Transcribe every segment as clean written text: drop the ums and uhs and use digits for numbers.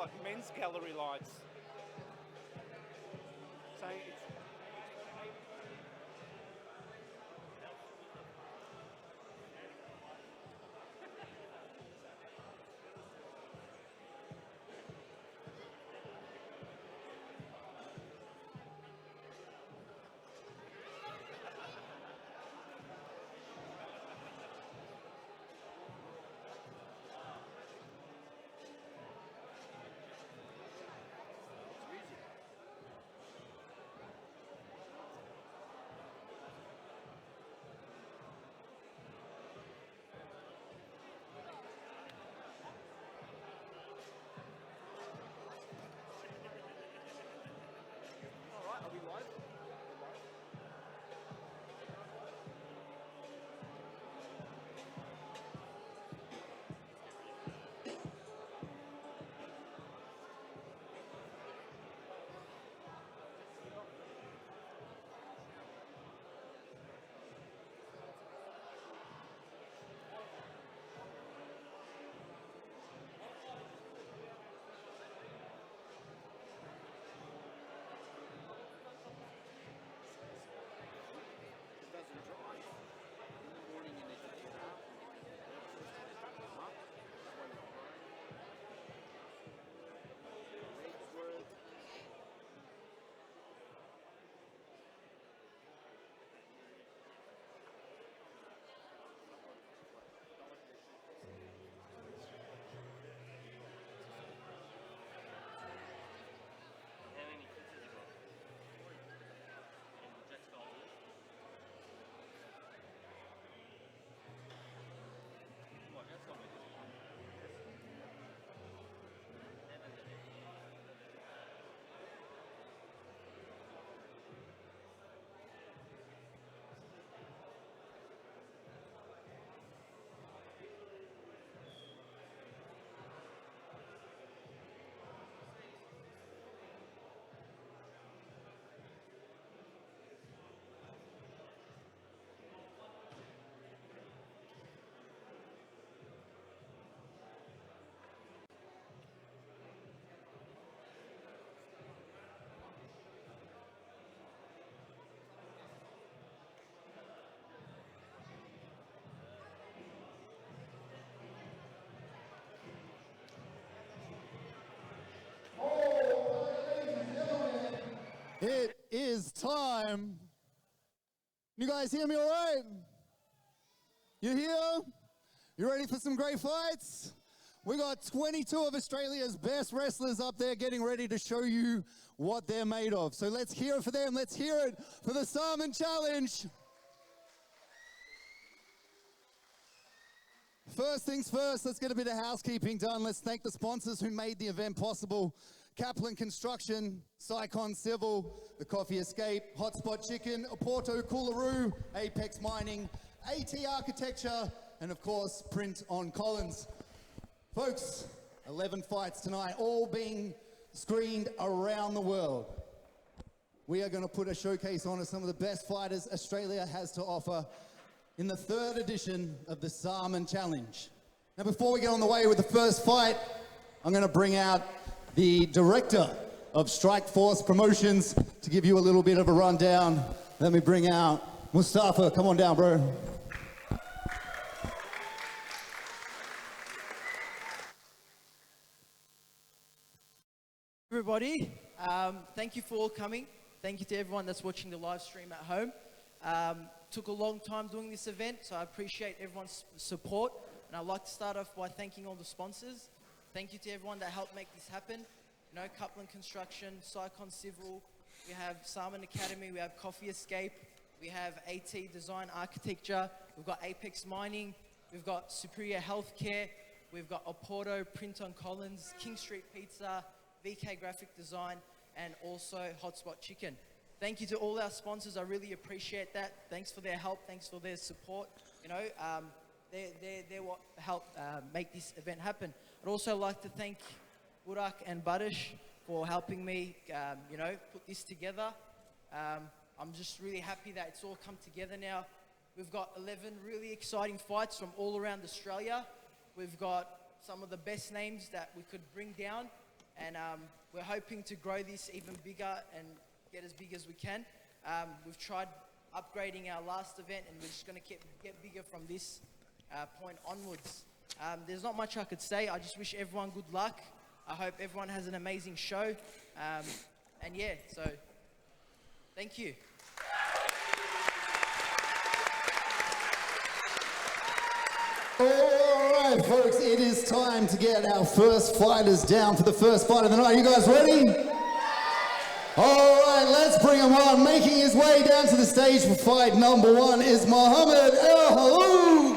like men's gallery lights. So it's all right. Are we live? It doesn't dry. In the morning you need to get out. Legs worth. It is time. You guys hear me all right? You here? You ready for some great fights? We got 22 of Australia's best wrestlers up there getting ready to show you what they're made of. So let's hear it for them. Let's hear it for the Sarman Challenge. First things first, let's get a bit of housekeeping done. Let's thank the sponsors who made the event possible. Kaplan Construction, Sycon Civil, The Coffee Escape, Hotspot Chicken, Oporto Coolaroo, Apex Mining, AT Architecture, and of course, Print on Collins. Folks, 11 fights tonight, all being screened around the world. We are going to put a showcase on of some of the best fighters Australia has to offer in the third edition of the Sarman Challenge. Now, before we get on the way with the first fight, I'm going to bring out the director of Strike Force Promotions to give you a little bit of a rundown. Let me bring out Mustafa. Come on down, bro. Everybody, thank you for all coming. Thank you to everyone that's watching the live stream at home. Took a long time doing this event, so I appreciate everyone's support. And I'd like to start off by thanking all the sponsors. Thank you to everyone that helped make this happen. You know, Kaplan Construction, Sycon Civil, we have Sarman Academy, we have Coffee Escape, we have AT Design Architecture, we've got Apex Mining, we've got Superior Healthcare, we've got Oporto, Print on Collins, King Street Pizza, VK Graphic Design, and also Hotspot Chicken. Thank you to all our sponsors. I really appreciate that. Thanks for their help. Thanks for their support. You know, they're what helped make this event happen. I'd also like to thank Burak and Badish for helping me, you know, put this together. I'm just really happy that it's all come together now. We've got 11 really exciting fights from all around Australia. We've got some of the best names that we could bring down. And we're hoping to grow this even bigger and get as big as we can. We've tried upgrading our last event, and we're just going to get bigger from this point onwards. There's not much I could say. I just wish everyone good luck. I hope everyone has an amazing show. And yeah, so thank you. All right, folks, it is time to get our first fighters down for the first fight of the night. Are you guys ready? All right, let's bring him on. Making his way down to the stage for fight number one is Muhammad El-Halou.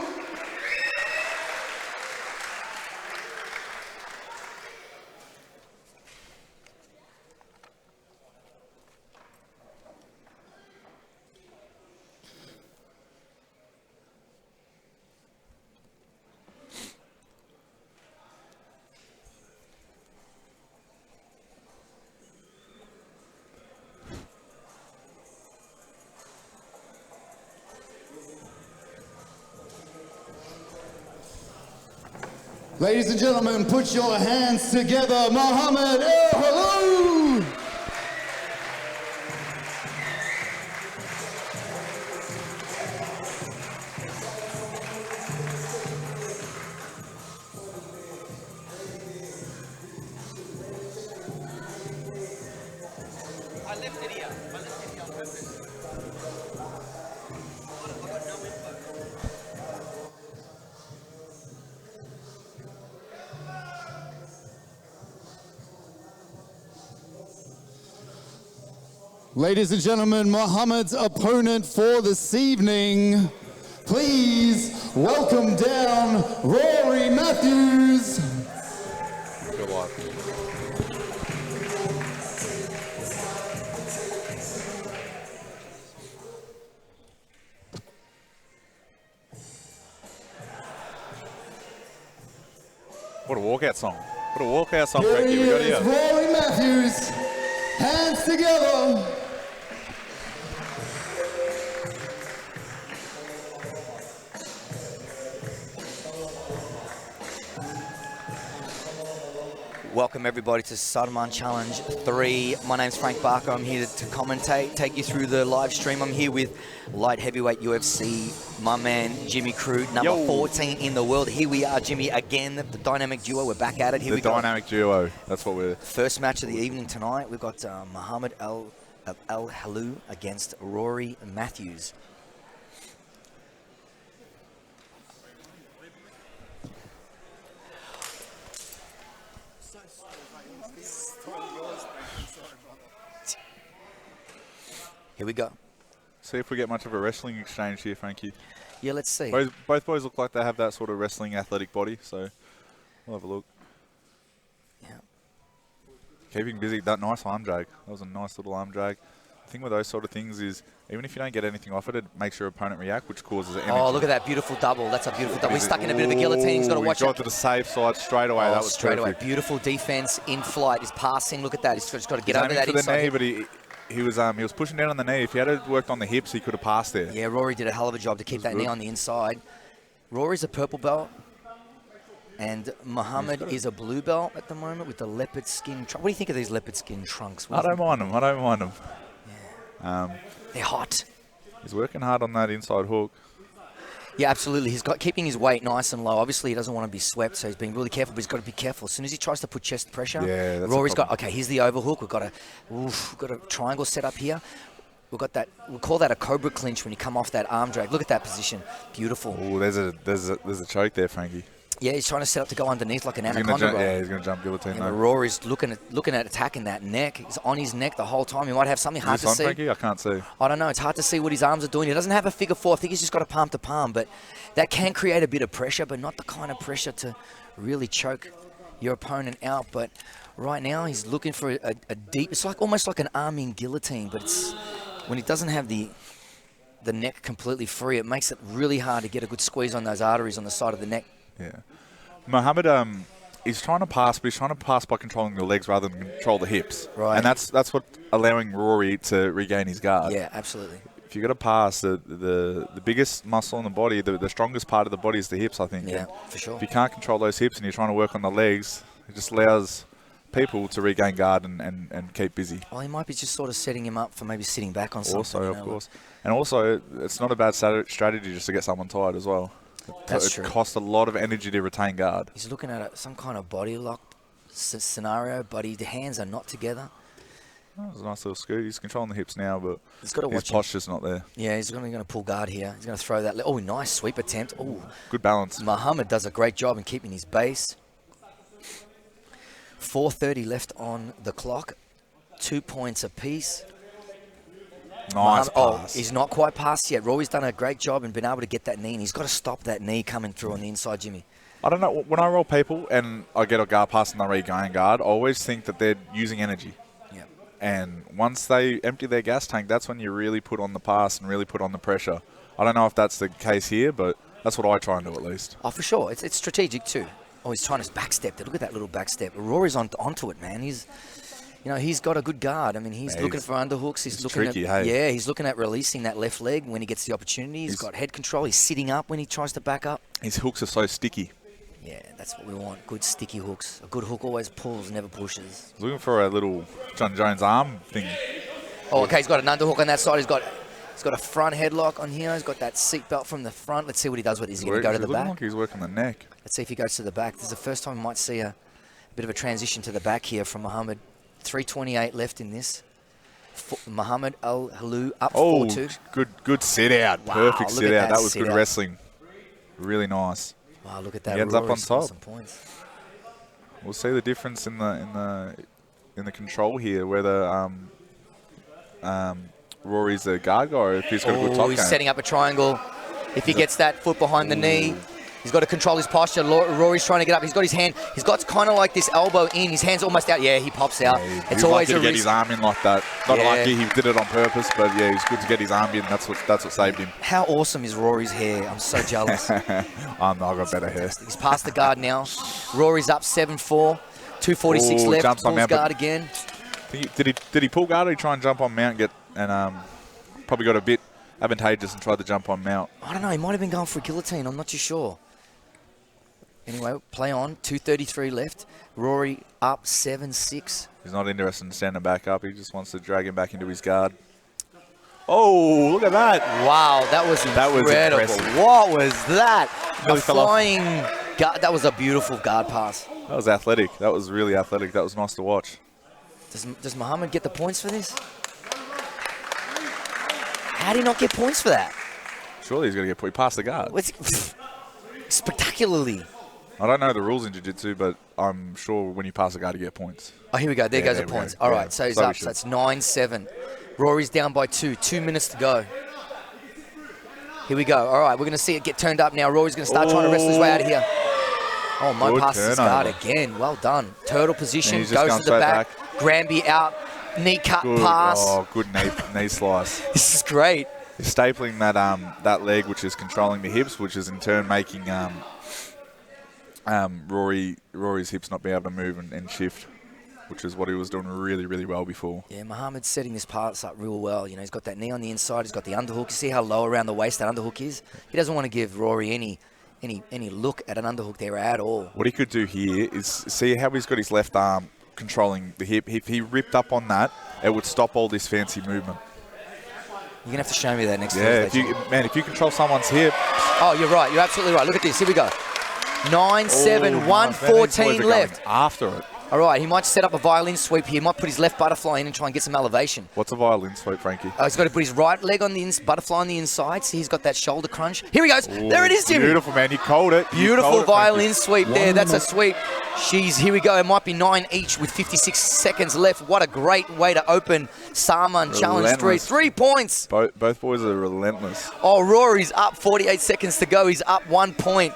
Ladies and gentlemen, put your hands together, Muhammad El-Halou! I left it here on purpose. I got no info. Ladies and gentlemen, Muhammad's opponent for this evening, please welcome down Rory Matthews. Good luck. What a walkout song. What a walkout song, Here Frankie. he We got is, here. Rory Matthews. Hands together. Welcome everybody to Sarman Challenge 3. My name's Frank Barker. I'm here to commentate, take you through the live stream. I'm here with light heavyweight UFC, my man Jimmy Crute, number 14 in the world. Here we are, Jimmy, again, the dynamic duo. We're back at it. Here The we go. dynamic duo. That's what we're... First match of the evening tonight. We've got Muhammad El-Halou against Rory Matthews. Here we go. See if we get much of a wrestling exchange here, Frankie. Yeah, let's see. Both boys look like they have that sort of wrestling athletic body, so we'll have a look. Yeah. Keeping busy. That nice arm drag. That was a nice little arm drag. The thing with those sort of things is, even if you don't get anything off it, it makes your opponent react, which causes energy. Oh, look at that beautiful double. That's a beautiful double. He's stuck in a bit of a guillotine. He's got to watch He got out. to the safe side straight away. Oh, That was straight perfect. away. Beautiful defense in flight. He's passing. Look at that. He's just got to get He's over aiming that for the inside. knee, hip. but he was pushing down on the knee. If he had worked on the hips, he could have passed there. Yeah, Rory did a hell of a job to keep that knee on the inside. Rory's a purple belt, and Muhammad is a blue belt at the moment with the leopard skin. What do you think of these leopard skin trunks? I don't mind him. I don't mind him. They're hot. He's working hard on that inside hook. Yeah, absolutely. He's got keeping his weight nice and low. Obviously, he doesn't want to be swept, so he's being really careful. But he's got to be careful. As soon as he tries to put chest pressure, Yeah, that's a Rory's got. problem. Okay, here's the overhook. We've got a triangle set up here. We've got that. We'll call that a cobra clinch when you come off that arm drag. Look at that position. Beautiful. Oh, there's a choke there, Frankie. Yeah, he's trying to set up to go underneath like an He's gonna anaconda. jump, roll. yeah, he's going to jump guillotine. And though. Rory's looking at attacking that neck. He's on his neck the whole time. He might have something hard Is to this on, see. Frankie? I can't see. I don't know. It's hard to see what his arms are doing. He doesn't have a figure four. I think he's just got a palm to palm, but that can create a bit of pressure, but not the kind of pressure to really choke your opponent out. But right now he's looking for a deep. It's like almost like an arming guillotine, but it's when he doesn't have the neck completely free, it makes it really hard to get a good squeeze on those arteries on the side of the neck. Yeah. Muhammad, he's trying to pass, but he's trying to pass by controlling the legs rather than control the hips. Right. And that's what allowing Rory to regain his guard. Yeah, absolutely. If you're going to pass, the biggest muscle in the body, the strongest part of the body is the hips, I think. Yeah, for sure. If you can't control those hips and you're trying to work on the legs, it just allows people to regain guard and keep busy. Well, he might be just sort of setting him up for maybe sitting back on something. Also, you of know, course. And also, it's not a bad strategy just to get someone tired as well. That's It true. costs a lot of energy to retain guard. He's looking at some kind of body lock scenario, but the hands are not together. That was a nice little scoot. He's controlling the hips now, but He's got to his watch him. posture's not there. Yeah, he's going to pull guard here. He's going to throw that. Oh, nice sweep attempt. Oh, Good balance. Muhammad does a great job in keeping his base. 4:30 left on the clock. 2 points apiece. Nice Oh, pass. he's not quite passed yet. Rory's done a great job and been able to get that knee, and he's got to stop that knee coming through on the inside, Jimmy. I don't know. When I roll people and I get a guard pass and they regain guard, I always think that they're using energy. Yeah. And once they empty their gas tank, that's when you really put on the pass and really put on the pressure. I don't know if that's the case here, but that's what I try and do at least. Oh, for sure. It's strategic too. Oh, he's trying to backstep there. Look at that little backstep. Rory's onto it, man. He's got a good guard. I mean, he's looking for underhooks. He's looking tricky, at, hey? Yeah, he's looking at releasing that left leg when he gets the opportunity. He's got head control. He's sitting up when he tries to back up. His hooks are so sticky. Yeah, that's what we want. Good sticky hooks. A good hook always pulls, never pushes. Looking for a little John Jones arm thing. Oh, okay, he's got an underhook on that side. He's got a front headlock on here. He's got that seat belt from the front. Let's see what he does with it. Is he going to go to the looking back? like he's working the neck. Let's see if he goes to the back. This is the first time we might see a bit of a transition to the back here from Muhammad. 3:28 left in this. Muhammad Al-Halou up 4-2. Good sit out. Wow, Perfect look sit at out. that That was sit good out. wrestling. Really nice. Wow, look at that. He ends up Rory on scores top. some points. We'll see the difference in the control here, whether Rory's a guard guy or if he's got a good top He's game. setting up a triangle. If he gets that foot behind the knee, he's got to control his posture. Rory's trying to get up. He's got his hand. He's got kind of like this elbow in. His hand's almost out. Yeah, he pops out. He's It's always lucky a to get risk. his arm in like that. Not Yeah. lucky, he did it on purpose, but yeah, he's good to get his arm in. That's what saved him. How awesome is Rory's hair? I'm so jealous. I got better hair. He's past the guard now. Rory's up 7-4. 2:46 Ooh, left. jumps on Pulls Mount, but- guard again. Did he pull guard or did he try and jump on Mount and probably got a bit advantageous and tried to jump on Mount? I don't know. He might have been going for a guillotine. I'm not too sure. Anyway, play on. 2:33 left. Rory up 7-6. He's not interested in standing back up. He just wants to drag him back into his guard. Oh, look at that. Wow, that was incredible. impressive. What was that? Nearly A fell off. flying guard. That was a beautiful guard pass. That was athletic. That was really athletic. That was nice to watch. Does Muhammad get the points for this? How did he not get points for that? Surely he's going to get he passed the guard. Spectacularly. I don't know the rules in jiu-jitsu, but I'm sure when you pass the guard, you get points. Oh, here we go. There Yeah, goes there the we points. go. All Yeah. right, so he's So we up. should- So it's 9-7. Rory's down by 2. 2 minutes to go. Here we go. All right, we're going to see it get turned up now. Rory's going to start trying to wrestle his way out of here. Oh, Mo Good passes his guard turnover. again. Well done. Turtle position. And he's just Goes going to the straight back. Granby out. Knee cut Good. pass. Oh, good knee slice. This is great. He's stapling that leg, which is controlling the hips, which is in turn making Rory's hips not be able to move and shift, which is what he was doing really, really well before. Yeah, Muhammad's setting this pass up real well. You know, he's got that knee on the inside. He's got the underhook. You see how low around the waist that underhook is? He doesn't want to give Rory any look at an underhook there at all. What he could do here is see how he's got his left arm controlling the hip. If he ripped up on that, it would stop all this fancy movement. You're going to have to show me that next Yeah, Thursday. if you control someone's hip. Oh, you're right. You're absolutely right. Look at this. Here we go. 9-7, Oh, nice, man. These 1:14 boys are left. going after it. All right, he might set up a violin sweep here. He might put his left butterfly in and try and get some elevation. What's a violin sweep, Frankie? He's got to put his right leg on the butterfly on the inside. See, he's got that shoulder crunch. Here he goes. Ooh, There it is, Jimmy. Beautiful, man. You called it. You Beautiful called it, violin Frankie. sweep there. That's a sweep. Here we go. It might be 9 each with 56 seconds left. What a great way to open Sarman Challenge 3. Relentless. 3 points. Both boys are relentless. Oh, Rory's up. 48 seconds to go. He's up 1 point.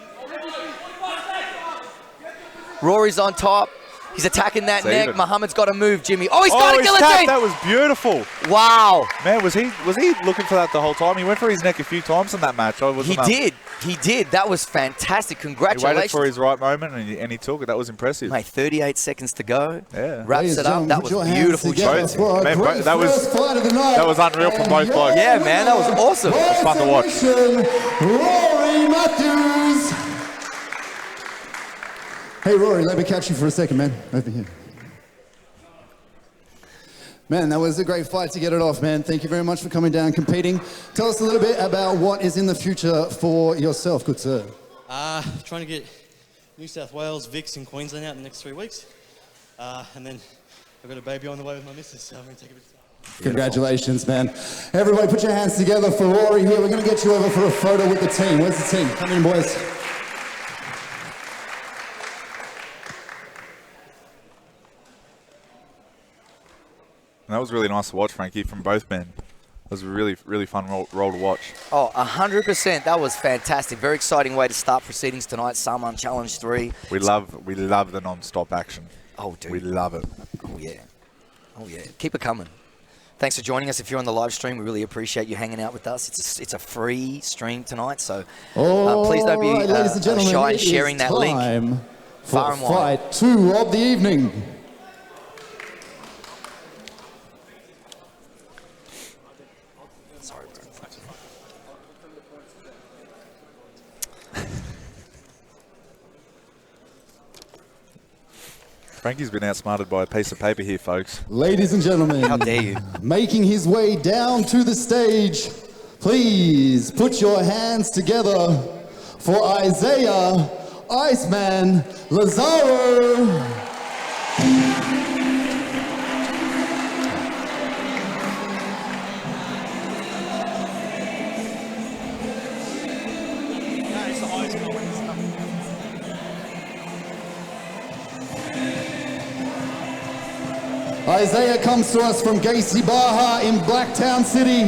Rory's on top. He's attacking that It's neck. even. Muhammad's got to move, Jimmy. Oh, he's got a he's tapped. guillotine. That was beautiful. Wow. Man, was he looking for that the whole time? He went for his neck a few times in that match. He did. He did. That was fantastic. He waited Congratulations. for his right moment and he took it. That was impressive. Mate, 38 seconds to go. Yeah. Wraps Ladies it and up. That gentlemen, was put your hands beautiful. together Jones. for a Man, great that was- first fight of the night. that was unreal from both blokes. Yeah, man, that was awesome. It's fun to watch. Rory Matthews. Hey, Rory, let me catch you for a second, man. Over here. Man, that was a great fight to get it off, man. Thank you very much for coming down and competing. Tell us a little bit about what is in the future for yourself, good sir. Trying to get New South Wales, Vics and Queensland out in the next 3 weeks. And then I've got a baby on the way with my missus, so I'm going to take a bit of time. Congratulations, man. Everybody put your hands together for Rory here. We're going to get you over for a photo with the team. Where's the team? Come in, boys. And that was really nice to watch, Frankie, from both men. It was a really, really fun role to watch. Oh, 100%. That was fantastic. Very exciting way to start proceedings tonight. Sarman Challenge 3. We love the non-stop action. Oh, dude. We love it. Oh, yeah. Oh, yeah. Keep it coming. Thanks for joining us. If you're on the live stream, we really appreciate you hanging out with us. It's a free stream tonight, so please don't be ladies and gentlemen, shy in sharing that link far and wide. Fight 2 of the evening. Sorry, bro. Frankie's been outsmarted by a piece of paper here, folks. Ladies and gentlemen, How dare you? making his way down to the stage, please put your hands together for Isaiah Iceman Lazaro. Isaiah comes to us from Gacy Baja in Blacktown City.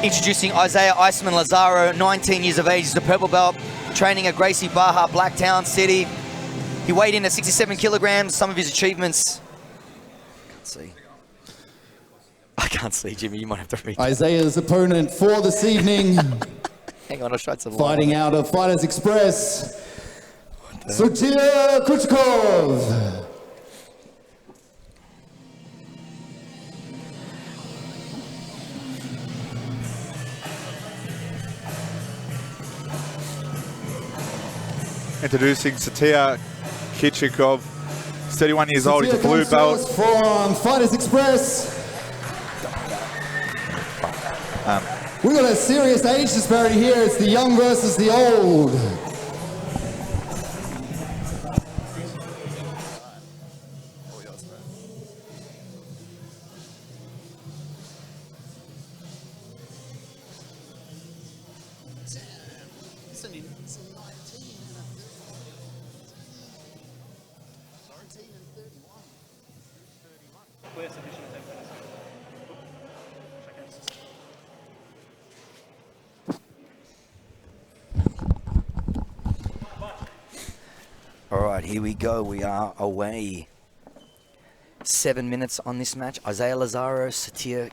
Introducing Isaiah Iceman Lazaro, 19 years of age. He's a purple belt, training at Gracie Baja, Blacktown City. He weighed in at 67 kilograms. Some of his achievements. Can't see. I can't see, Jimmy. You might have to read. Isaiah's opponent for this evening, Hang on, I'll show some fighting out of Fighters Express, Sutir Kuchkov. Introducing Satya Kichikov, 31 years old. He's a blue belt. From Fighters Express. We've got a serious age disparity here. It's the young versus the old. All right, here we go. We are away. 7 minutes on this match. Isaiah Lazaro, Satya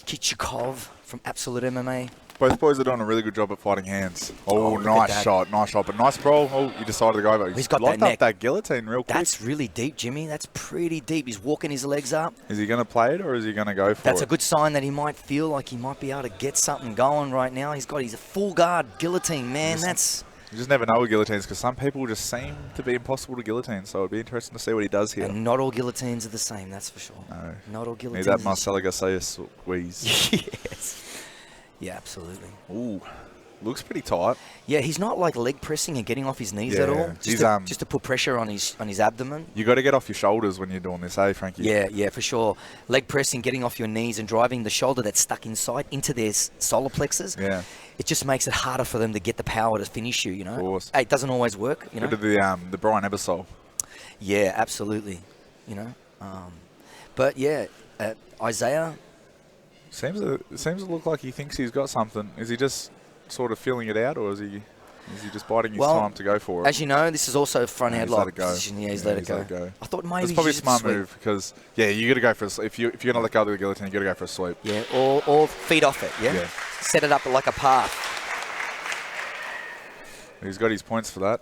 Kichikov from Absolute MMA. Both boys are doing a really good job at fighting hands. Oh, look at nice that. shot, nice shot. But nice brawl. Oh, you decided to go over. He's got that locked neck. up that guillotine real quick. That's really deep, Jimmy. That's pretty deep. He's walking his legs up. Is he going to play it or is he going to go for That's it? a good sign that he might feel like he might be able to get something going right now. He's a full guard guillotine, man. You just never know with guillotines because some people just seem to be impossible to guillotine. So it'd be interesting to see what he does here. And not all guillotines are the same, that's for sure. No. Not all Need guillotines. that Marcelo Garcia squeeze. Yes. Yeah, absolutely. Ooh, looks pretty tight. Yeah, he's not like leg pressing and getting off his knees at all. He's, Just to put pressure on his abdomen. You got to get off your shoulders when you're doing this, eh, Frankie? Yeah, for sure. Leg pressing, getting off your knees and driving the shoulder that's stuck inside into their solar plexus. Yeah. It just makes it harder for them to get the power to finish you, you know. Of course. Hey, it doesn't always work, you know. Bit of the Brian Ebersol. Yeah, absolutely. You know. But yeah, Isaiah. Seems to look like he thinks he's got something. Is he just sort of feeling it out, or is he just biding his time to go for it? As you know, this is also a front headlock position. Yeah, he's let it go. I thought maybe it's probably a smart move because you got to go for if you're gonna let go of the guillotine, you got to go for a sweep. Yeah, or feed off it. Yeah. Set it up like a path. He's got his points for that.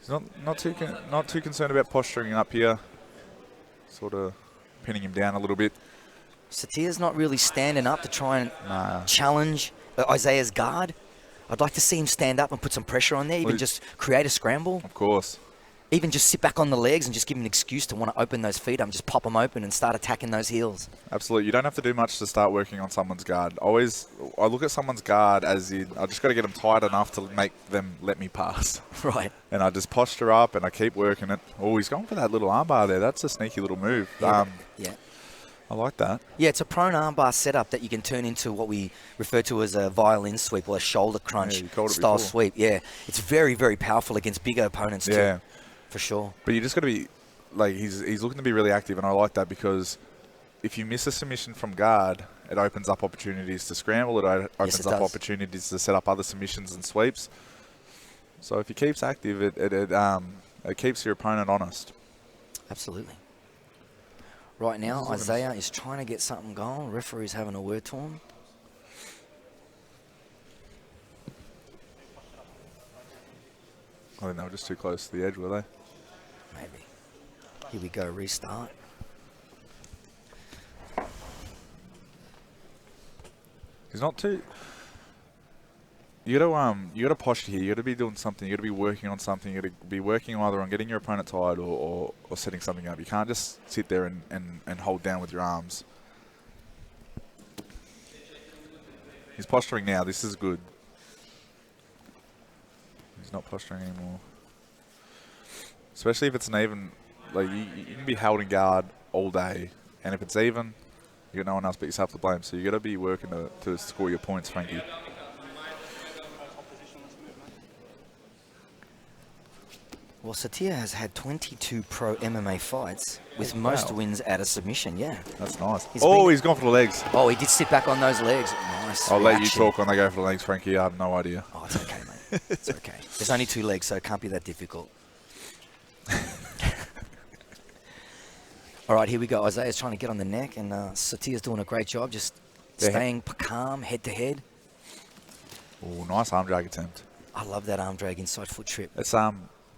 He's not too concerned about posturing up here. sort of pinning him down a little bit. Satia's not really standing up to try and challenge Isaiah's guard. I'd like to see him stand up and put some pressure on there, even just create a scramble. Of course. Even just sit back on the legs and just give him an excuse to want to open those feet up, just pop them open and start attacking those heels. Absolutely. You don't have to do much to start working on someone's guard. I look at someone's guard as in, I just got to get them tight enough to make them let me pass. Right. And I just posture up and I keep working it. Oh, he's going for that little armbar there. That's a sneaky little move. Yeah. I like that. Yeah, it's a prone armbar setup that you can turn into what we refer to as a violin sweep or a shoulder crunch style sweep. Yeah, it's very, very powerful against bigger opponents too, for sure. But you just got to be, like, he's looking to be really active, and I like that because if you miss a submission from guard, it opens up opportunities to scramble. It opens up opportunities to set up other submissions and sweeps. So if he keeps active, it keeps your opponent honest. Absolutely. Right now, Isaiah is trying to get something going. Referee's having a word to him. I think they were just too close to the edge, were they? Maybe. Here we go, restart. He's not too... You gotta posture here. You gotta be doing something. You gotta be working on something. You gotta be working either on getting your opponent tired or setting something up. You can't just sit there and hold down with your arms. He's posturing now. This is good. He's not posturing anymore. Especially if it's an even, like you can be held in guard all day, and if it's even, you got no one else but yourself to blame. So you gotta be working to score your points, Frankie. Well, Satia has had 22 pro MMA fights with most wins at a submission, yeah. That's nice. He's gone for the legs. Oh, he did sit back on those legs. Nice I'll let you reaction. talk when they go for the legs, Frankie. I have no idea. Oh, it's okay, mate. It's okay. There's only 2 legs, so it can't be that difficult. All right, here we go. Isaiah's trying to get on the neck, and Satia's doing a great job just staying calm, head to head. Oh, nice arm drag attempt. I love that arm drag inside foot trip.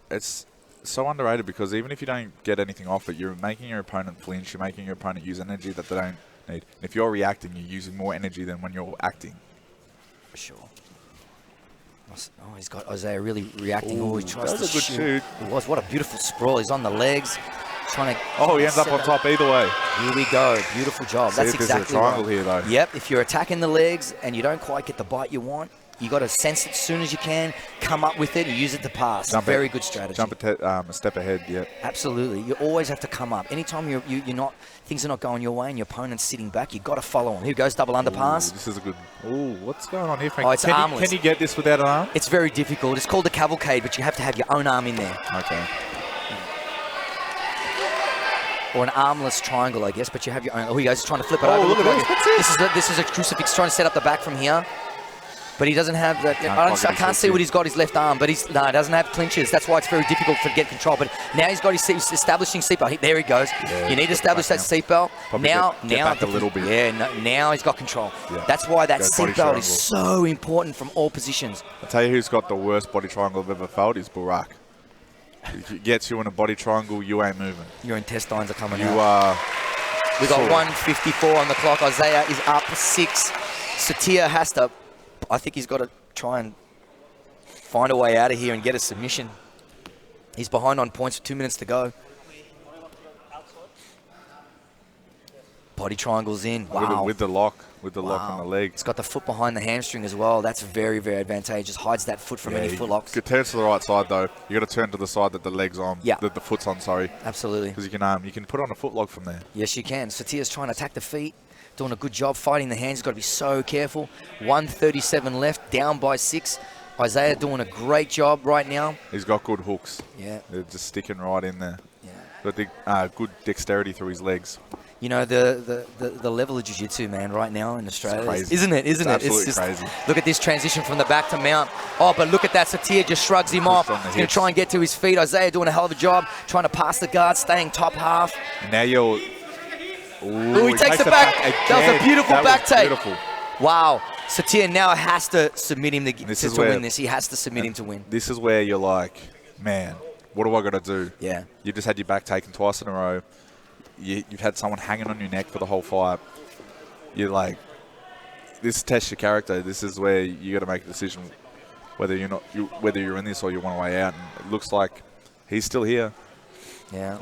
It's so underrated because even if you don't get anything off it, you're making your opponent flinch, you're making your opponent use energy that they don't need. And if you're reacting, you're using more energy than when you're acting. For sure. Oh, he's got Isaiah really reacting. Ooh, he tries that was to a good shoot. It was. What a beautiful sprawl. He's on the legs, trying to... Oh, he ends up on top either way. Here we go. Beautiful job. See, that's if exactly there's a triangle right. here, though. Yep. If you're attacking the legs and you don't quite get the bite you want, you got to sense it as soon as you can, come up with it and use it to pass. Very good strategy. Jump a step ahead, yeah. Absolutely. You always have to come up. Anytime you're not, things are not going your way and your opponent's sitting back, you've got to follow them. Here goes double underpass. Ooh, this is a good... Ooh, what's going on here, Frank? Oh, it's armless. Can you get this without an arm? It's very difficult. It's called a cavalcade, but you have to have your own arm in there. Okay. Or an armless triangle, I guess, but you have your own. Oh, he goes, he's trying to flip it over. Look at this. This is a crucifix trying to set up the back from here. But he doesn't have that. I can't see what he's got his left arm, but he doesn't have clinches. That's why it's very difficult to get control. But now he's got his establishing seatbelt. There he goes. Yeah, you need to establish that seatbelt. Now, get back a little bit. Yeah, now he's got control. Yeah. That's why that Go body seatbelt triangle. is so important from all positions. I'll tell you who's got the worst body triangle I've ever felt is Burak. If it gets you in a body triangle, you ain't moving. Your intestines are coming You out. are... We got 1:54 on the clock. Isaiah is up 6. Satia has to... I think he's got to try and find a way out of here and get a submission. He's behind on points with 2 minutes to go. Body triangles in. Wow. With the lock on the leg. It's got the foot behind the hamstring as well. That's very, very advantageous. Hides that foot from any foot locks. You turn to the right side though. You got to turn to the side that the leg's on. Yeah. The foot's on. Sorry. Absolutely. Because you can put on a foot lock from there. Yes, you can. Satia's trying to attack the feet. Doing a good job fighting the hands. He's got to be so careful. 1:37 left, down by 6. Isaiah doing a great job right now. He's got good hooks. Yeah. They're just sticking right in there. Yeah. Got the good dexterity through his legs. You know, the level of jiu-jitsu, man, right now in Australia. Crazy. Isn't it? Isn't it? Absolutely It's just crazy. Look at this transition from the back to mount. Oh, but look at that. Satia just shrugs him off. He's going to try and get to his feet. Isaiah doing a hell of a job, trying to pass the guard, staying top half. And now you're... Ooh, he takes it back. That was a beautiful back take. Beautiful. Wow. Satia now has to submit him to win this. He has to submit him to win. This is where you're like, man, what do I got to do? Yeah. You just had your back taken twice in a row. you've had someone hanging on your neck for the whole fight. You're like, this tests your character. This is where you got to make a decision whether you're in this or you want to way out. And it looks like he's still here. Yeah.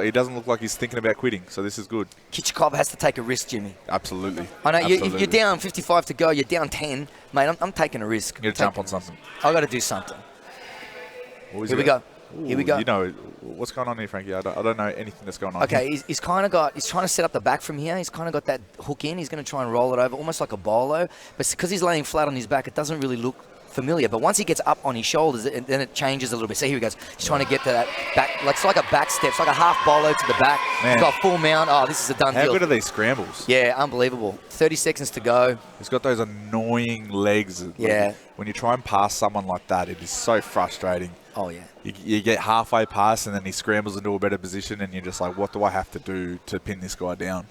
He doesn't look like he's thinking about quitting, so this is good. Kichikov has to take a risk, Jimmy. Absolutely. I know, Absolutely. you're down 55 to go, you're down 10. Mate, I'm taking a risk. You got to jump on something. I've got to do something. Here we go. Here we go. You know, what's going on here, Frankie? I don't know anything that's going on. Okay, he's trying to set up the back from here. He's kind of got that hook in. He's going to try and roll it over, almost like a bolo. But because he's laying flat on his back, it doesn't really look familiar. But once he gets up on his shoulders, then it changes a little bit. So here he goes. He's trying to get to that back. Like, it's like a back step. It's like a half bolo to the back. Man. He's got full mount. Oh, this is a done deal. How good are these scrambles? Yeah, unbelievable. 30 seconds to go. He's got those annoying legs. Yeah. When you try and pass someone like that, it is so frustrating. Oh, yeah. You get halfway past and then he scrambles into a better position and you're just like, what do I have to do to pin this guy down?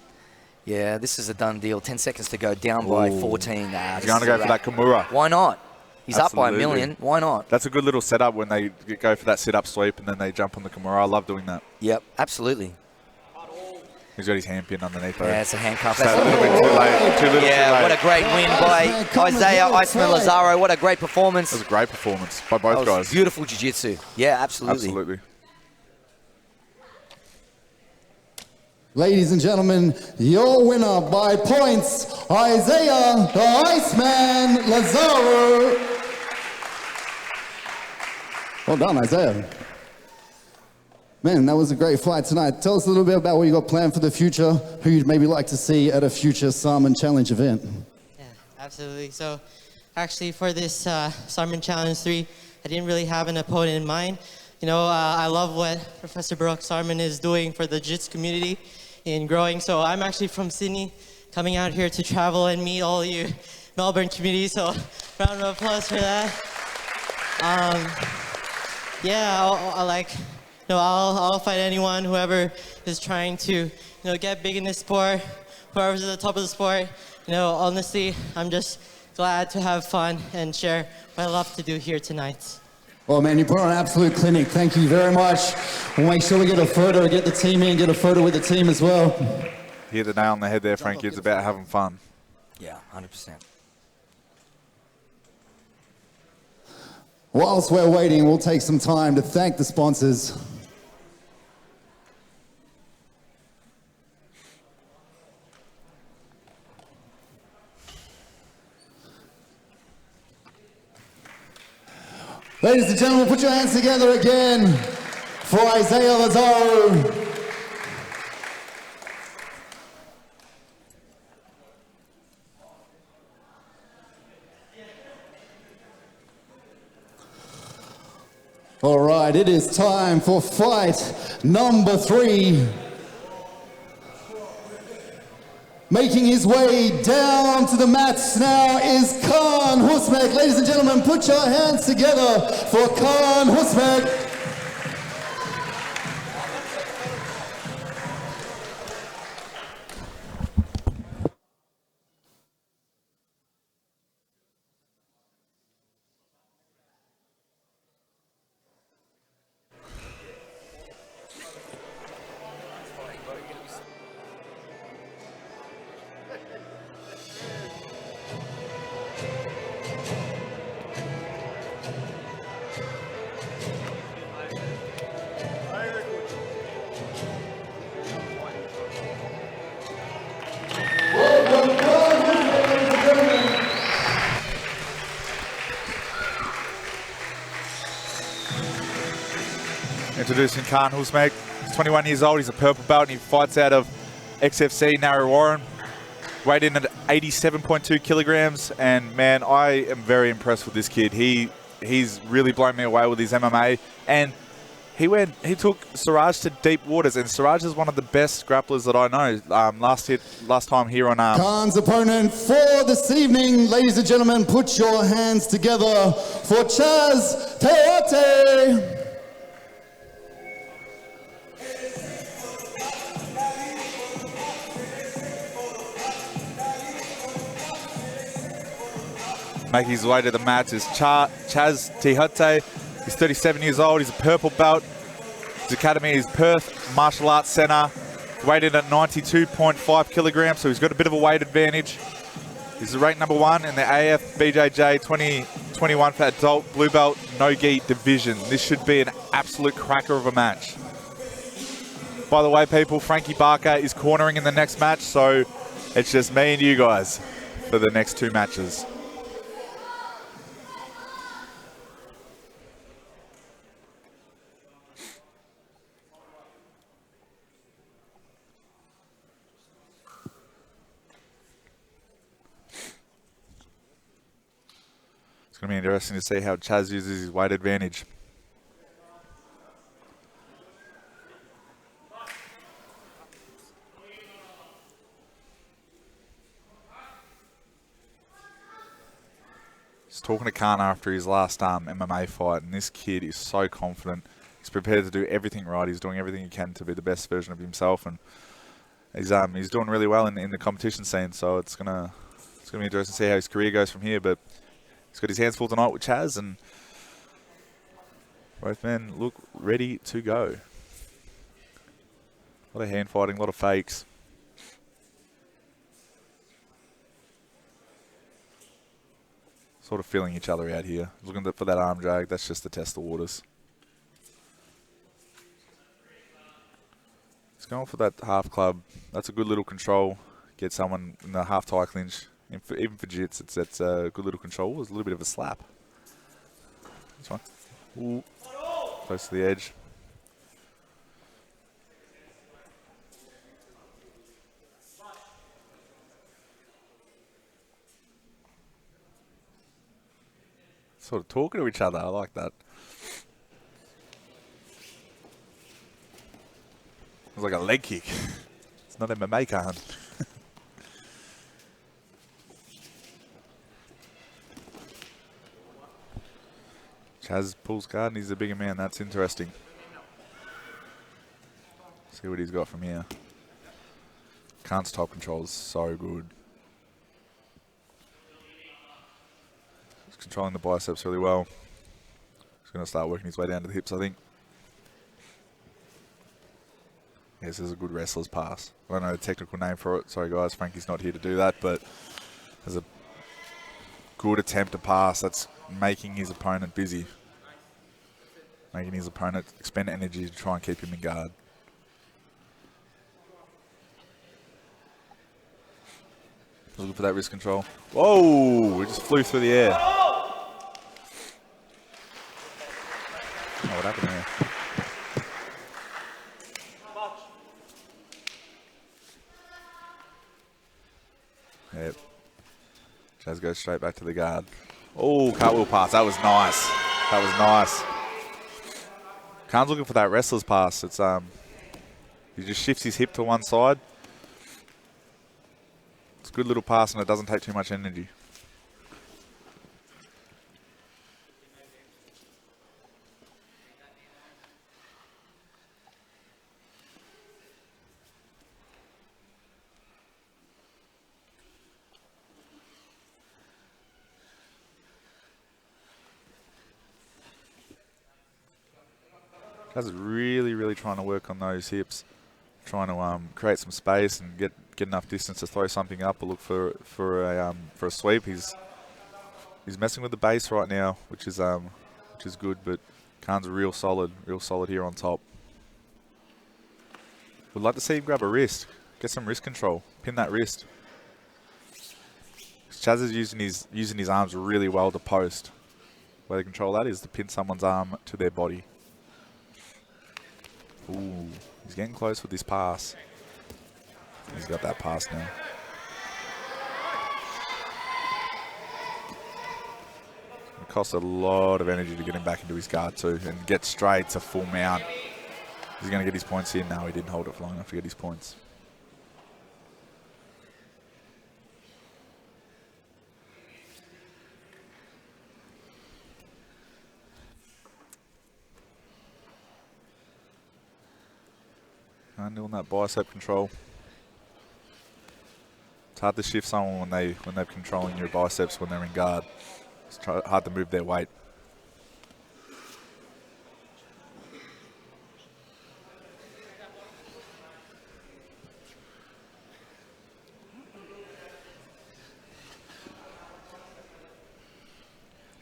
Yeah, this is a done deal. 10 seconds to go, down by 14. He's going to go for that Kimura. Why not? He's Absolutely. up by a million. Why not? That's a good little setup when they go for that sit-up sweep and then they jump on the Kimura. I love doing that. Yep, absolutely. He's got his hand pinned underneath though. Yeah, it's a handcuff. Just a little bit too late. Too little, yeah, too late. what a great win by Isaiah Iceman Lazaro. What a great performance. That was a great performance by both guys. Beautiful jiu-jitsu. Yeah, absolutely. Absolutely. Ladies and gentlemen, your winner by points, Isaiah the Iceman Lazaro. Well done, Isaiah. Man, that was a great fight tonight. Tell us a little bit about what you got planned for the future, who you'd maybe like to see at a future Sarman Challenge event. Yeah, absolutely. So actually for this Sarman Challenge 3, I didn't really have an opponent in mind. You know, I love what Professor Barak Sarman is doing for the jiu-jitsu community in growing. So I'm actually from Sydney, coming out here to travel and meet all you Melbourne community. So round of applause for that. Yeah, I'll fight anyone, whoever is trying to, get big in this sport, whoever's at the top of the sport. Honestly, I'm just glad to have fun and share what I love to do here tonight. Oh man, you put on an absolute clinic. Thank you very much. We'll make sure we get a photo, get the team in, get a photo with the team as well. You hit the nail on the head there, Frankie. It's about having fun. Yeah, 100%. Whilst we're waiting, we'll take some time to thank the sponsors. Ladies and gentlemen, put your hands together again for Isaiah Lazaro. All right, it is time for fight number 3. Making his way down to the mats now is Khan Husmek. Ladies and gentlemen, put your hands together for Khan Husmek. Introducing Khan Husmek. He's 21 years old. He's a purple belt and he fights out of XFC Narrow Warren. Weighed in at 87.2 kilograms. And man, I am very impressed with this kid. He's really blown me away with his MMA. And he took Siraj to deep waters. And Siraj is one of the best grapplers that I know. Last time here on Khan's opponent for this evening, ladies and gentlemen, put your hands together for Chaz Teote. Making his way to the mats is Chaz Teote. He's 37 years old. He's a purple belt. His academy is Perth Martial Arts Centre. weighted at 92.5 kilograms, so he's got a bit of a weight advantage. He's ranked number 1 in the AF BJJ 2021 for adult blue belt no-gi division. This should be an absolute cracker of a match. By the way, people, Frankie Barker is cornering in the next match, so it's just me and you guys for the next 2 matches. It's going to be interesting to see how Chaz uses his weight advantage. Just talking to Khan after his last MMA fight, and this kid is so confident. He's prepared to do everything right. He's doing everything he can to be the best version of himself, and he's doing really well in the competition scene. So it's gonna be interesting to see how his career goes from here. But he's got his hands full tonight with Chaz, and both men look ready to go. A lot of hand fighting, a lot of fakes. Sort of feeling each other out here. Looking for that arm drag. That's just to test the waters. He's going for that half club. That's a good little control. Get someone in the half tie clinch. Even for jits, it's a good little control. It's a little bit of a slap. This one. Ooh. Close to the edge. Sort of talking to each other. I like that. It's like a leg kick. It's not MMA, Khan. Chaz pulls guard and he's a bigger man. That's interesting. See what he's got from here. Khan's top control is so good. He's controlling the biceps really well. He's going to start working his way down to the hips, I think. Yes, this is a good wrestler's pass. I don't know the technical name for it. Sorry, guys. Frankie's not here to do that, but there's a good attempt to pass that's making his opponent busy. Making his opponent expend energy to try and keep him in guard. Looking for that wrist control. Whoa! It just flew through the air. Oh, what happened there? Yep. Chaz goes straight back to the guard. Oh, cartwheel pass. That was nice. That was nice. Khan's looking for that wrestler's pass. It's he just shifts his hip to one side. It's a good little pass and it doesn't take too much energy. Chaz really, really trying to work on those hips, trying to create some space and get enough distance to throw something up or look for a sweep. He's messing with the base right now, which is good. But Khan's real solid here on top. Would like to see him grab a wrist, get some wrist control, pin that wrist. Chaz is using his arms really well to post. The way to control that is to pin someone's arm to their body. Ooh, he's getting close with this pass. He's got that pass now. It costs a lot of energy to get him back into his guard too and get straight to full mount. He's going to get his points here. No, he didn't hold it for long enough to get his points. Doing that bicep control. It's hard to shift someone when they're controlling your biceps when they're in guard. It's hard to move their weight.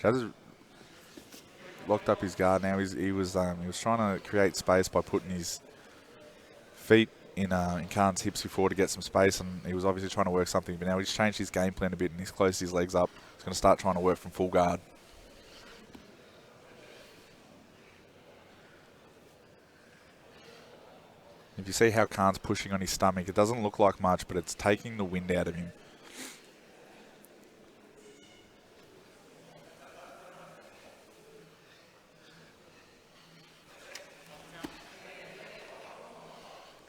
Chaz has locked up his guard now. He was trying to create space by putting his feet in Khan's hips before to get some space, and he was obviously trying to work something, but now he's changed his game plan a bit and he's closed his legs up. He's going to start trying to work from full guard. If you see how Khan's pushing on his stomach, it doesn't look like much, but it's taking the wind out of him.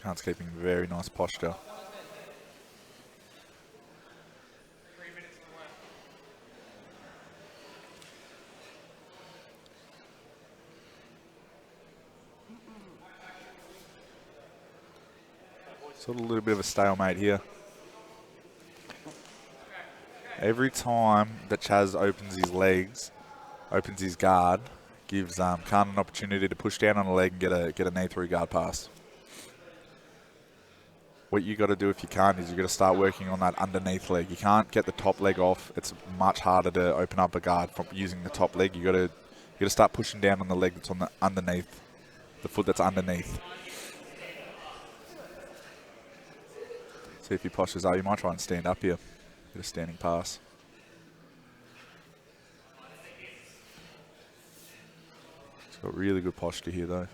Khan's keeping very nice posture. Sort of a little bit of a stalemate here. Every time that Chaz opens his legs, opens his guard, gives Khan an opportunity to push down on a leg and get a knee through guard pass. What you got to do if you can't is you got to start working on that underneath leg. You can't get the top leg off. It's much harder to open up a guard from using the top leg. You got to start pushing down on the leg that's on the underneath, the foot that's underneath. See if he postures up. You might try and stand up here. Get a standing pass. He's got really good posture here though.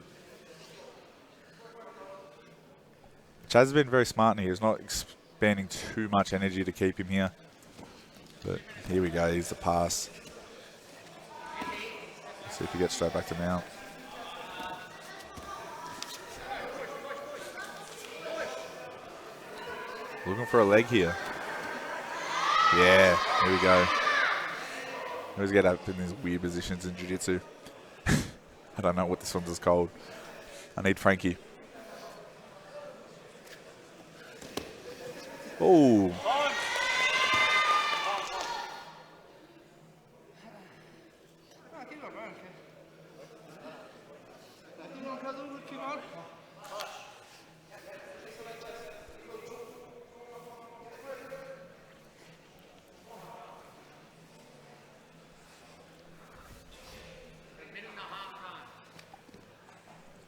Chaz has been very smart in here. He's not expanding too much energy to keep him here. But here we go. Here's the pass. Let's see if he gets straight back to mount. Looking for a leg here. Yeah, here we go. I always get up in these weird positions in jiu-jitsu. I don't know what this one's called. I need Frankie. Oh.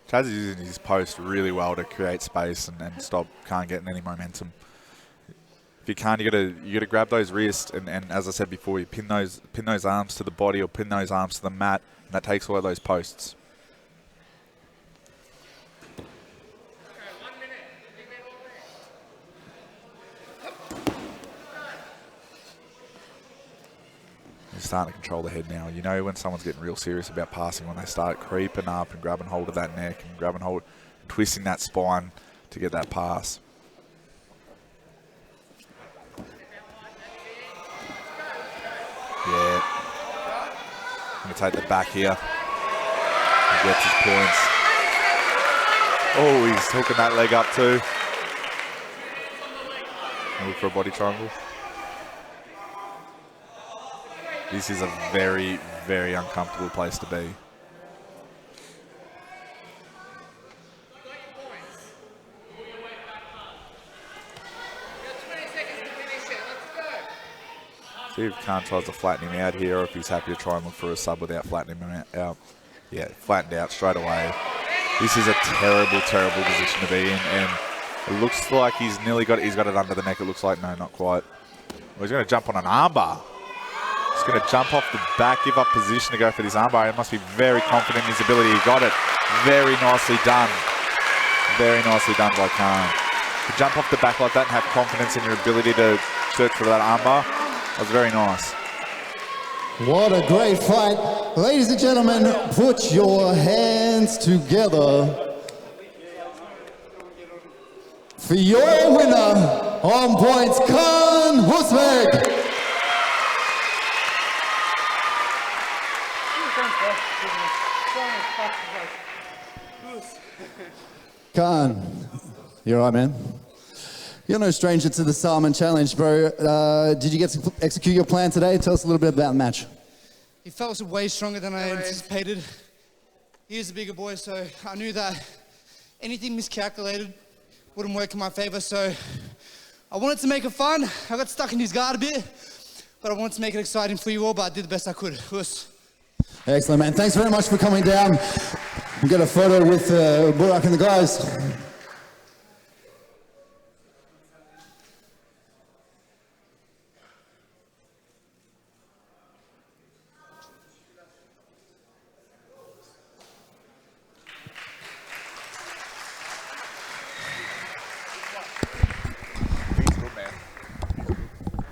Chaz is using his post really well to create space and stop Khan getting any momentum. If you can't, you gotta grab those wrists and as I said before, you pin those arms to the body or pin those arms to the mat, and that takes away those posts. He's starting to control the head now. You know when someone's getting real serious about passing, when they start creeping up and grabbing hold of that neck and grabbing hold, twisting that spine to get that pass. Yeah. Going to take the back here. He gets his points. Oh, he's hooking that leg up too. Look for a body triangle. This is a very, very uncomfortable place to be. See if Khan tries to flatten him out here, or if he's happy to try and look for a sub without flattening him out. Yeah, flattened out straight away. This is a terrible, terrible position to be in, and it looks like he's nearly got it. He's got it under the neck. It looks like no, not quite. Well, he's going to jump on an armbar. He's going to jump off the back, give up position to go for this armbar. He must be very confident in his ability. He got it. Very nicely done. Very nicely done by Khan. To jump off the back like that and have confidence in your ability to search for that armbar, that was very nice. What a great fight. Ladies and gentlemen, put your hands together for your winner on points, Khan Husveg. Khan, you're right, man. You're no stranger to the Sarman challenge, bro. Did you get to execute your plan today? Tell us a little bit about the match. He felt way stronger than I anticipated. He is a bigger boy, so I knew that anything miscalculated wouldn't work in my favor, so I wanted to make it fun. I got stuck in his guard a bit, but I wanted to make it exciting for you all, but I did the best I could. Excellent, man. Thanks very much for coming down. We'll get a photo with Burak and the guys.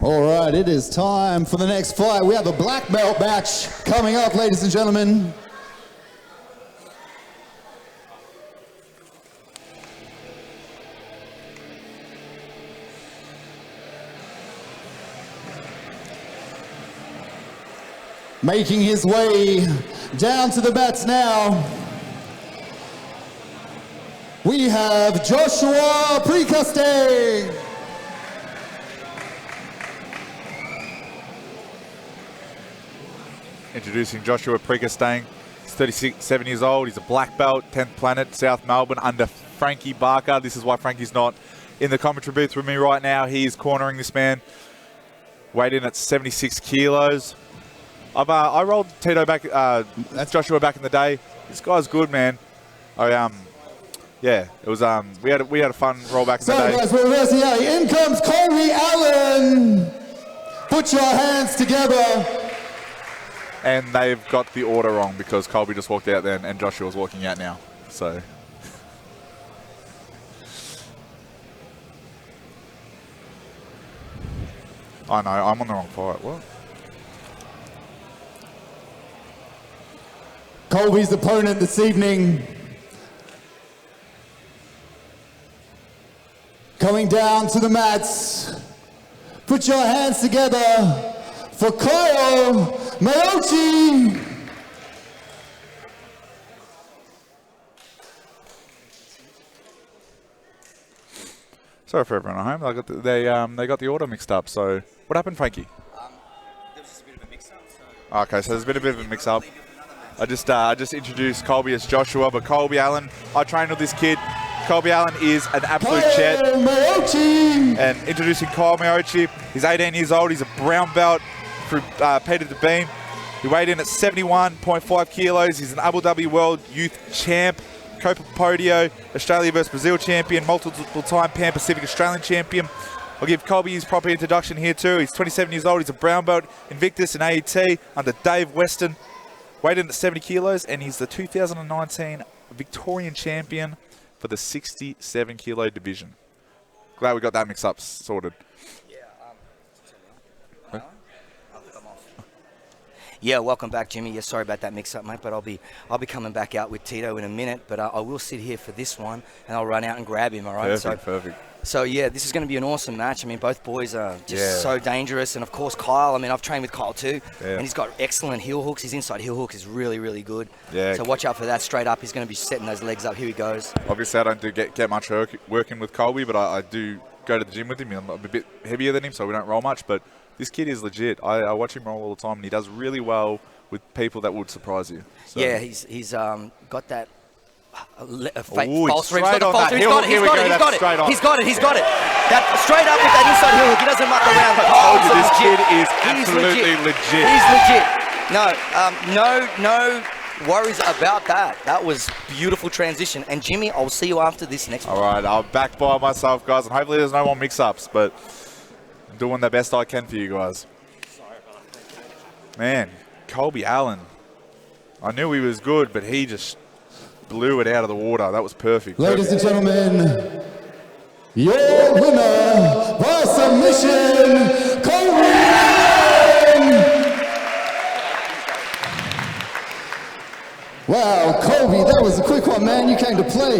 All right, it is time for the next fight. We have a black belt match coming up, ladies and gentlemen. Making his way down to the mats now, we have Joshua Precuste. Introducing Joshua Precuste. He's 37 years old. He's a black belt, 10th planet, South Melbourne, under Frankie Barker. This is why Frankie's not in the commentary booth with me right now. He is cornering this man. Weighed in at 76 kilos. I rolled Tito back, that's Joshua back in the day. This guy's good, man. Yeah, it was we had a fun roll back in the day. So guys, we're reversing out. In comes Colby Allen. Put your hands together. And they've got the order wrong because Colby just walked out then and Joshua's walking out now. So I know, I'm on the wrong fight. What? Colby's opponent this evening, coming down to the mats. Put your hands together for Kyle Mayochi. Sorry for everyone at home. They got the order mixed up. So what happened, Frankie? There was just a bit of a mix-up. Okay, so there's been a bit of a mix-up. I just introduced Colby as Joshua, but Colby Allen, I trained with this kid. Colby Allen is an absolute chet. And introducing Kyle Mayochi, he's 18 years old. He's a brown belt through Peter DeBeam. He weighed in at 71.5 kilos. He's an Abu Dhabi World Youth Champ, Copa Podio, Australia versus Brazil champion, multiple-time Pan-Pacific Australian champion. I'll give Colby his proper introduction here too. He's 27 years old. He's a brown belt, Invictus in AET under Dave Weston. Weighed in at 70 kilos, and he's the 2019 Victorian champion for the 67 kilo division. Glad we got that mix up sorted. Yeah, welcome back, Jimmy. Yeah, sorry about that mix-up, mate, but I'll be coming back out with Tito in a minute, but I will sit here for this one, and I'll run out and grab him, all right? Perfect. So, yeah, this is going to be an awesome match. I mean, both boys are just so dangerous, and, of course, Kyle, I mean, I've trained with Kyle too, and he's got excellent heel hooks. His inside heel hook is really, really good. Yeah. So watch out for that straight up. He's going to be setting those legs up. Here he goes. Obviously, I don't get much working with Colby, but I do go to the gym with him. I'm a bit heavier than him, so we don't roll much, but this kid is legit. I watch him roll all the time, and he does really well with people that would surprise you. So. Yeah, he's got that fake Ooh, false ring. He's got it. He's got it. That straight up with that inside heel hook. He doesn't muck around. This kid is absolutely legit. He's legit. No worries about that. That was beautiful transition. And Jimmy, I'll see you after this next one. All right, I'll back by myself, guys, and hopefully there's no more mix-ups, but I'm doing the best I can for you guys. Man, Colby Allen. I knew he was good, but he just blew it out of the water. That was perfect. Ladies and gentlemen, your winner by submission, Colby Allen. Wow, Colby, that was a quick one, man. You came to play.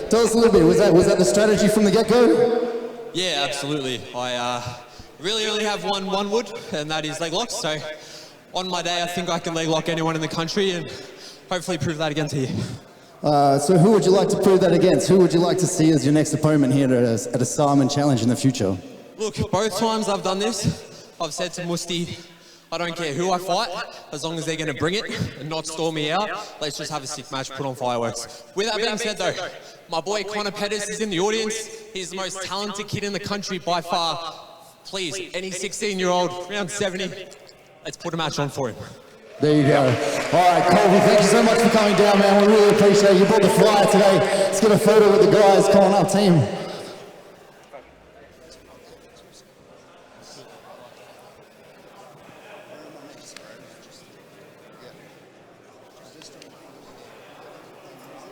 Tell us a little bit. Was that the strategy from the get-go? Yeah, absolutely. I really only have one wood, and that is leg locks. So on my day, I think I can leg lock anyone in the country and hopefully prove that again to you. So who would you like to prove that against? Who would you like to see as your next opponent here at a Sarman challenge in the future? Look, both times I've done this, I've said to Musti, I don't care who I fight, as long as they're going to bring it and not storm me out. Let's just have a sick match, put on fireworks. With that being said though, my boy Connor Pettis is in the audience. He's the most talented kid in the country by far. Please, any 16-year-old, round 70, let's put a match on for him. There you go. All right, Colby, thank you so much for coming down, man. We really appreciate it. You brought the flyer today. Let's get a photo with the guys. Come on up, team.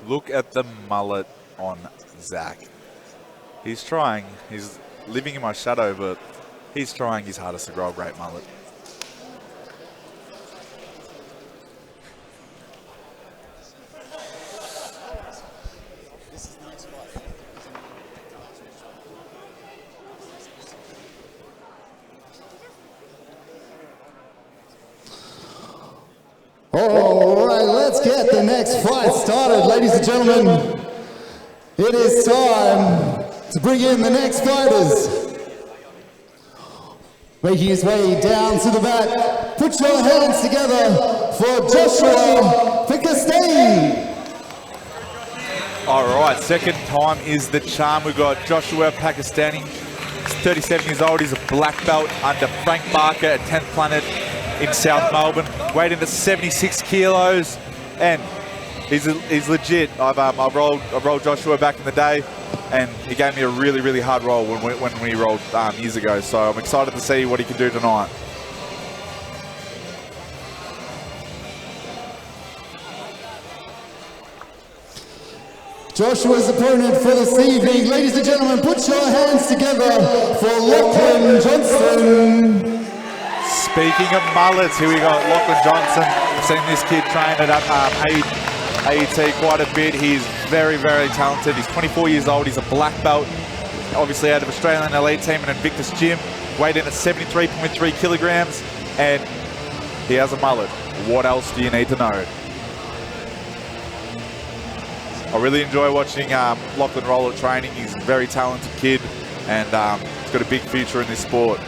Look at the mullet on Zach. He's trying. He's living in my shadow, but he's trying his hardest to grow a great mullet. All right, let's get the next fight started, ladies and gentlemen. It is time to bring in the next fighters. Making his way down to the mat, put your hands together for Joshua Pakistani. All right, second time is the charm. We've got Joshua Pakistani. He's 37 years old. He's a black belt under Frank Barker at 10th Planet in South Melbourne. Weighed in at 76 kilos, and he's legit. I rolled Joshua back in the day, and he gave me a really, really hard roll when we rolled years ago. So I'm excited to see what he can do tonight. Joshua's opponent for this evening, ladies and gentlemen, put your hands together for Lachlan Johnson. Speaking of mullets, here we got Lachlan Johnson. I've seen this kid train at AET quite a bit. He's very, very talented. He's 24 years old. He's a black belt, obviously out of Australian Elite Team and Invictus Gym. Weighed in at 73.3 kilograms, and he has a mullet. What else do you need to know? I really enjoy watching Lachlan roll at training. He's a very talented kid, and he's got a big future in this sport.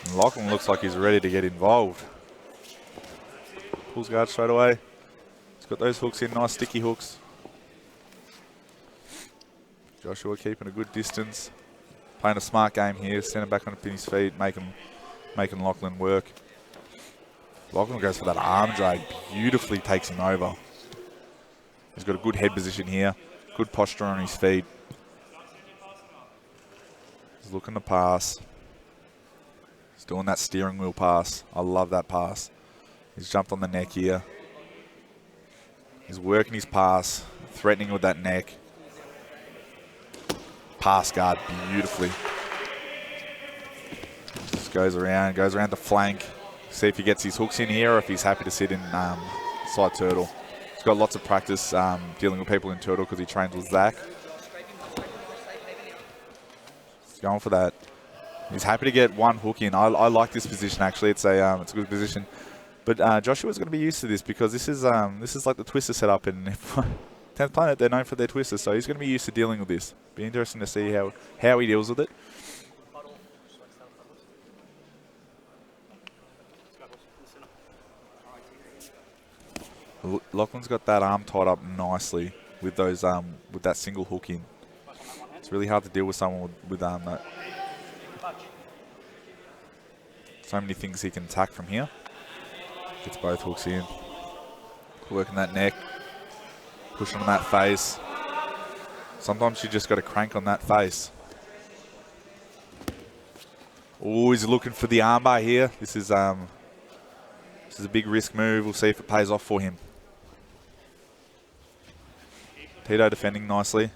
And Lachlan looks like he's ready to get involved. Pulls guard straight away. He's got those hooks in, nice sticky hooks. Joshua keeping a good distance. Playing a smart game here, standing back on his feet, making Lachlan work. Lachlan goes for that arm drag, beautifully takes him over. He's got a good head position here, good posture on his feet. He's looking to pass. He's doing that steering wheel pass. I love that pass. He's jumped on the neck here. He's working his pass, threatening with that neck. Pass guard beautifully. Just goes around the flank. See if he gets his hooks in here or if he's happy to sit in side turtle. He's got lots of practice dealing with people in turtle because he trains with Zach. He's going for that. He's happy to get one hook in. I like this position actually. It's a good position. But Joshua's going to be used to this because this is like the twister setup in 10th Planet. They're known for their twisters, so he's going to be used to dealing with this. Be interesting to see how he deals with it. Lachlan's got that arm tied up nicely with those with that single hook in. It's really hard to deal with someone with that. So many things he can attack from here. Gets both hooks in. Working that neck. Pushing on that face. Sometimes you just got to crank on that face. Oh, he's looking for the armbar here. This is a big risk move. We'll see if it pays off for him. Tito defending nicely.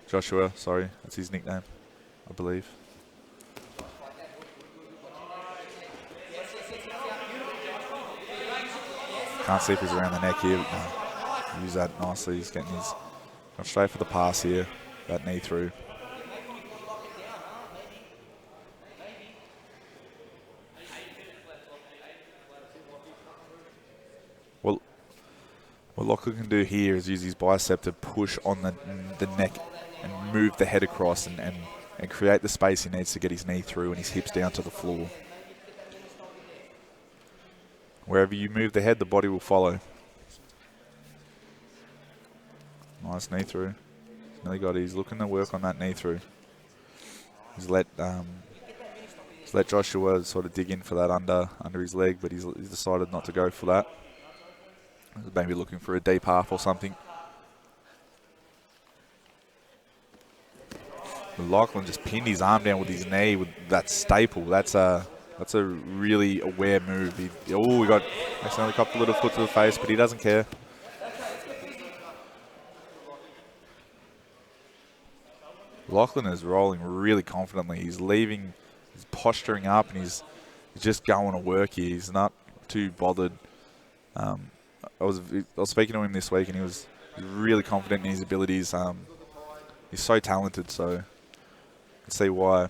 Joshua, sorry, that's his nickname, I believe. Can't see if he's around the neck here. Use that nicely. He's getting his straight for the pass here. That knee through. Well, what Lachlan can do here is use his bicep to push on the neck and move the head across and create the space he needs to get his knee through and his hips down to the floor. Wherever you move the head, the body will follow. Nice knee through. Nearly got it. He's looking to work on that knee through. He's let Joshua sort of dig in for that under his leg, but he's decided not to go for that. He's maybe looking for a deep half or something. Lachlan just pinned his arm down with his knee with that staple. That's a really aware move. He got accidentally copped a little foot to the face, but he doesn't care. Lachlan is rolling really confidently. He's leaving, he's posturing up, and he's just going to work here. He's not too bothered. I was speaking to him this week, and he was really confident in his abilities. He's so talented, so I can see why.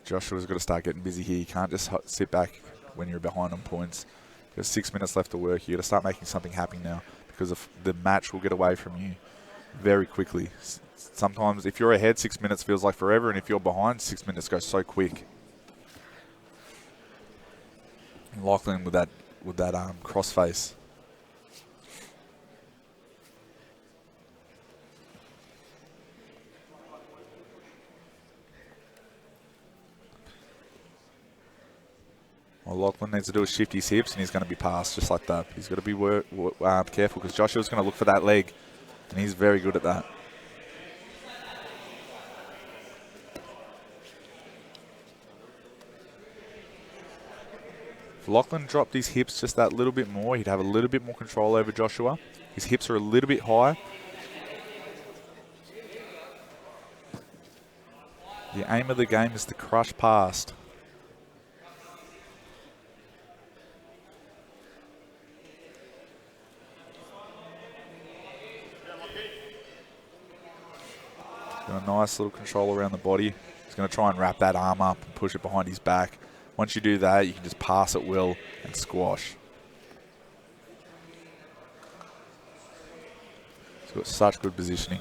Joshua's got to start getting busy here. You can't just sit back when you're behind on points. There's 6 minutes left to work. You've got to start making something happen now, because the match will get away from you very quickly. Sometimes if you're ahead, 6 minutes feels like forever, and if you're behind, 6 minutes goes so quick. Lachlan with that crossface. Well, Lachlan needs to do is shift his hips, and he's going to be passed just like that. He's got to be careful, because Joshua's going to look for that leg, and he's very good at that. If Lachlan dropped his hips just that little bit more, he'd have a little bit more control over Joshua. His hips are a little bit high. The aim of the game is to crush past. Got a nice little control around the body. He's going to try and wrap that arm up and push it behind his back. Once you do that, you can just pass at will and squash. He's got such good positioning.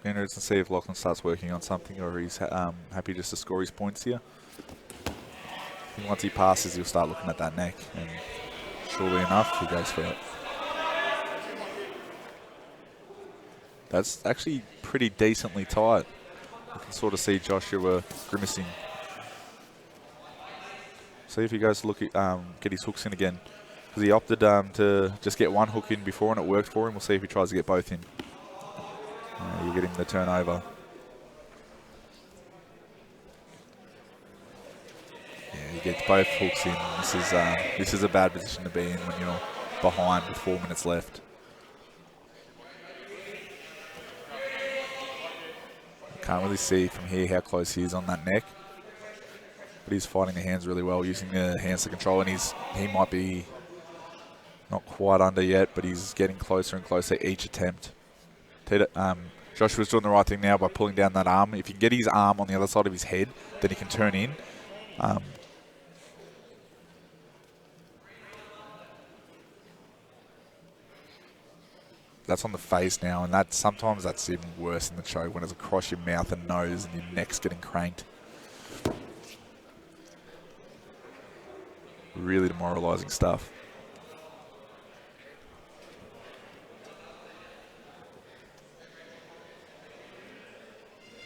Be interested to see if Lachlan starts working on something, or he's happy just to score his points here. I think once he passes, he'll start looking at that neck, and surely enough, he goes for it. That's actually pretty decently tight. You can sort of see Joshua grimacing. See if he goes to look at, get his hooks in again, because he opted to just get one hook in before, and it worked for him. We'll see if he tries to get both in. You're getting the turnover. Yeah, he gets both hooks in. This is a bad position to be in when you're behind with 4 minutes left. Can't really see from here how close he is on that neck, but he's fighting the hands really well, using the hands to control, and he might be not quite under yet, but he's getting closer and closer each attempt. Joshua's doing the right thing now by pulling down that arm. If you can get his arm on the other side of his head, then he can turn in. That's on the face now, and sometimes that's even worse in the choke, when it's across your mouth and nose and your neck's getting cranked. Really demoralising stuff.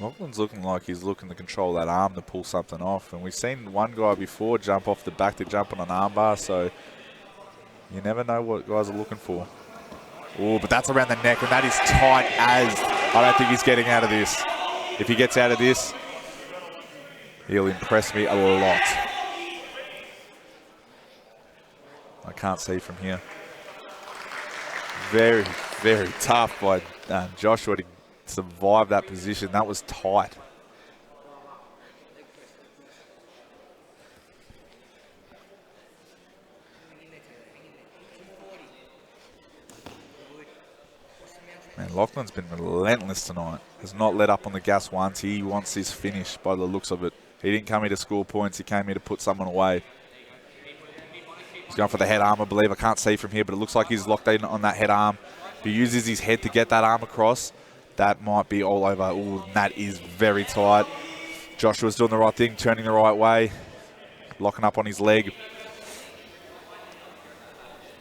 Lachlan's looking like he's looking to control that arm to pull something off. And we've seen one guy before jump off the back to jump on an armbar, so you never know what guys are looking for. Oh, but that's around the neck, and that is tight as. I don't think he's getting out of this. If he gets out of this, he'll impress me a lot. I can't see from here. Very, very tough by Joshua to survive that position. That was tight. Man, Lachlan's been relentless tonight. Has not let up on the gas once. He wants this finish by the looks of it. He didn't come here to score points. He came here to put someone away. He's going for the head arm, I believe. I can't see from here, but it looks like he's locked in on that head arm. If he uses his head to get that arm across, that might be all over. Ooh, that is very tight. Joshua's doing the right thing, turning the right way, locking up on his leg.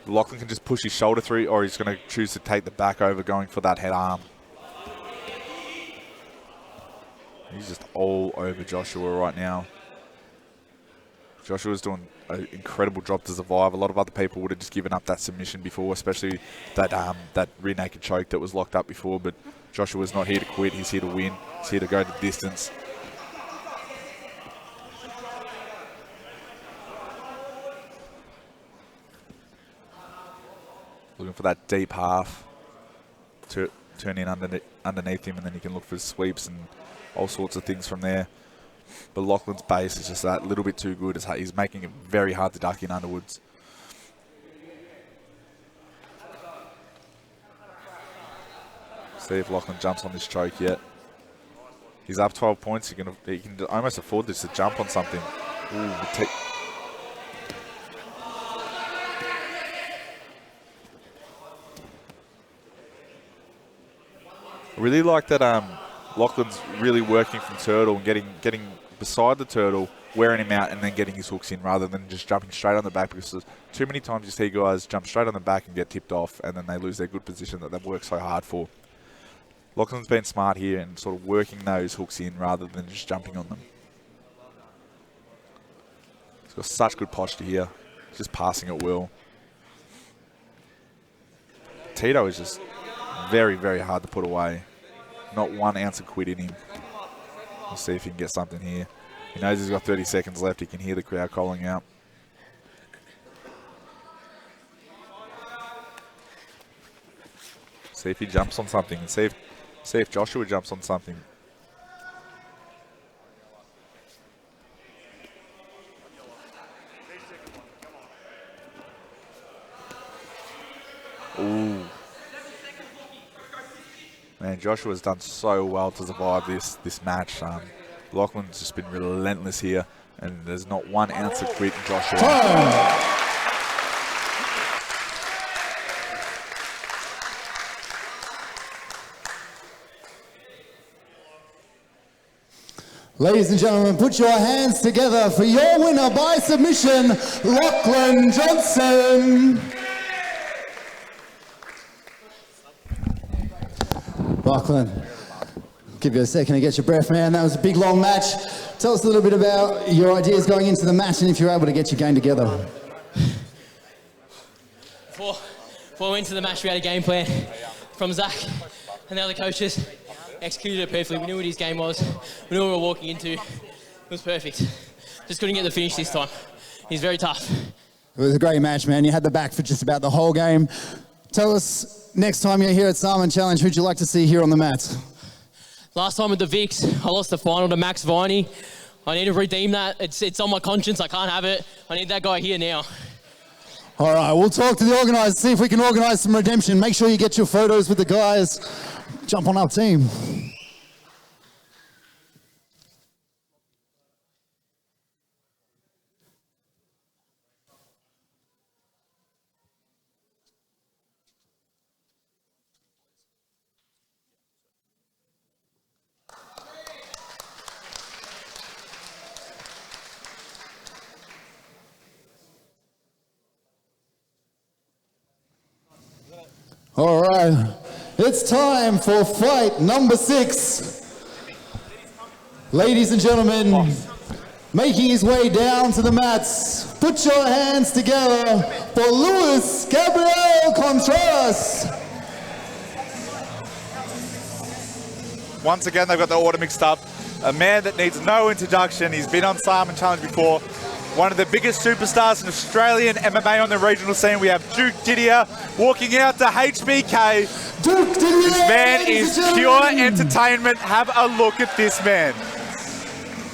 Lachlan can just push his shoulder through, or he's going to choose to take the back over, going for that head arm. He's just all over Joshua right now. Joshua's doing an incredible job to survive. A lot of other people would have just given up that submission before, especially that rear naked choke that was locked up before. But Joshua's not here to quit. He's here to win. He's here to go the distance. Looking for that deep half to turn in underneath him, and then he can look for sweeps and all sorts of things from there. But Lachlan's base is just that little bit too good. He's making it very hard to duck in underwards. See if Lachlan jumps on this choke yet. He's up 12 points. He can almost afford this to jump on something. Ooh, I really like that Lachlan's really working from turtle and getting beside the turtle, wearing him out, and then getting his hooks in rather than just jumping straight on the back, because there's too many times you see guys jump straight on the back and get tipped off, and then they lose their good position that they've worked so hard for. Lachlan's been smart here and sort of working those hooks in rather than just jumping on them. He's got such good posture here. He's just passing it well. Tito is just very, very hard to put away. Not 1 ounce of quit in him. We'll see if he can get something here. He knows he's got 30 seconds left. He can hear the crowd calling out. See if he jumps on something, and see if Joshua jumps on something. Ooh. Man, Joshua's done so well to survive this match. Lachlan's just been relentless here, and there's not 1 ounce of quit in Joshua. Ladies and gentlemen, put your hands together for your winner by submission, Lachlan Johnson. Lachlan, give you a second to get your breath, man. That was a big, long match. Tell us a little bit about your ideas going into the match and if you're able to get your game together. Before we went into the match, we had a game plan from Zach and the other coaches. Executed it perfectly. We knew what his game was. We knew what we were walking into. It was perfect. Just couldn't get the finish this time. He's very tough. It was a great match, man. You had the back for just about the whole game. Tell us, next time you're here at Sarman Challenge, who'd you like to see here on the mat? Last time with the Vicks, I lost the final to Max Viney. I need to redeem that. It's on my conscience. I can't have it. I need that guy here now. All right, we'll talk to the organisers, see if we can organise some redemption. Make sure you get your photos with the guys. Jump on up, team. All right, it's time for fight number 6. Ladies and gentlemen, making his way down to the mats, put your hands together for Luis Gabriel Contreras. Once again, they've got the order mixed up. A man that needs no introduction. He's been on Sarman Challenge before. One of the biggest superstars in Australian MMA on the regional scene. We have Duke Didier walking out to HBK. Duke Didier! This man is pure entertainment. Have a look at this man.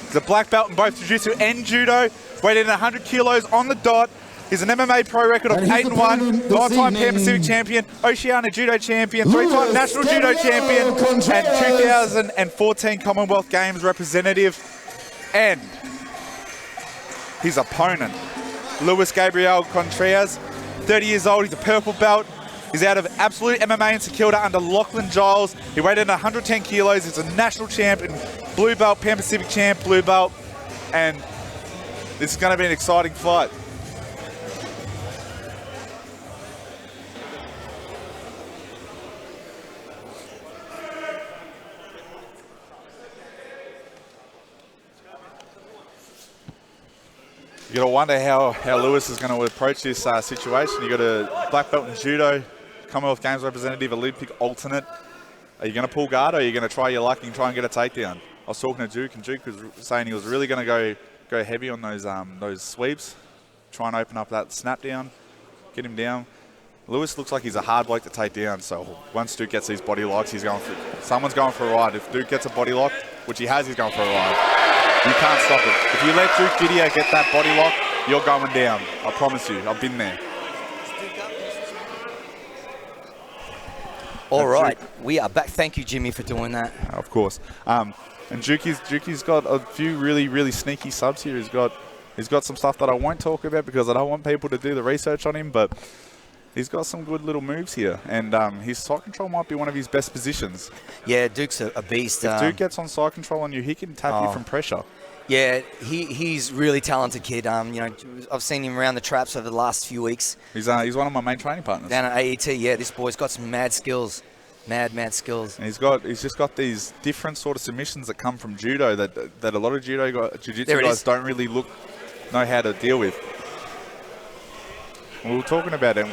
He's a black belt in both jiu-jitsu and judo. Weighed in 100 kilos on the dot. He's an MMA pro record of And his 8-1, opponent this 9-time Pan evening, Pacific champion, Oceania Judo champion, 3-time Lewis national judo champion, and Contreras. 2014 Commonwealth Games representative. And his opponent, Luis Gabriel Contreras, 30 years old, he's a purple belt. He's out of Absolute MMA in St Kilda under Lachlan Giles. He weighed in 110 kilos. He's a national champ and blue belt, Pan Pacific champ, blue belt. And this is going to be an exciting fight. You got to wonder how Lewis is going to approach this situation. You got a black belt in judo, Commonwealth Games representative, Olympic alternate. Are you going to pull guard, or are you going to try your luck and try and get a takedown? I was talking to Duke, and Duke was saying he was really going to go heavy on those sweeps, try and open up that snap down, get him down. Lewis looks like he's a hard bloke to take down. So once Duke gets these body locks, someone's going for a ride. If Duke gets a body lock, which he has, he's going for a ride. You can't stop it. If you let Duke Didier get that body lock, you're going down. I promise you. I've been there. All right, we are back. Thank you, Jimmy, for doing that. Of course. And Juki's got a few really sneaky subs here. He's got some stuff that I won't talk about because I don't want people to do the research on him, but he's got some good little moves here, and his side control might be one of his best positions. Yeah, Duke's a beast. If Duke gets on side control on you, he can tap you from pressure. Yeah, he's really talented kid. I've seen him around the traps over the last few weeks. He's one of my main training partners. Down at AET, yeah, this boy's got some mad skills. Mad skills. And he's just got these different sort of submissions that come from judo that a lot of jiu-jitsu guys don't really know how to deal with. We were talking about it.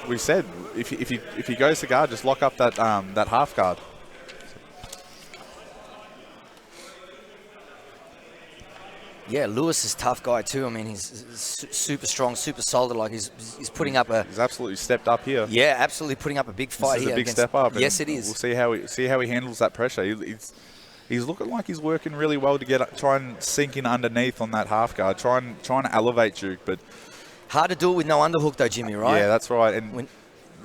We said if he goes to guard, just lock up that half guard. Yeah, Lewis is a tough guy too. I mean, he's super strong, super solid. Like he's putting up He's absolutely stepped up here. Yeah, absolutely putting up a big fight here. This is a big step up. Yes, it is. We'll see how he handles that pressure. He's looking like he's working really well to try and sink in underneath on that half guard. Trying to elevate Duke, but hard to do it with no underhook though, Jimmy. Right? Yeah, that's right. And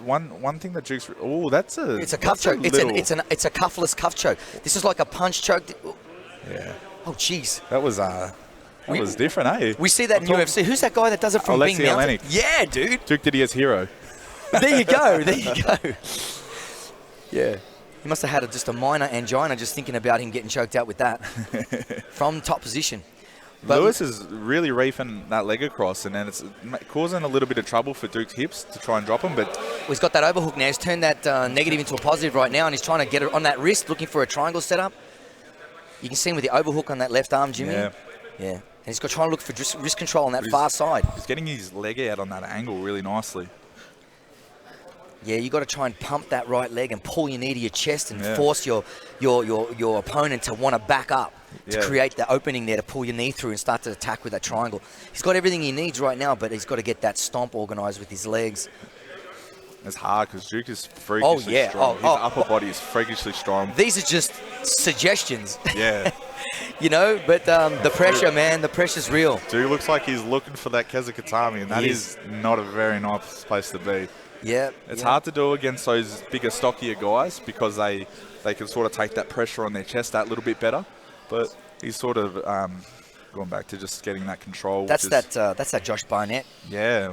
one thing that Duke's it's a cuff choke. It's a cuffless cuff choke. This is like a punch choke. Yeah. Oh, jeez. That was different, eh? We see that in UFC. Who's that guy that does it from being mounted? Yeah, dude. Duke Didier's hero. There you go. Yeah. He must have had just a minor angina just thinking about him getting choked out with that from top position. But Lewis is really reefing that leg across, and then it's causing a little bit of trouble for Duke's hips to try and drop him. But he's got that overhook now. He's turned that negative into a positive right now, and he's trying to get it on that wrist, looking for a triangle setup. You can see him with the overhook on that left arm, Jimmy. Yeah. And he's got trying to look for wrist control on that far side. He's getting his leg out on that angle really nicely. Yeah, you got to try and pump that right leg and pull your knee to your chest and force your opponent to want to back up to create the opening there to pull your knee through and start to attack with that triangle. He's got everything he needs right now, but he's got to get that stomp organised with his legs. It's hard because Duke is freakishly strong. His upper body is freakishly strong. These are just suggestions. Yeah. But the pressure, man, the pressure's real. Duke looks like he's looking for that Kezakatami, and that is not a very nice place to be. Yeah. It's hard to do against those bigger, stockier guys because they can sort of take that pressure on their chest that little bit better. But he's sort of going back to just getting that control. That's that Josh Barnett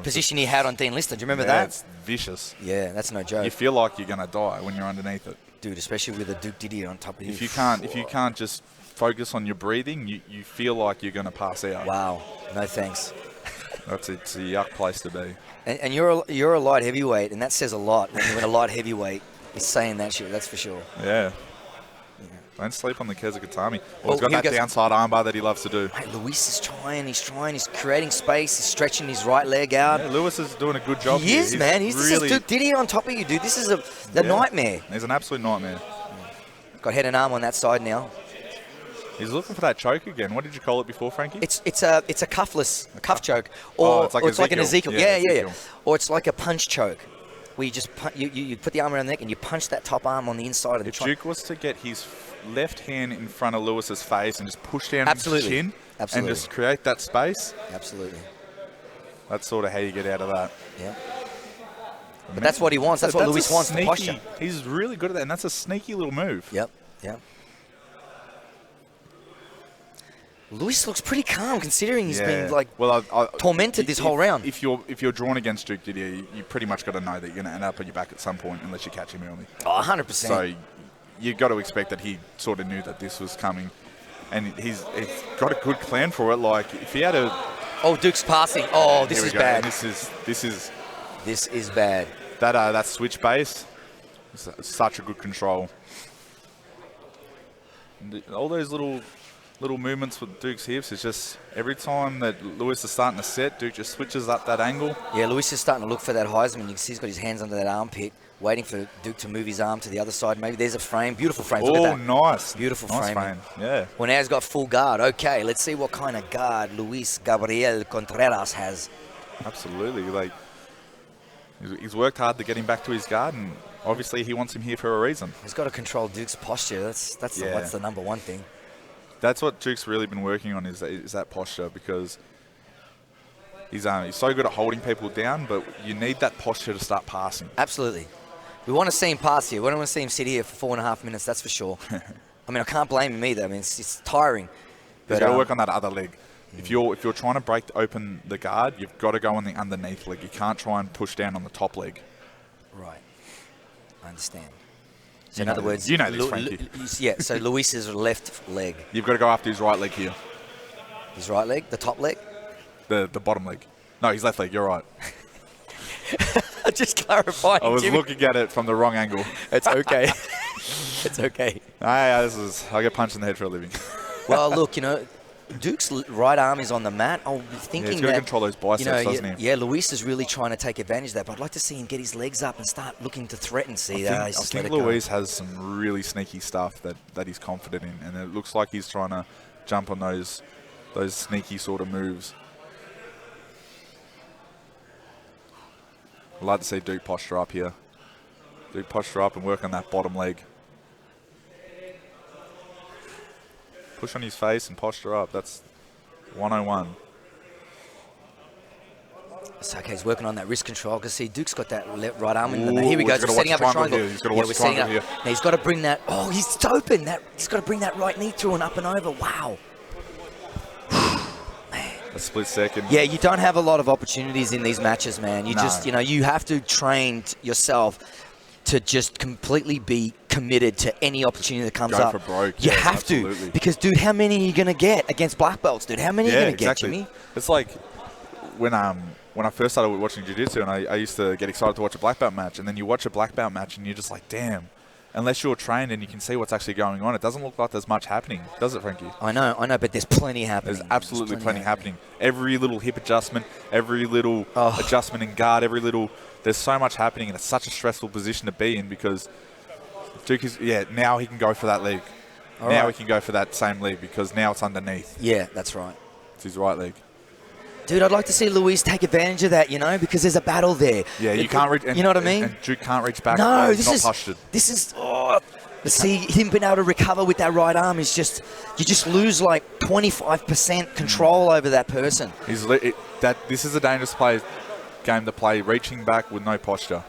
position he had on Dean Lister. Do you remember that? It's vicious. Yeah, that's no joke. You feel like you're going to die when you're underneath it. Dude, especially with a Duke Didier on top of you. If you can't just focus on your breathing, you feel like you're going to pass out. Wow. No thanks. It's a yuck place to be. And you're a light heavyweight, and that says a lot when you're in a light heavyweight. He's saying that shit, that's for sure. Yeah. Don't sleep on the Kezakatami. He's got that downside armbar that he loves to do. Hey, Luis is trying. He's creating space. He's stretching his right leg out. Yeah, Lewis is doing a good job He is, man. This is Duke Didier on top of you, dude. This is the nightmare. He's an absolute nightmare. Got head and arm on that side now. He's looking for that choke again. What did you call it before, Frankie? It's a cuff choke, or it's like an Ezekiel. Yeah. Or it's like a punch choke, where you just you put the arm around the neck and you punch that top arm on the inside of the trunk. Duke was to get his left hand in front of Lewis's face and just push down his chin and just create that space. Absolutely. That's sort of how you get out of that. Yeah. But that's what he wants. That's what Luis wants, the posture. He's really good at that, and that's a sneaky little move. Yep. Luis looks pretty calm considering he's been tormented this whole round. If you're drawn against Duke Didier, you pretty much got to know that you're going to end up on your back at some point unless you catch him early. Oh, 100%. So you've got to expect that he sort of knew that this was coming, and he's got a good plan for it. Like if he had a Duke's passing. Oh, this is bad. This is bad. That switch base, such a good control. All those little movements with Duke's hips is just every time that Luis is starting to set, Duke just switches up that angle. Yeah, Luis is starting to look for that Heisman. You can see he's got his hands under that armpit, waiting for Duke to move his arm to the other side. Maybe there's a frame. Beautiful frame. Look at that. Nice. Beautiful nice frame. Yeah. Well, now he's got full guard. Okay, let's see what kind of guard Luis Gabriel Contreras has. Absolutely. Like, he's worked hard to get him back to his guard, and obviously he wants him here for a reason. He's got to control Duke's posture. That's the number one thing. That's what Duke's really been working on is that posture, because he's so good at holding people down, but you need that posture to start passing. Absolutely. We want to see him pass here. We don't want to see him sit here for 4.5 minutes, that's for sure. I mean, I can't blame him either. I mean, it's tiring. He's got to work on that other leg. If you're trying to break open the guard, you've got to go on the underneath leg. You can't try and push down on the top leg. Right. I understand. So in other words, you know this, Frankie. Yeah, so Luis's left leg. You've got to go after his right leg here. His right leg? The top leg? The bottom leg. No, his left leg. You're right. Just clarifying. I was looking at it from the wrong angle. It's okay. It's okay. I get punched in the head for a living. Well, look, Duke's right arm is on the mat. I'm thinking he's got to control those biceps, doesn't he? Yeah, Luis is really trying to take advantage of that, but I'd like to see him get his legs up and start looking to threaten. I think Luis has some really sneaky stuff that he's confident in, and it looks like he's trying to jump on those sneaky sort of moves. I'd like to see Duke posture up here. Duke posture up and work on that bottom leg. Push on his face and posture up. That's 101. It's okay, he's working on that wrist control. Because see, Duke's got that right arm in the mat. Here we go. He's setting up a triangle. He's got to watch the triangle here. Now he's got to bring that. Oh, he's open. He's got to bring that right knee through and up and over. Wow. A split second. Yeah, you don't have a lot of opportunities in these matches, man. You just, you have to train yourself to just completely be committed to any opportunity that comes up. Go for broke. You have absolutely. to. Because, dude, how many are you going to get against black belts, dude? How many are you going to get, Jimmy? It's like when I first started watching jiu-jitsu, and I used to get excited to watch a black belt match, and then you watch a black belt match and you're just like, damn. Unless you're trained and you can see what's actually going on, it doesn't look like there's much happening, does it, Frankie? I know, but there's plenty happening. There's absolutely plenty happening. Every little hip adjustment, every little adjustment in guard, there's so much happening, and it's such a stressful position to be in because Duke is, now he can go for that leg. He can go for that same leg because now it's underneath. Yeah, that's right. It's his right leg. Dude, I'd like to see Luis take advantage of that, because there's a battle there. Yeah, you can't reach. You know what I mean? And Duke can't reach back. No, this is postured. See, him being able to recover with that right arm is just, you just lose like 25% control over that person. This is a dangerous game to play, reaching back with no posture.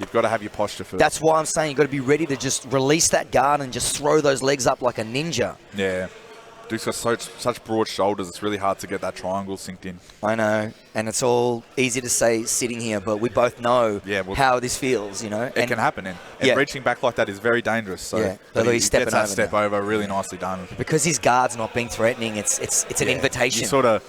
You've got to have your posture first. That's why I'm saying you've got to be ready to just release that guard and just throw those legs up like a ninja. Yeah. Duke's got such broad shoulders, it's really hard to get that triangle synced in. I know, and it's all easy to say sitting here, but we both know how this feels, It can happen, and reaching back like that is very dangerous. So he's gets that step over, really nicely done. Because his guard's not being threatening, it's an invitation. You sort of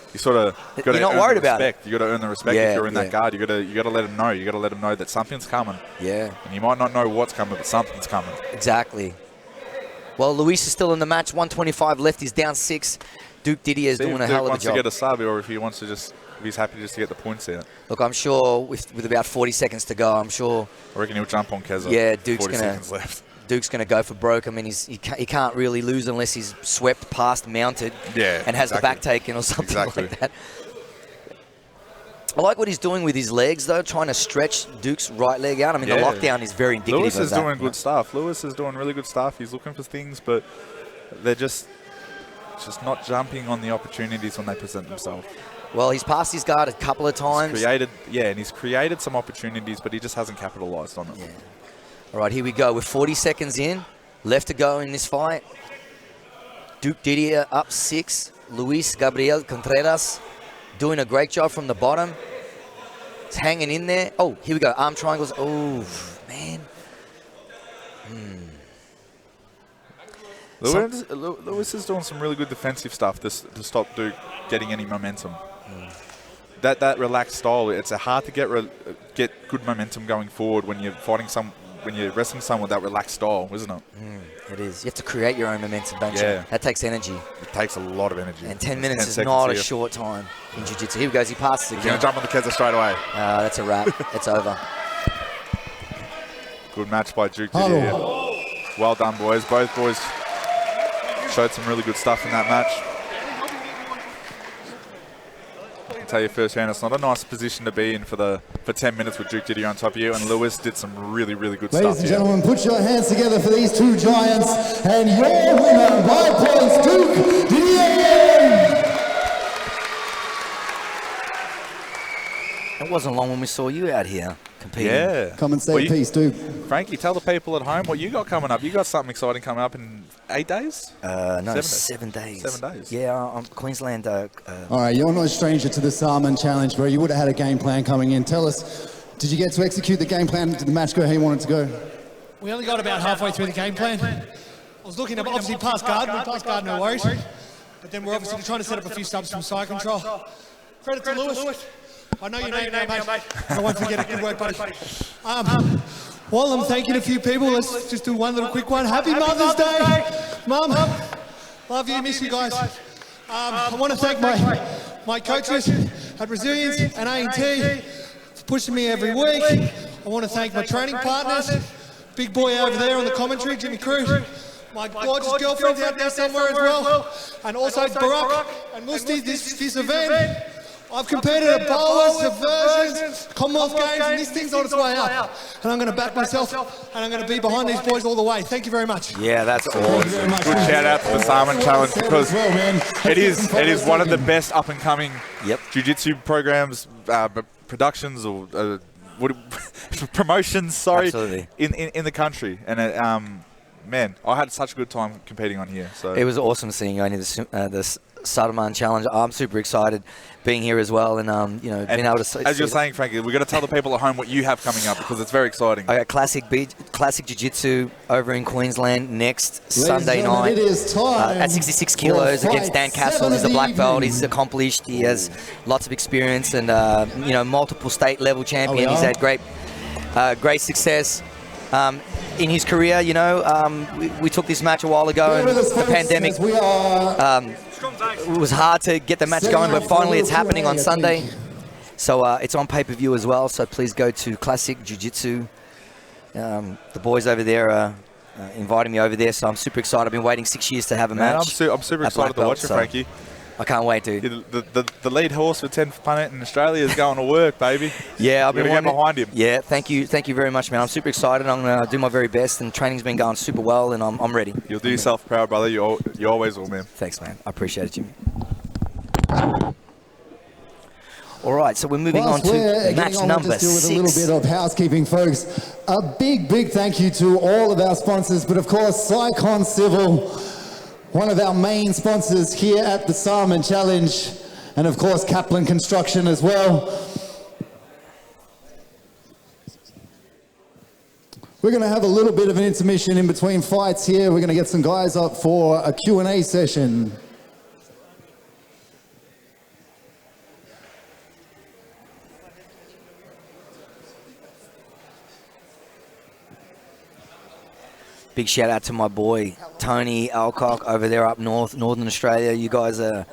got to not worried about it. You got to earn the respect if you're in that guard. You got to let him know. You got to let him know that something's coming. Yeah. And you might not know what's coming, but something's coming. Exactly. Well, Luis is still in the match. 125 left. He's down 6. Duke Didier is doing a hell of a job. Wants to get a sub, or if he wants to if he's happy just to get the points out. Look, I'm sure with about 40 seconds to go, I reckon he'll jump on Keza. Yeah, Duke's gonna go for broke. I mean, he can't really lose unless he's swept past mounted and has the back taken or something like that. I like what he's doing with his legs, though, trying to stretch Duke's right leg out. I mean, the lockdown is very indicative Luis of that. Doing good stuff. Luis is doing really good stuff. He's looking for things, but they're just not jumping on the opportunities when they present themselves. Well, he's passed his guard a couple of times. He's created some opportunities, but he just hasn't capitalised on it. Yeah. All right, here we go. We're 40 seconds in. Left to go in this fight. Duke Didier up 6. Luis Gabriel Contreras doing a great job from the bottom. He's hanging in there. Oh, here we go. Arm triangles. Oh, man. Lewis is doing some really good defensive stuff to stop Duke getting any momentum. That relaxed style, it's hard to get good momentum going forward when you're wrestling someone with that relaxed style, isn't it? It is. You have to create your own momentum, don't you? That takes energy. It takes a lot of energy. And 10 minutes is not a short time in jiu-jitsu. Here he goes. He passes again. He's going to jump on the Keza straight away. That's a wrap. It's over. Good match by Duke Didier. Well done, boys. Both boys showed some really good stuff in that match. I can tell you firsthand, it's not a nice position to be in for 10 minutes with Duke Didier on top of you, and Lewis did some really, really good stuff. Ladies and gentlemen, put your hands together for these two giants, and your winner by points, Duke Didier! It wasn't long when we saw you out here competing. Yeah. Come and say peace, Duke. Frankie, tell the people at home what you got coming up. You got something exciting coming up in 8 days? No, 7 days. 7 days. Yeah, I'm Queensland. All right, you're no stranger to the Sarman Challenge, bro. You would have had a game plan coming in. Tell us, did you get to execute the game plan? Did the match go how you wanted to go? We only got about halfway through the game plan. I was looking at obviously past guard. We passed guard, no worries. But then we're obviously trying to set up a few subs from side control. Credit to Lewis. I know your name now, mate. I won't forget it. Good work, buddy. While I'm thanking a few people, let's just do one little quick one. Happy Mother's Day, Mum. Love you, miss you guys. I want to thank my coaches at Resilience and A&T for pushing me every week. I want to thank my training partners, big boy over there on the commentary, Jimmy Cruz. My gorgeous girlfriend's out there somewhere as well. And also Barack and Musti, this event. I've competed at Boas, Diversions, Commonwealth Games, and this thing's on its way up. And I'm going to back myself, and I'm going to be behind these boys all the way. Thank you very much. Yeah, that's awesome. Good shout out to the Sarman Challenge, because it is one of the best up and coming jiu-jitsu programs, productions or promotions. Sorry, in the country. And man, I had such a good time competing on here. So it was awesome seeing you only the Sarman Challenge. I'm super excited being here as well, and being able to see. As you're saying, Frankie, we've got to tell the people at home what you have coming up, because it's very exciting. I got classic jiu-jitsu over in Queensland next Sunday night. It is time at 66 kilos against Dan Castle. He's a black belt. He's accomplished. He has lots of experience, and multiple state level champion. He's had great success. In his career, we took this match a while ago, and the pandemic, it was hard to get the match going, but finally it's happening on Sunday. So it's on pay-per-view as well, so please go to Classic Jiu-Jitsu. The boys over there are inviting me over there, so I'm super excited. I've been waiting 6 years to have a match. I'm super excited to watch it, Frankie. I can't wait, dude. The lead horse for 10th Planet in Australia is going to work, baby. Yeah, I've been get behind him. Yeah, thank you very much, man. I'm super excited. I'm going to do my very best, and training's been going super well, and I'm ready. You'll do yourself proud, brother. You always will, man. Thanks, man. I appreciate it, Jimmy. All right, so we're moving on to match number 6. With a little bit of housekeeping, folks. A big thank you to all of our sponsors, but of course, Sycon Civil, one of our main sponsors here at the Sarman Challenge, and of course Kaplan Construction as well. We're going to have a little bit of an intermission in between fights here. We're going to get some guys up for a Q&A session. Big shout out to my boy Tony Alcock over there up northern Australia. You guys are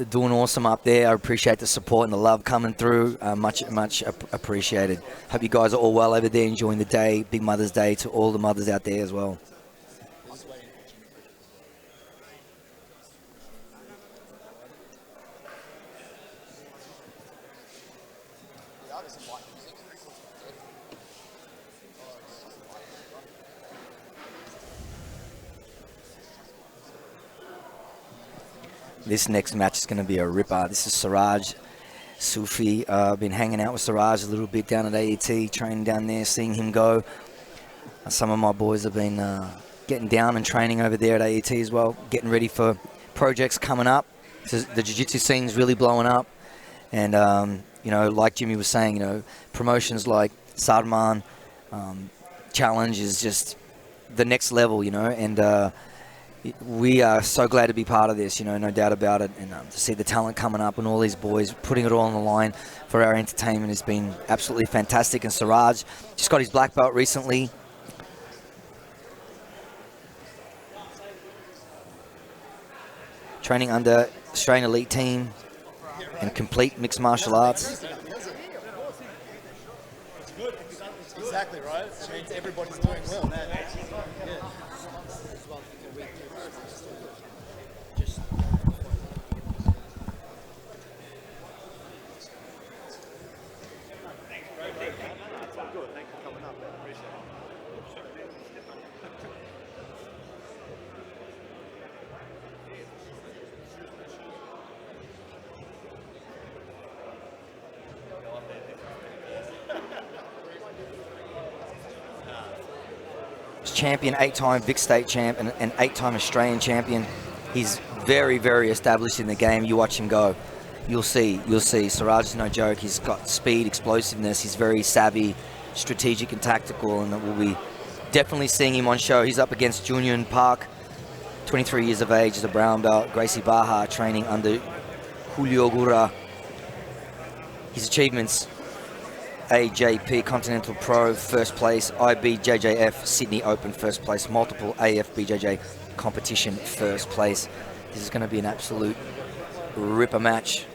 doing awesome up there. I appreciate the support and the love coming through. Much appreciated. Hope you guys are all well over there, enjoying the day. Big Mother's Day to all the mothers out there as well. This next match is going to be a ripper. This is Siraj Sufi. I've been hanging out with Siraj a little bit down at AET, training down there, seeing him go. Some of my boys have been getting down and training over there at AET as well, getting ready for projects coming up. So the jiu-jitsu scene's really blowing up. And, you know, like Jimmy was saying, you know, promotions like Sarman Challenge is just the next level, you know, and we are so glad to be part of this, you know, no doubt about it. And to see the talent coming up and all these boys putting it all on the line for our entertainment has been absolutely fantastic. And Siraj just got his black belt recently. Training under Australian elite team and complete mixed martial arts. Exactly right. It means everybody's doing well. Champion, 8-time Vic State champ, and an 8-time Australian champion. He's very, very established in the game. You watch him go. You'll see. Siraj is no joke. He's got speed, explosiveness. He's very savvy, strategic and tactical, and we'll be definitely seeing him on show. He's up against Junyun Park, 23 years of age, as a brown belt. Gracie Baja training under Julio Gura. His achievements: AJP Continental Pro, first place; IBJJF Sydney Open, first place; multiple AFBJJ competition, first place. This is going to be an absolute ripper match.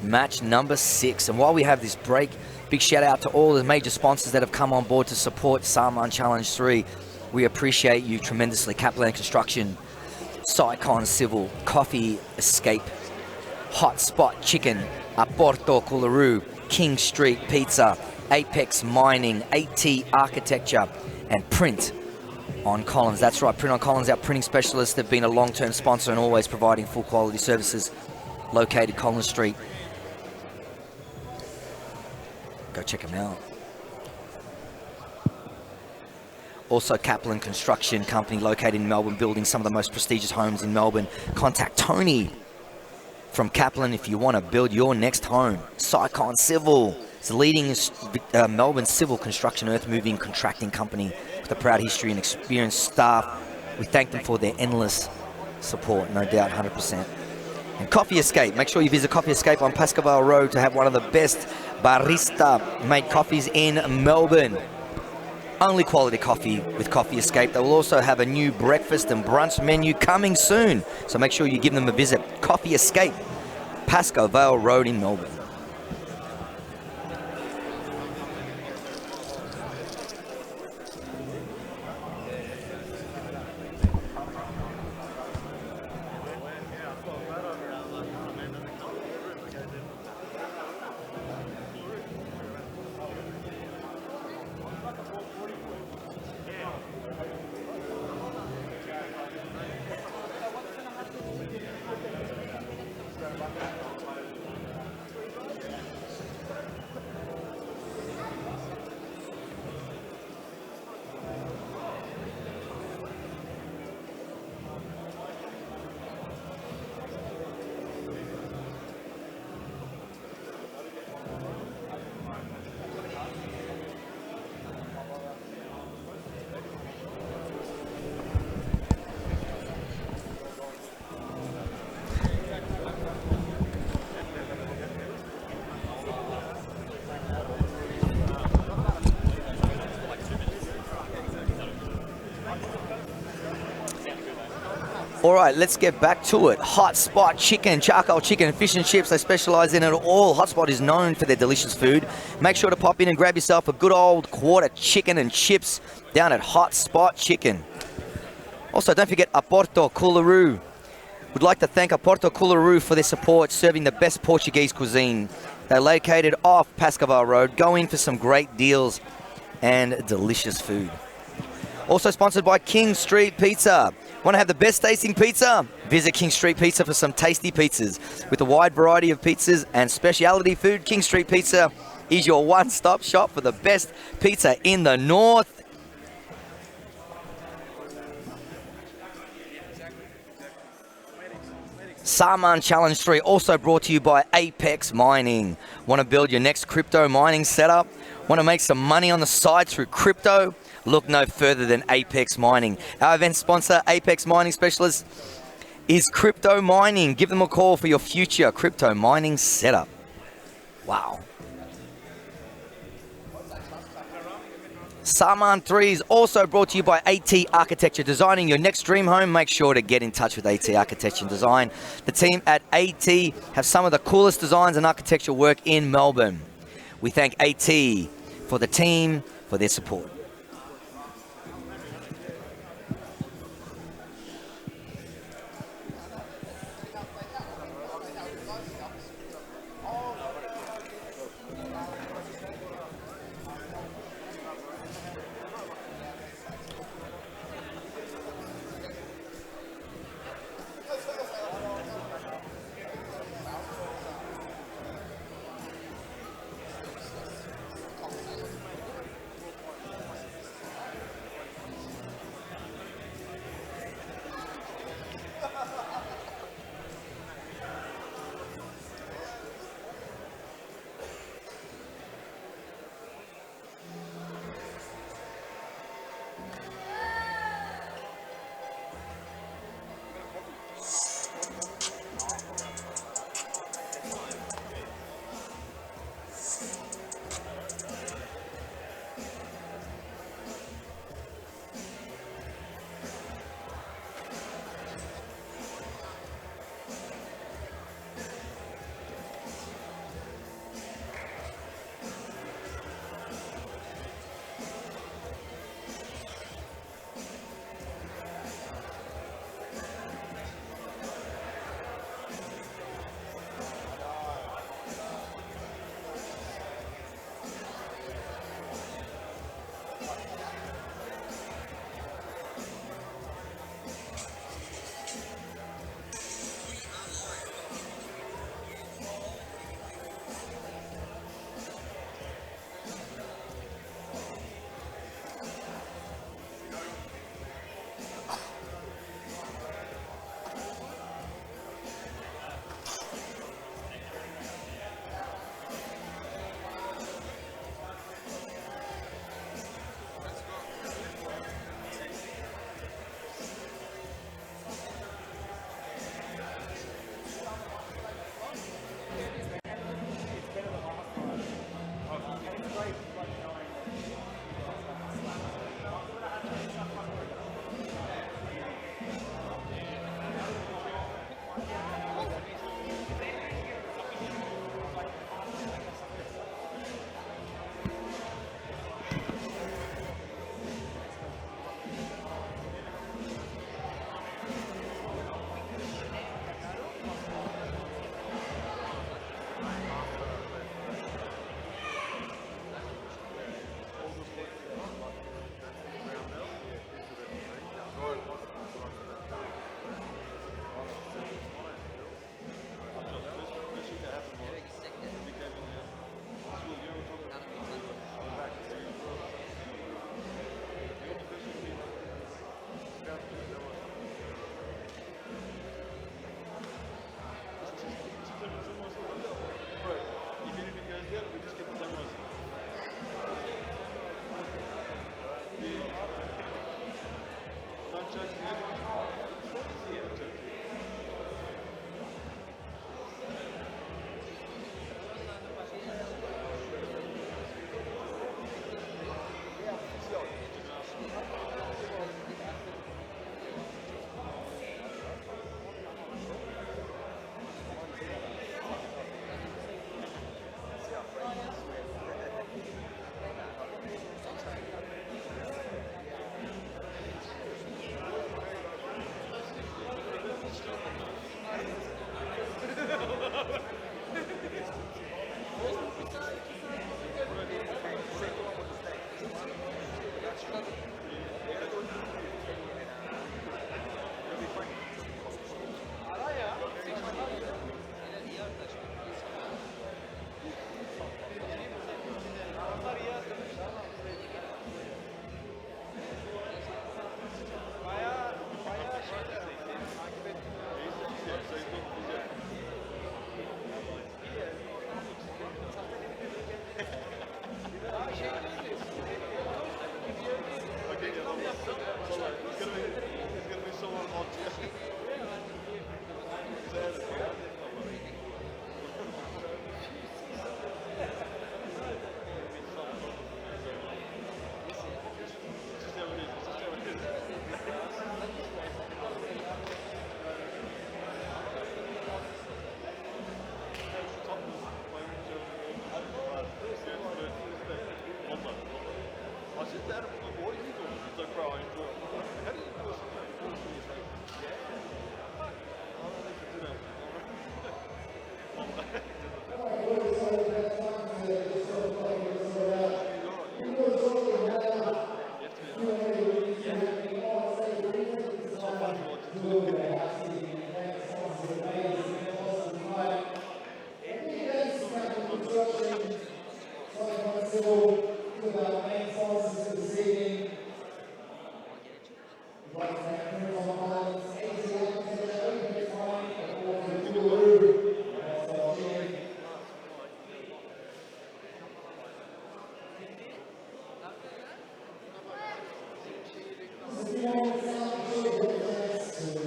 Match number 6. And while we have this break, big shout out to all the major sponsors that have come on board to support Sarman Challenge 3. We appreciate you tremendously. Kaplan Construction, Sycon Civil, Coffee Escape, Hot Spot Chicken, Aporto Coolaroo, King Street Pizza, Apex Mining, AT Architecture, and Print on Collins. That's right, Print on Collins, our printing specialists. They've been a long-term sponsor and always providing full quality services. Located Collins Street. Go check them out. Also, Kaplan Construction Company, located in Melbourne, building some of the most prestigious homes in Melbourne. Contact Tony from Kaplan if you want to build your next home. Sycon Civil is the leading Melbourne civil construction, earth moving, contracting company with a proud history and experienced staff. We thank them for their endless support, no doubt, 100%. And Coffee Escape. Make sure you visit Coffee Escape on Pascoe Road to have one of the best barista-made coffees in Melbourne. Only quality coffee with Coffee Escape. They will also have a new breakfast and brunch menu coming soon. So make sure you give them a visit. Coffee Escape, Pascoe Vale Road in Melbourne. All right, let's get back to it. Hot Spot Chicken, charcoal chicken, fish and chips. They specialize in it all. Hot Spot is known for their delicious food. Make sure to pop in and grab yourself a good old quarter chicken and chips down at Hot Spot Chicken. Also, don't forget Aporto Coolaroo. We'd like to thank Aporto Coolaroo for their support, serving the best Portuguese cuisine. They're located off Pascoe Road. Go in for some great deals and delicious food. Also sponsored by King Street Pizza. Want to have the best tasting pizza? Visit King Street Pizza for some tasty pizzas. With a wide variety of pizzas and specialty food, King Street Pizza is your one-stop shop for the best pizza in the north. Sarman Challenge 3 also brought to you by Apex Mining. Want to build your next crypto mining setup? Want to make some money on the side through crypto? Look no further than Apex Mining. Our event sponsor, Apex Mining Specialist, is Crypto Mining. Give them a call for your future crypto mining setup. Wow. Sarman 3 is also brought to you by AT Architecture. Designing your next dream home, make sure to get in touch with AT Architecture and Design. The team at AT have some of the coolest designs and architectural work in Melbourne. We thank AT for the team, for their support.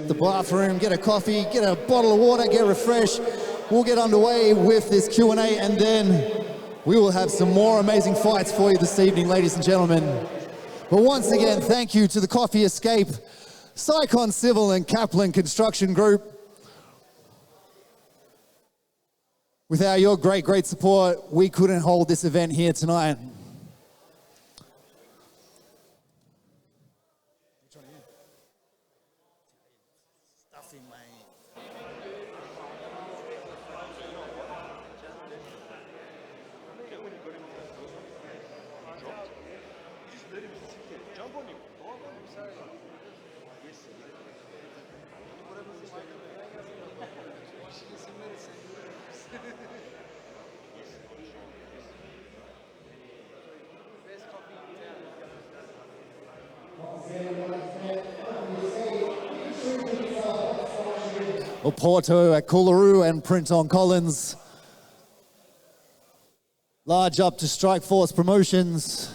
The bathroom, get a coffee, get a bottle of water, get refreshed. We'll get underway with this Q&A, and then we will have some more amazing fights for you this evening, ladies and gentlemen. But once again, thank you to the Coffee Escape, Sycon Civil and Kaplan Construction Group. Without your great support, we couldn't hold this event here tonight. Porto at Coolaroo and Print on Collins. Large up to Strike Force Promotions.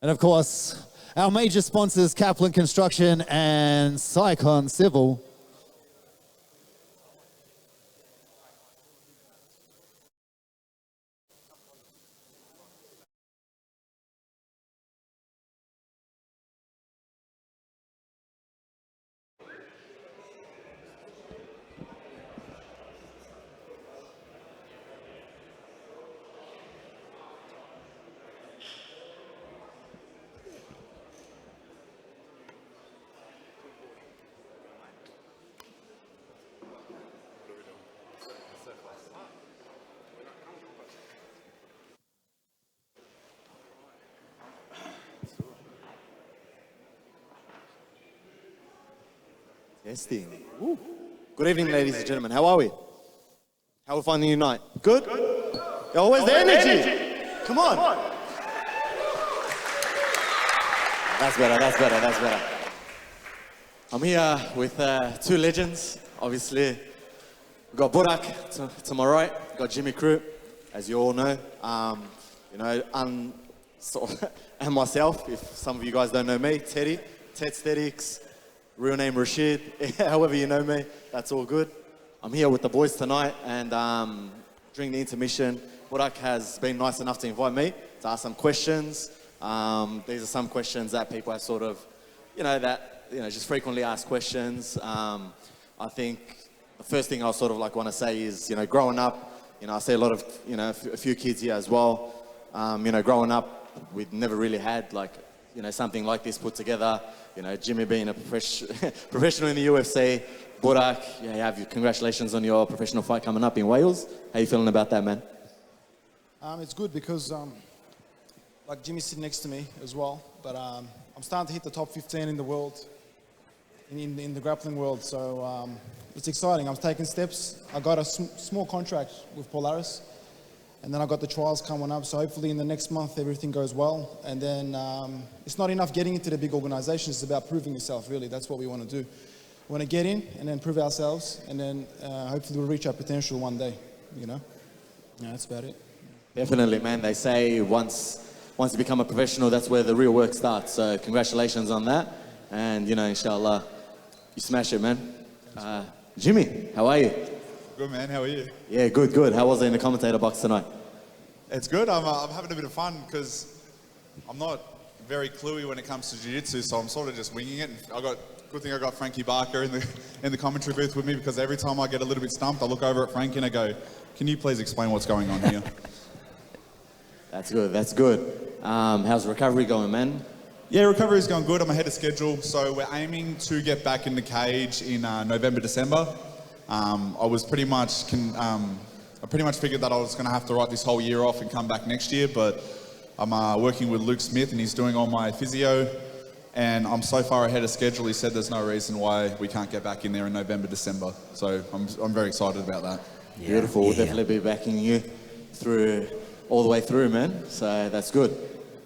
And of course, our major sponsors, Kaplan Construction and Sycon Civil. Testing. Woo. Good evening, ladies and gentlemen. How are we? How are we finding you tonight? Good? Yo, where's the energy? Come on. That's better, that's better, that's better. I'm here with two legends, obviously. We've got Burak to my right, we've got Jimmy Crew, as you all know. And myself, if some of you guys don't know me, Teddy, Tedstetics. Real name Rashid, however you know me, that's all good. I'm here with the boys tonight, and during the intermission, Burak has been nice enough to invite me to ask some questions. These are some questions that people have sort of, just frequently asked questions. I think the first thing I sort of want to say is, growing up, I see a lot of, a few kids here as well. Growing up, we'd never really had something like this put together. Jimmy being a professional in the UFC, Burak, congratulations on your professional fight coming up in Wales. How you feeling about that, man? It's good because, Jimmy's sitting next to me as well, but I'm starting to hit the top 15 in the world, in the grappling world, so it's exciting. I'm taking steps. I got a small contract with Polaris, and then I got the trials coming up, so hopefully in the next month everything goes well. And then it's not enough getting into the big organizations, it's about proving yourself, really. That's what we want to do. We want to get in and then prove ourselves, and then hopefully we'll reach our potential one day, Yeah, that's about it. Definitely, man. They say once once you become a professional, that's where the real work starts. So congratulations on that. And, you know, inshallah, you smash it, man. Jimmy, how are you? Good, man. How are you? Yeah, good, good. How was it in the commentator box tonight? It's good. I'm having a bit of fun because I'm not very cluey when it comes to jiu-jitsu, so I'm sort of just winging it. And good thing I got Frankie Barker in the commentary booth with me, because every time I get a little bit stumped, I look over at Frankie and I go, "Can you please explain what's going on here?" That's good. That's good. How's recovery going, man? Yeah, recovery's going good. I'm ahead of schedule, so we're aiming to get back in the cage in November, December. I pretty much figured that I was going to have to write this whole year off and come back next year, but I'm working with Luke Smith and he's doing all my physio, and I'm so far ahead of schedule. He said there's no reason why we can't get back in there in November, December. So I'm very excited about that. Yeah, beautiful. We'll definitely be backing you through all the way through, man. So that's good.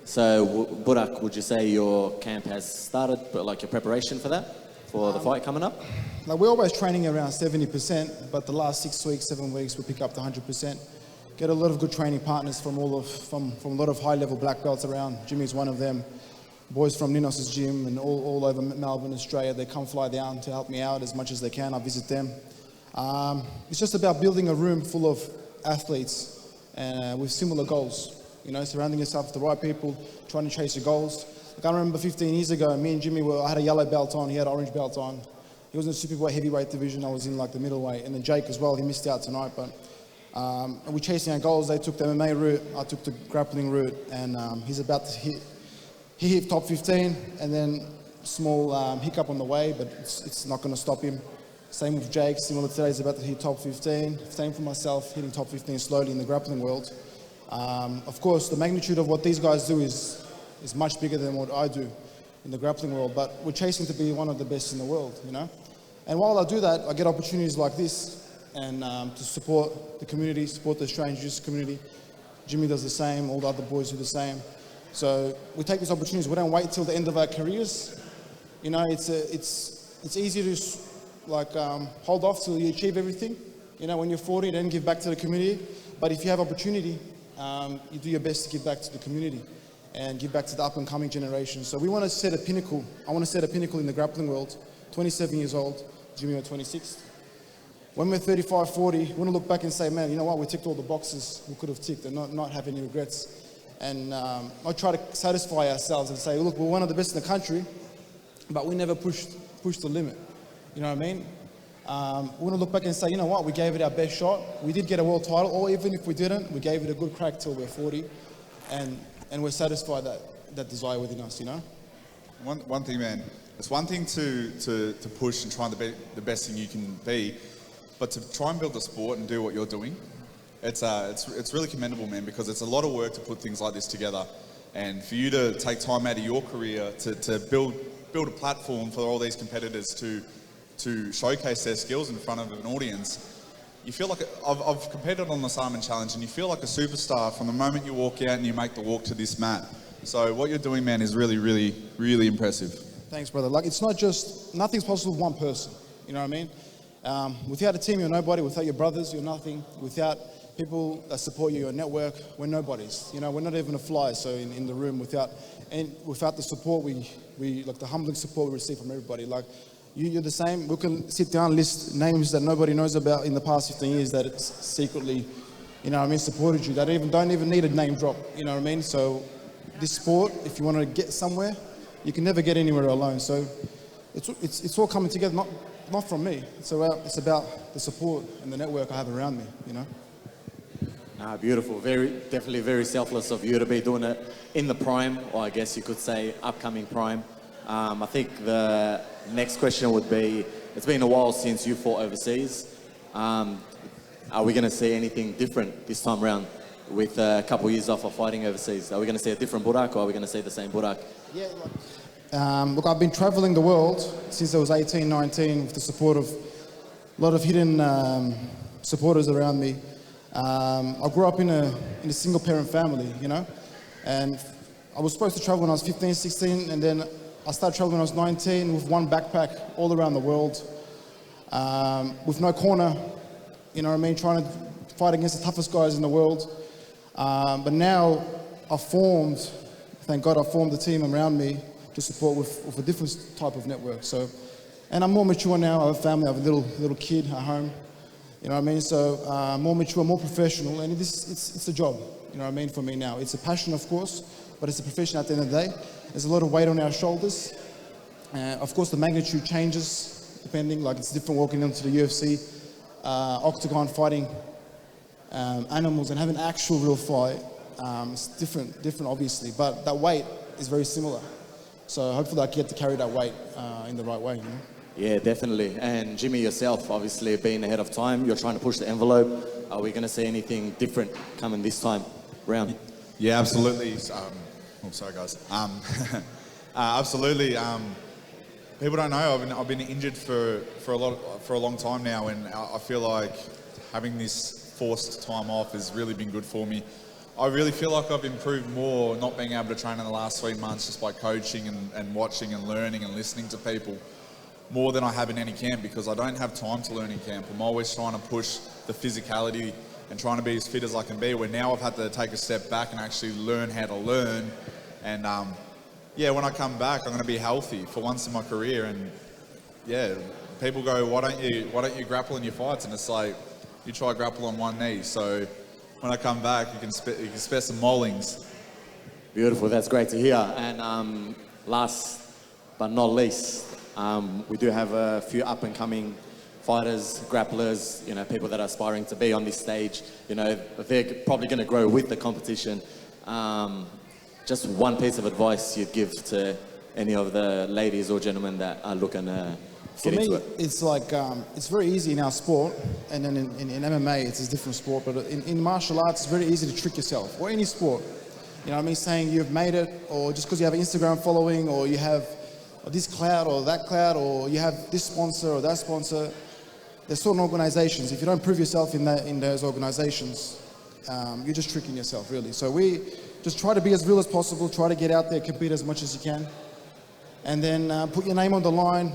So Burak, would you say your camp has started, but like your preparation for that, for the fight coming up? Like, we're always training around 70%, but the last 6 weeks, 7 weeks, we pick up to 100%. Get a lot of good training partners from a lot of high-level black belts around. Jimmy's one of them. Boys from Ninos's gym and all over Melbourne, Australia, they come fly down to help me out as much as they can. I visit them. It's just about building a room full of athletes with similar goals. You know, surrounding yourself with the right people, trying to chase your goals. Like, I remember 15 years ago, me and Jimmy I had a yellow belt on, he had an orange belt on. He was in the superweight heavyweight division, I was in like the middleweight. And then Jake as well, he missed out tonight, but we're chasing our goals. They took the MMA route, I took the grappling route, and he's about to he hit top 15, and then small hiccup on the way, but it's not going to stop him. Same with Jake, similar today, he's about to hit top 15. Same for myself, hitting top 15 slowly in the grappling world. Of course, the magnitude of what these guys do is much bigger than what I do in the grappling world, but we're chasing to be one of the best in the world, you know? And while I do that, I get opportunities like this, and to support the community, support the Australian Jiu-Jitsu community. Jimmy does the same, all the other boys do the same. So we take these opportunities, we don't wait till the end of our careers. You know, it's easy to like hold off till you achieve everything. You know, when you're 40, then give back to the community. But if you have opportunity, you do your best to give back to the community and give back to the up-and-coming generation. So we want to set a pinnacle. I want to set a pinnacle in the grappling world. 27 years old, Jimmy was 26. When we're 35, 40, we want to look back and say, man, you know what, we ticked all the boxes we could have ticked and not have any regrets. And I try to satisfy ourselves and say, look, we're one of the best in the country, but we never pushed the limit. You know what I mean? We want to look back and say, you know what, we gave it our best shot. We did get a world title, or even if we didn't, we gave it a good crack till we're 40, and we're satisfied that desire within us, you know? One thing, man, it's one thing to push and try and be the best thing you can be, but to try and build a sport and do what you're doing, it's really commendable, man, because it's a lot of work to put things like this together. And for you to take time out of your career to build a platform for all these competitors to showcase their skills in front of an audience, you feel like, I've competed on the Sarman Challenge, and you feel like a superstar from the moment you walk out and you make the walk to this mat. So what you're doing, man, is really, really, really impressive. Thanks, brother. Like, it's not just, nothing's possible with one person, you know what I mean? Without a team, you're nobody. Without your brothers, you're nothing. Without people that support you, your network, we're nobodies. You know, we're not even a fly, so in the room, without the support, we like the humbling support we receive from everybody. Like, you're the same. We can sit down and list names that nobody knows about in the past 15 years that it's secretly, you know what I mean, supported you. That don't even need a name drop, you know what I mean? So this sport, if you want to get somewhere, you can never get anywhere alone. So it's all coming together, not from me. It's about the support and the network I have around me, you know? Beautiful. Definitely very selfless of you to be doing it in the prime, or I guess you could say upcoming prime. I think the next question would be, it's been a while since you fought overseas. Are we going to see anything different this time around with a couple of years off of fighting overseas? Are we going to see a different Burak, or are we going to see the same Burak? Yeah, look, I've been traveling the world since I was 18, 19 with the support of a lot of hidden supporters around me. I grew up in a single parent family, you know, and I was supposed to travel when I was 15, 16, and then I started traveling when I was 19 with one backpack all around the world, with no corner, you know what I mean, trying to fight against the toughest guys in the world. But now thank God I formed a team around me to support with a different type of network. So, and I'm more mature now. I have a family. I have a little kid at home. You know what I mean? So more mature, more professional, and it's a job. You know what I mean? For me now, it's a passion, of course, but it's a profession at the end of the day. There's a lot of weight on our shoulders. Of course, the magnitude changes depending. Like it's different walking into the UFC, octagon fighting animals and having actual real fight. It's different obviously, but that weight is very similar. So hopefully I get to carry that weight in the right way, you know? Yeah, definitely. And Jimmy, yourself, obviously being ahead of time, you're trying to push the envelope. Are we going to see anything different coming this time round? Yeah, absolutely. Oh, sorry guys. Absolutely. People don't know I've been injured for a long time now, and I feel like having this forced time off has really been good for me. I really feel like I've improved more not being able to train in the last 3 months just by coaching and watching and learning and listening to people more than I have in any camp, because I don't have time to learn in camp. I'm always trying to push the physicality and trying to be as fit as I can be, where now I've had to take a step back and actually learn how to learn. And yeah, when I come back, I'm going to be healthy for once in my career. And yeah, people go, why don't you grapple in your fights? And it's like, you try grapple on one knee. So when I come back, you can spare some maulings. Beautiful, that's great to hear. And last but not least, we do have a few up and coming fighters, grapplers, you know, people that are aspiring to be on this stage. You know, they're probably going to grow with the competition. Just one piece of advice you'd give to any of the ladies or gentlemen that are looking to get into it? It's like, it's very easy in our sport, and then in MMA it's a different sport, but in martial arts it's very easy to trick yourself, or any sport. You know what I mean? Saying you've made it, or just because you have an Instagram following, or you have this cloud or that cloud, or you have this sponsor or that sponsor. There's certain organizations, if you don't prove yourself in those organizations, you're just tricking yourself, really. So we just try to be as real as possible, try to get out there, compete as much as you can, and then put your name on the line.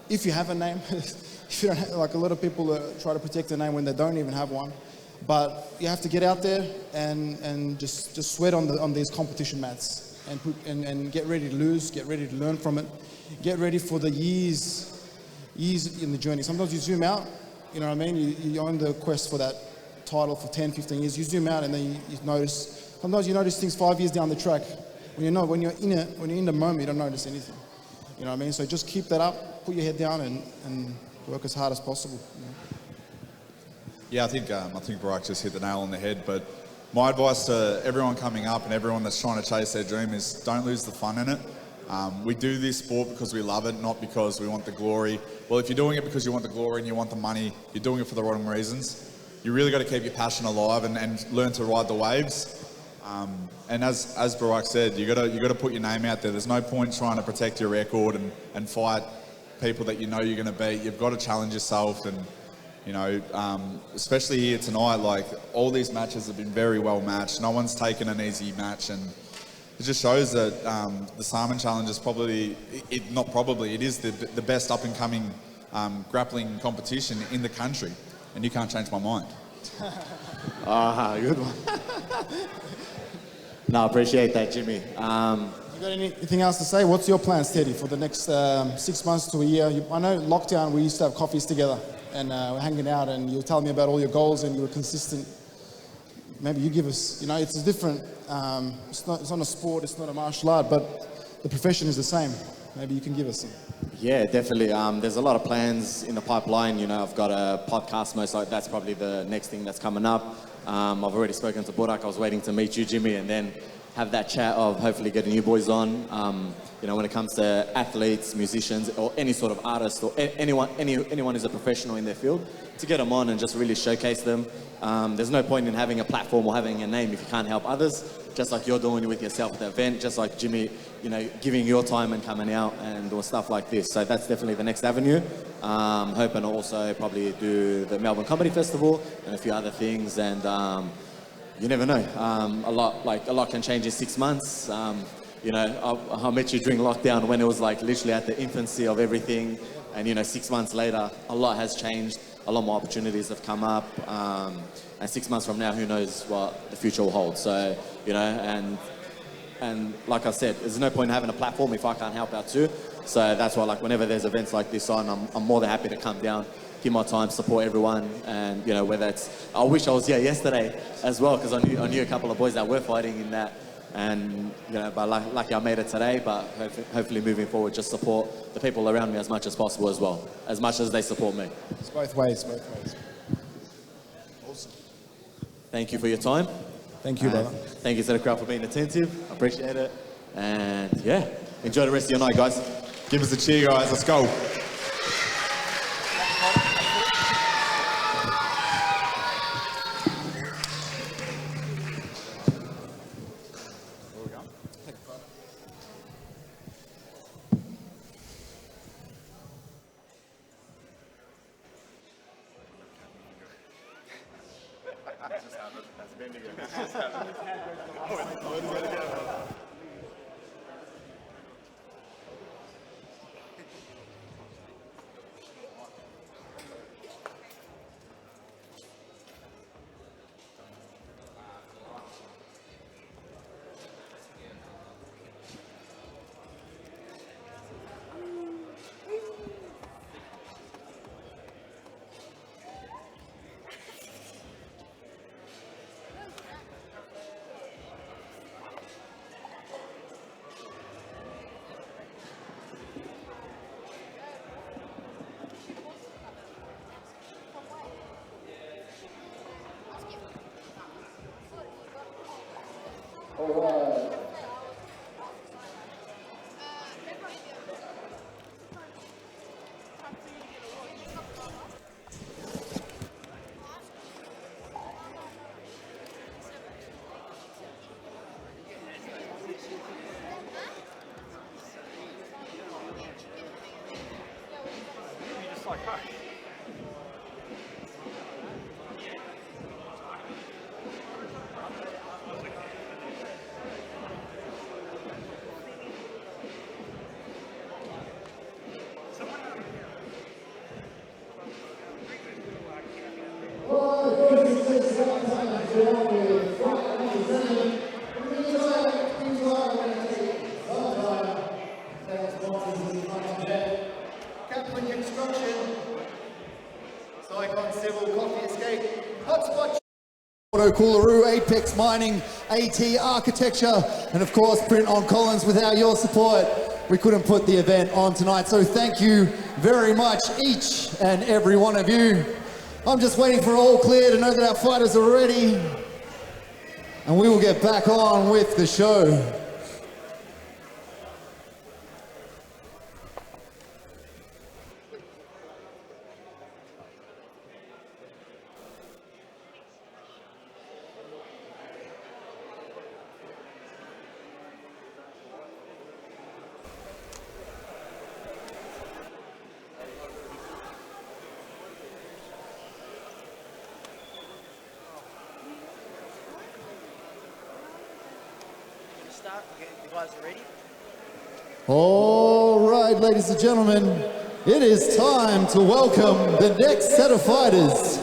If you have a name, if you don't have, like a lot of people try to protect their name when they don't even have one, but you have to get out there and just sweat on these competition mats and get ready to lose, get ready to learn from it, get ready for the years in the journey. Sometimes you zoom out, you know what I mean? You're on the quest for that title for 10, 15 years. You zoom out and then you notice. Sometimes you notice things 5 years down the track. When you're in the moment, you don't notice anything. You know what I mean? So just keep that up, put your head down and work as hard as possible. You know? Yeah, I think Barack just hit the nail on the head, but my advice to everyone coming up and everyone that's trying to chase their dream is don't lose the fun in it. We do this sport because we love it, not because we want the glory. Well, if you're doing it because you want the glory and you want the money, you're doing it for the wrong reasons. You really got to keep your passion alive and learn to ride the waves. And as Barack said, you got to put your name out there. There's no point trying to protect your record and fight people that you know you're going to beat. You've got to challenge yourself, and you know, especially here tonight, like all these matches have been very well matched. No one's taken an easy match, and it just shows that the Sarman Challenge is it is the best up and coming grappling competition in the country, and you can't change my mind. Good one. No, I appreciate that, Jimmy. You got anything else to say? What's your plans, Teddy, for the next 6 months to a year? I know lockdown, we used to have coffees together and we're hanging out, and you were telling me about all your goals and you were consistent. Maybe you give us, you know, it's different. It's not a sport, it's not a martial art, but the profession is the same. Maybe you can give us some. Yeah, definitely. There's a lot of plans in the pipeline. You know, I've got a podcast, most likely that's probably the next thing that's coming up. I've already spoken to Burak. I was waiting to meet you, Jimmy, and then have that chat of hopefully getting you boys on. You know, when it comes to athletes, musicians, or any sort of artist, or anyone who's a professional in their field, to get them on and just really showcase them. There's no point in having a platform or having a name if you can't help others, just like you're doing with yourself at the event, just like Jimmy, you know, giving your time and coming out and doing stuff like this. So that's definitely the next avenue. Hoping to also probably do the Melbourne Comedy Festival and a few other things, and you never know. A lot can change in 6 months. You know, I met you during lockdown when it was like literally at the infancy of everything, and you know, 6 months later, a lot has changed. A lot more opportunities have come up, and 6 months from now, who knows what the future will hold. So, you know, and And like I said, there's no point in having a platform if I can't help out too. So that's why, like, whenever there's events like this on, I'm more than happy to come down, give my time, support everyone. And, you know, whether it's, I wish I was here yesterday as well, because I knew a couple of boys that were fighting in that. And, you know, but lucky I made it today, but hopefully moving forward, just support the people around me as much as possible as well, as much as they support me. It's both ways, both ways. Awesome. Thank you for your time. Thank you, brother. Thank you to the crowd for being attentive. I appreciate it. And yeah, enjoy the rest of your night, guys. Give us a cheer, guys. Let's go. Grappling construction, Cyclone Civil, Coffee Escape, Hotspot, Auto Coolaroo, Apex Mining, AT Architecture, and of course Print on Collins. Without your support, we couldn't put the event on tonight. So thank you very much, each and every one of you. I'm just waiting for all clear to know that our fighters are ready, and we will get back on with the show. All right, ladies and gentlemen, it is time to welcome the next set of fighters.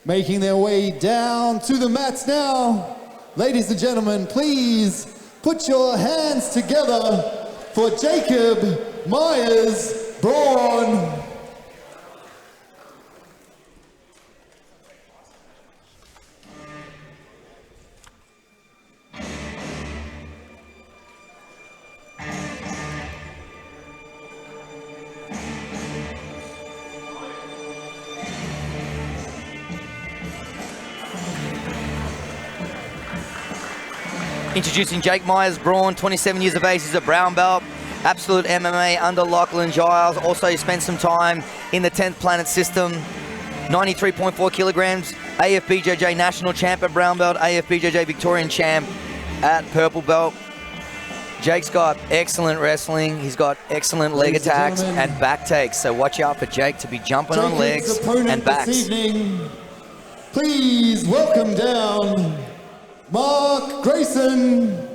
Making their way down to the mats now. Ladies and gentlemen, please put your hands together for Jacob Myers-Braun. Introducing Jake Myers-Braun, 27 years of age, he's a brown belt, absolute MMA under Lachlan Giles. Also, he spent some time in the 10th Planet System, 93.4 kilograms, AFBJJ National Champ at brown belt, AFBJJ Victorian Champ at purple belt. Jake's got excellent wrestling, he's got excellent leg attacks and back takes, so watch out for Jake to be jumping on legs and backs. This evening, please welcome down Mark Grayson.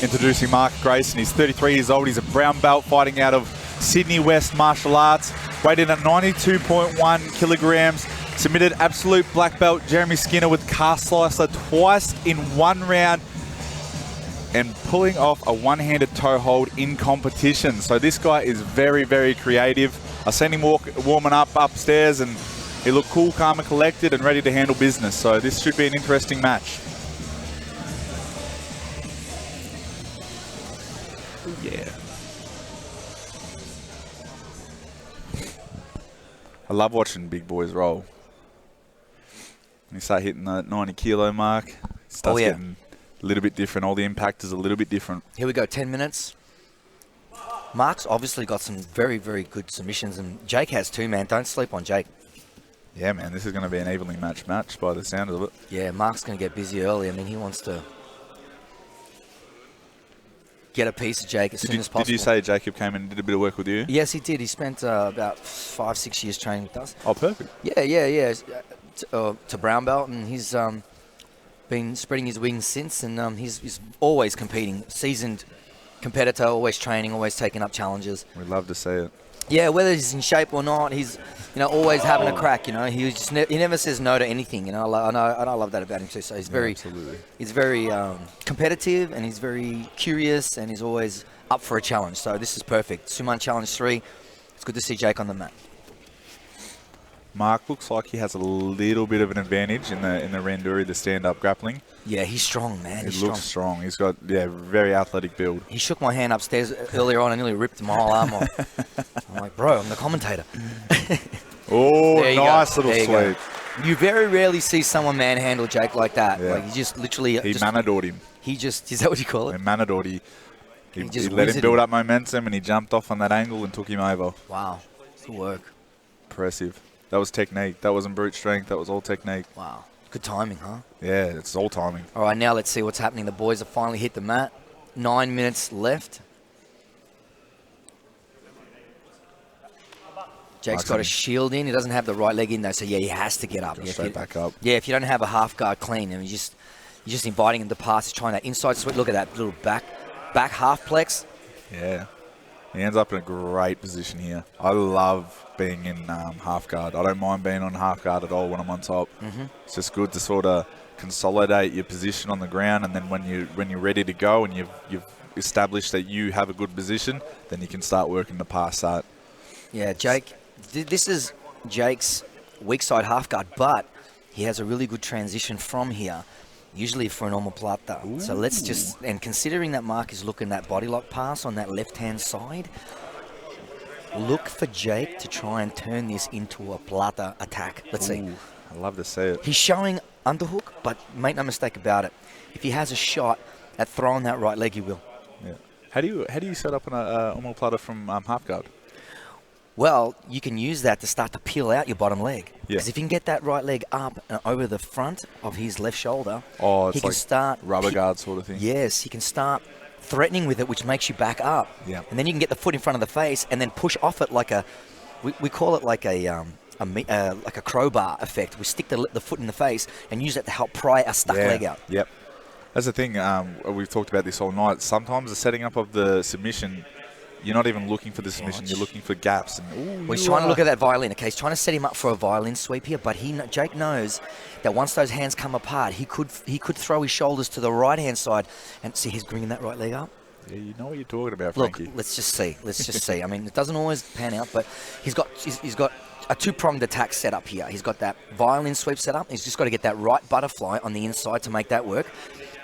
Introducing Mark Grayson. He's 33 years old. He's a brown belt fighting out of Sydney West Martial Arts. Weighed in at 92.1 kilograms. Submitted absolute black belt Jeremy Skinner with calf slicer twice in 1 round. And pulling off a one-handed toe hold in competition. So this guy is very, very creative. I seen him warming up upstairs, and he looked cool, calm and collected and ready to handle business. So this should be an interesting match. Yeah. I love watching big boys roll. When you start hitting the 90 kilo mark, it starts getting a little bit different. All the impact is a little bit different. Here we go, 10 minutes. Mark's obviously got some very, very good submissions, and Jake has too, man. Don't sleep on Jake. Yeah, man, this is going to be an evenly matched match by the sound of it. Yeah, Mark's going to get busy early. I mean, he wants to get a piece of Jake as soon as possible. Did you say Jacob came in and did a bit of work with you? Yes, he did. He spent about 5-6 years training with us. Oh, perfect. Yeah. To brown belt, and he's been spreading his wings since, and he's always competing. Seasoned competitor, always training, always taking up challenges. We'd love to see it. Yeah, whether he's in shape or not, he's always having a crack. He just he never says no to anything. I love that about him too. So he's very competitive, and he's very curious, and he's always up for a challenge. So this is perfect. Suman Challenge 3. It's good to see Jake on the mat. Mark looks like he has a little bit of an advantage in the Randuri, the stand-up grappling. Yeah, he's strong, man. He looks strong. He's got very athletic build. He shook my hand upstairs earlier on and nearly ripped my whole arm off. I'm like, bro, I'm the commentator. Oh, nice little sweep. You very rarely see someone manhandle Jake like that. Yeah. Like he just literally. He manadored him. Is that what you call it? He manadored. He let him build up momentum, and he jumped off on that angle and took him over. Wow, good work. Impressive. That was technique. That wasn't brute strength. That was all technique. Wow. Good timing, huh? Yeah, it's all timing. All right, now let's see what's happening. The boys have finally hit the mat. 9 minutes left. Jake's got a shield in. He doesn't have the right leg in, though, so, he has to get up. Straight back up. Yeah, if you don't have a half guard clean, and you're just inviting him to pass. He's trying that inside sweep. Look at that little back half plex. Yeah. He ends up in a great position here. I love being in half guard. I don't mind being on half guard at all when I'm on top. It's just good to sort of consolidate your position on the ground, and then when you're ready to go and you've established that you have a good position, then you can start working to pass that. Yeah, Jake, this is Jake's weak side half guard, but he has a really good transition from here, usually for a normal plata. So let's just, and considering that Mark is looking that body lock pass on that left-hand side, look for Jake to try and turn this into a plata attack. Let's see. I love to see it. He's showing underhook, but make no mistake about it. If he has a shot at throwing that right leg, he will. Yeah. How do you set up an omoplata from half guard? Well, you can use that to start to peel out your bottom leg. Yeah. Because if you can get that right leg up and over the front of his left shoulder, it's he can like start rubber guard sort of thing. Yes, he can start threatening with it, which makes you back up. Yeah. And then you can get the foot in front of the face and then push off it like we call it like a crowbar effect. We stick the foot in the face and use that to help pry a stuck leg out. Yep. That's the thing. We've talked about this all night. Sometimes the setting up of the submission, you're not even looking for the submission. You're looking for gaps. And He's trying to look at that violin. Okay, he's trying to set him up for a violin sweep here, but Jake knows that once those hands come apart, he could throw his shoulders to the right-hand side. And see, he's bringing that right leg up. Yeah, you know what you're talking about, Look, Frankie. let's just see. I mean, it doesn't always pan out, but he's got a two-pronged attack set up here. He's got that violin sweep set up. He's just got to get that right butterfly on the inside to make that work.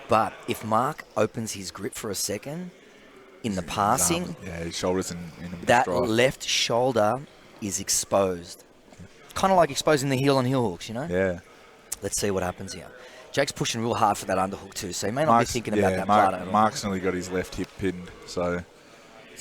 But if Mark opens his grip for a second in the passing, his shoulders in a bit that stride. left shoulder is exposed. Kind of like exposing the heel on heel hooks, Yeah. Let's see what happens here. Jake's pushing real hard for that underhook too, so he may not be thinking about that plata at all. Mark's nearly got his left hip pinned, so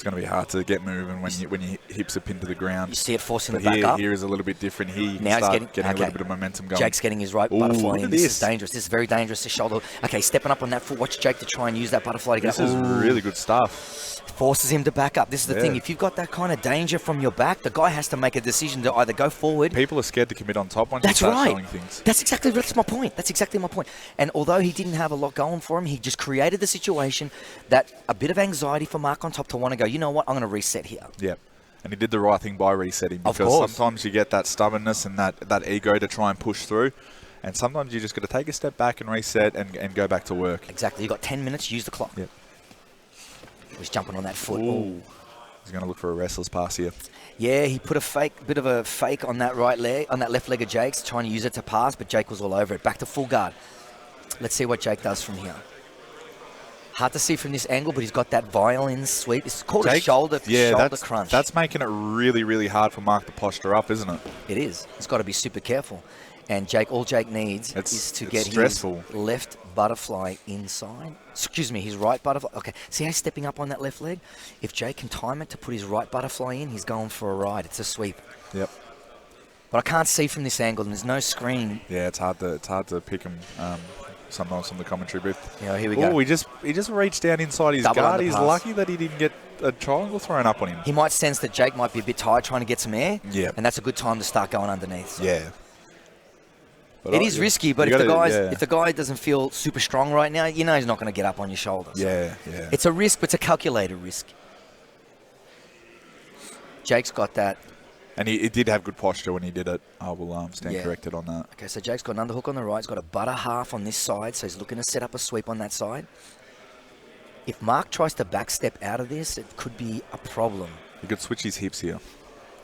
It's going to be hard to get moving when your hips are pinned to the ground. You see it forcing but the back up. Here is a little bit different. Here you can Now start he's getting a little bit of momentum going. Jake's getting his right Ooh, butterfly look in. at This this. is dangerous. This is very dangerous. The shoulder. Okay, stepping up on that foot. Watch Jake to try and use that butterfly to get This up. is Ooh. really good stuff. Forces him to back up. This is the Yeah. thing. If you've got that kind of danger from your back, the guy has to make a decision to either go forward. People are scared to commit on top once That's you start right. showing things. That's my point. That's exactly my point. And although he didn't have a lot going for him, he just created the situation that a bit of anxiety for Mark on top to want to go, you know what, I'm going to reset here. Yeah. And he did the right thing by resetting, Of because course. sometimes you get that stubbornness and that ego to try and push through. And sometimes you just got to take a step back and reset and go back to work. Exactly. You've got 10 minutes, use the clock. Yep. He's jumping on that foot. Ooh. He's going to look for a wrestler's pass here. Yeah, he put a bit of a fake on that right leg, on that left leg of Jake's, trying to use it to pass, but Jake was all over it. Back to full guard. Let's see what Jake does from here. Hard to see from this angle, but he's got that violin sweep. It's called a shoulder crunch. That's making it really, really hard for Mark to posture up, isn't it? It is. He's got to be super careful. And all Jake needs is to get stressful. his left butterfly inside. Excuse me, his right butterfly. Okay, see how he's stepping up on that left leg? If Jake can time it to put his right butterfly in, he's going for a ride. It's a sweep. Yep. But I can't see from this angle, and there's no screen. Yeah, it's hard to pick him sometimes from the commentary booth. Yeah, here we go. Oh, he just reached down inside his Double guard. He's underpass. lucky that he didn't get a triangle thrown up on him. He might sense that Jake might be a bit tired trying to get some air. Yeah. And that's a good time to start going underneath. So. Yeah. But It is risky, but you if gotta- if the guy doesn't feel super strong right now, you know he's not going to get up on your shoulders. Yeah. It's a risk, but it's a calculated risk. Jake's got that. And he did have good posture when he did it. I will stand Yeah. corrected on that. Okay, so Jake's got an underhook on the right. He's got a butter half on this side, so he's looking to set up a sweep on that side. If Mark tries to backstep out of this, it could be a problem. He could switch his hips here.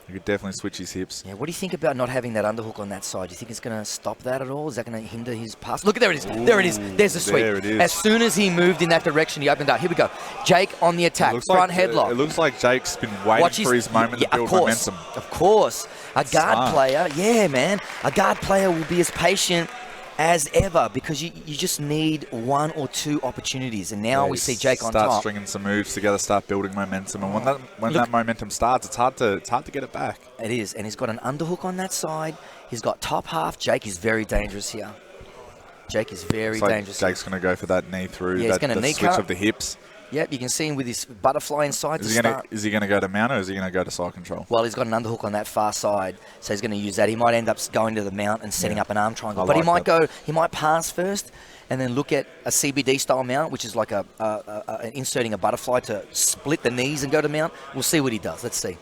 He could definitely switch his hips. Yeah, what do you think about not having that underhook on that side? Do you think it's going to stop that at all? Is that going to hinder his pass? Look, there it is. There it is. There's the sweep. There it is. As soon as he moved in that direction, he opened up. Here we go. Jake on the attack. Front headlock. It looks like Jake's been waiting for his moment to build momentum. Of course. A guard Smart. player, yeah, man. A guard player will be as patient as ever because you just need one or two opportunities. And now Yeah, we you see Jake on start top. stringing some moves together, start building momentum, and when that momentum starts, it's hard to get it back. It is, and he's got an underhook on that side. He's got top half. Jake is very dangerous here. Jake is very So dangerous. Jake's going to go for that knee through. Yeah, he's gonna the knee switch cut. of the hips. Yep, you can see him with his butterfly inside to start. Is he going to go to mount or is he going to go to side control? Well, he's got an underhook on that far side, so he's going to use that. He might end up going to the mount and setting up an arm triangle, I but he like might he might pass first, and then look at a CBD style mount, which is like inserting a butterfly to split the knees and go to mount. We'll see what he does. Let's see.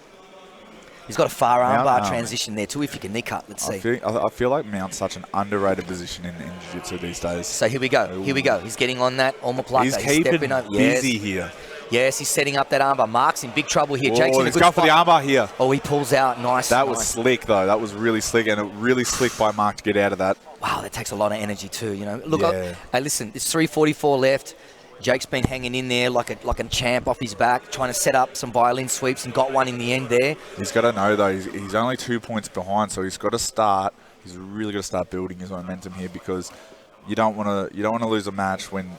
He's got a far Mount, armbar transition there too. If he can knee cut, let's see. I feel like mount's such an underrated position in jiu-jitsu these days. So here we go. Here we go. He's getting on that omoplata. He's keeping stepping up. busy here. Yes, he's setting up that armbar. Mark's in big trouble here. Jake's in a he's good going for the spot. armbar here. Oh, he pulls out. Nice. That was nice. slick, though. That was really slick, and really slick by Mark to get out of that. Wow, that takes a lot of energy too. You know, look. Yeah. Hey, listen, it's 3:44 left. Jake's been hanging in there like a champ off his back, trying to set up some violin sweeps and got one in the end there. He's got to know, though, he's only 2 points behind, so he's got to start. He's really got to start building his momentum here because you don't want to lose a match when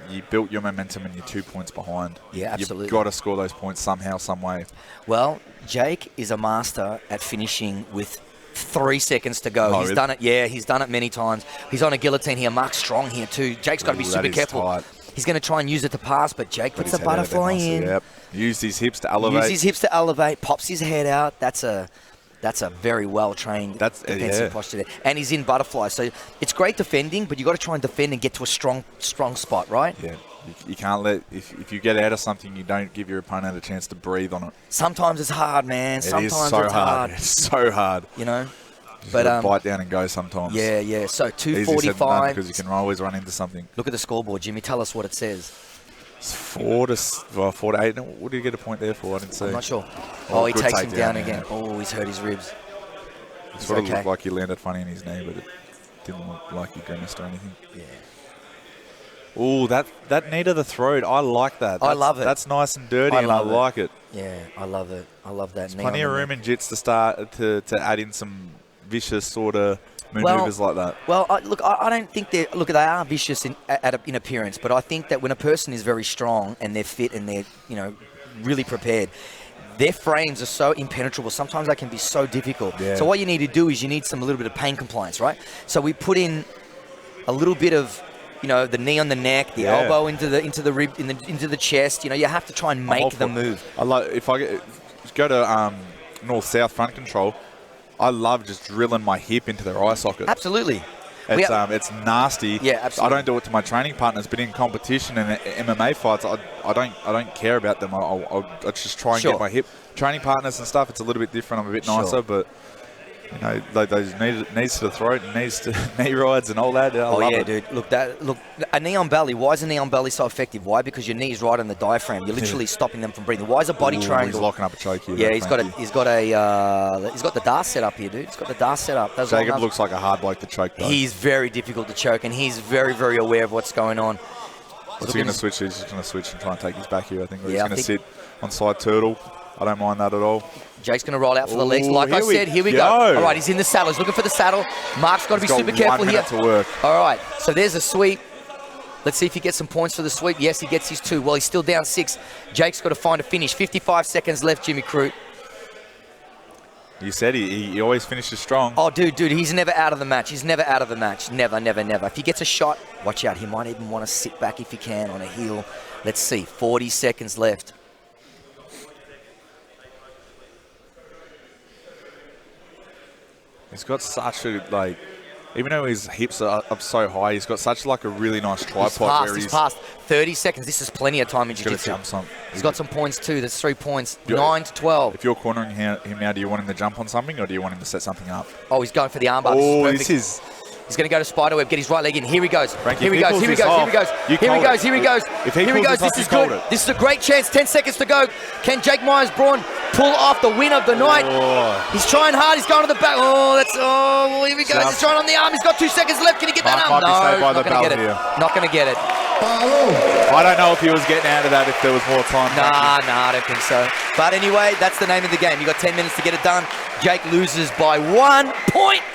you built your momentum and you're 2 points behind. Yeah, absolutely. You've got to score those points somehow, some way. Well, Jake is a master at finishing with 3 seconds to go. Oh, He's really? done it. Yeah, he's done it many times. He's on a guillotine here. Mark's strong here too. Jake's got to be Ooh, super that is careful. tight. He's going to try and use it to pass, but Jake puts the His head out there butterfly nicely, in. Yep. Used his hips to elevate. Uses his hips to elevate, pops his head out. That's a very well-trained defensive posture there. And he's in butterfly. So it's great defending, but you've got to try and defend and get to a strong spot, right? Yeah. You can't let... If you get out of something, you don't give your opponent a chance to breathe on it. Sometimes it's hard, man. Sometimes it is so it's hard. It's so hard. You know? But bite down and go sometimes. Yeah. So Easier said than done 2:45. because you can always run into something. Look at the scoreboard, Jimmy. Tell us what it says. It's 4 to 8. What did you get a point there for? I didn't see. I'm not sure. Oh, he good takes him takedown, down yeah. again. Oh, he's hurt his ribs. It sort of okay. looked like he landed funny in his knee, but it didn't look like he grimaced or anything. Yeah. Oh, that knee to the throat. I like that. I love it. That's nice and dirty, I and I love it. like it. Yeah, I love it. I love that. There's knee plenty on of the room neck. in jits to start to add in some vicious sort of maneuvers like that. Well, I don't think they are vicious in appearance, but I think that when a person is very strong and they're fit and they're really prepared. Their frames are so impenetrable. Sometimes they can be so difficult. Yeah. So what you need to do is you need a little bit of pain compliance, right? So we put in a little bit of, the knee on the neck, the elbow into the rib, into the chest. You have to try and make the move. I like if I go to north-south front control. I love just drilling my hip into their eye socket. Absolutely. It's nasty. Yeah, absolutely. I don't do it to my training partners, but in competition and MMA fights, I don't care about them. I'll just try and get my hip. Training partners and stuff, it's a little bit different. I'm a bit nicer, but like those knees to the throat, and knees to knee rides, and all that. I love it. Dude. Look, a knee on belly. Why is a knee on belly so effective? Why? Because your knee's right on the diaphragm. You're literally stopping them from breathing. Why is a body triangle? He's locking up a choke here. Yeah, he's got the DAR set up here, dude. He's got the DAR set up. Jacob looks like a hard bloke to choke, though. He's very difficult to choke, and he's very, very aware of what's going on. He's going to switch. He's just going to switch and try and take his back here. I think he's going to sit on side turtle. I don't mind that at all. Jake's going to roll out for the legs. Like I said, here we go. All right, he's in the saddle. He's looking for the saddle. Mark's got to be super careful here. To work. All right, so there's a sweep. Let's see if he gets some points for the sweep. Yes, he gets his 2. Well, he's still down 6. Jake's got to find a finish. 55 seconds left, Jimmy Crute. You said he always finishes strong. Oh, dude, he's never out of the match. He's never out of the match. Never, never, never. If he gets a shot, watch out. He might even want to sit back if he can on a heel. Let's see. 40 seconds left. He's got such a, even though his hips are up so high, he's got such a really nice tripod. He's passed 30 seconds. This is plenty of time in jiu-jitsu. He's got some points too. There's 3 points, 9 to 12. If you're cornering him now, do you want him to jump on something or do you want him to set something up? Oh, he's going for the armbar. Oh, this is He's going to go to spiderweb, get his right leg in. Here he goes. Frankie, here he goes. Here he goes. Here he goes. Here he goes. Here he goes. Here he goes. This is good. This is a great chance. 10 seconds to go. Can Jake Myers-Braun pull off the win of the night? He's trying hard. He's going to the back. Here he goes. He's trying on the arm. He's got 2 seconds left. Can he get that arm? No, not going to get it. Not going to get it. I don't know if he was getting out of that if there was more time. Nah, I don't think so. But anyway, that's the name of the game. You got 10 minutes to get it done. Jake loses by 1 point.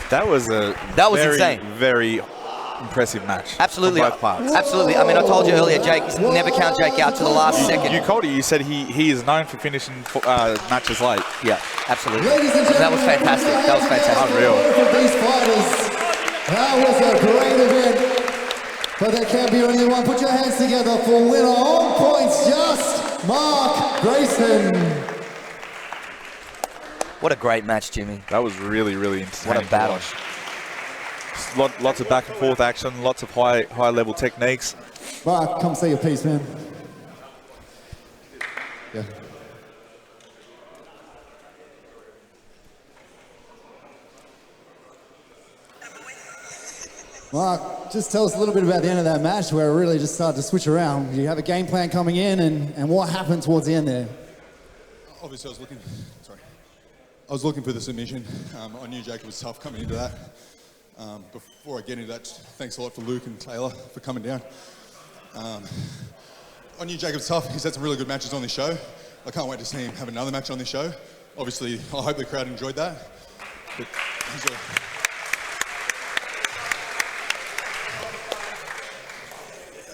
That was insane. Very impressive match. Absolutely. From both parts. Absolutely. I mean, I told you earlier, Jake, never count Jake out to the last second. You called it. You said he is known for finishing matches late. Yeah, absolutely. That was fantastic. That was fantastic. Unreal. For these fighters, that was a great event. But there can't be only one. Put your hands together for winner on points, just Mark Grayson. What a great match, Jimmy. That was really, really insane. What a battle. Lots of back and forth action, lots of high level techniques. Mark, come say your piece, man. Yeah. Mark, just tell us a little bit about the end of that match where it really just started to switch around. You have a game plan coming in, and what happened towards the end there? Obviously, I was looking for the submission. I knew Jacob was tough coming into that. Before I get into that, thanks a lot for Luke and Taylor for coming down. I knew Jacob's tough. He's had some really good matches on this show. I can't wait to see him have another match on this show. Obviously, I hope the crowd enjoyed that. But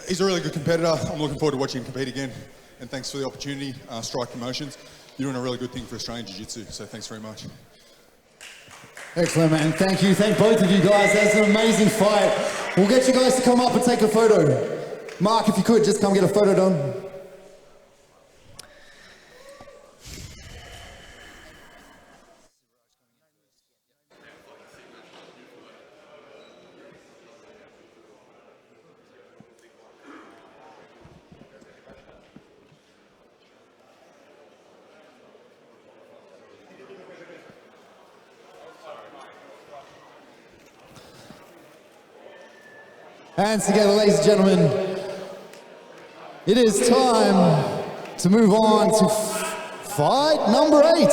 he's a really good competitor. I'm looking forward to watching him compete again. And thanks for the opportunity, Strike Promotions. You're doing a really good thing for Australian Jiu-Jitsu, so thanks very much. Excellent, man. Thank you. Thank both of you guys. That's an amazing fight. We'll get you guys to come up and take a photo. Mark, if you could, just come get a photo done. Hands together, ladies and gentlemen. It is time to move on to fight number 8.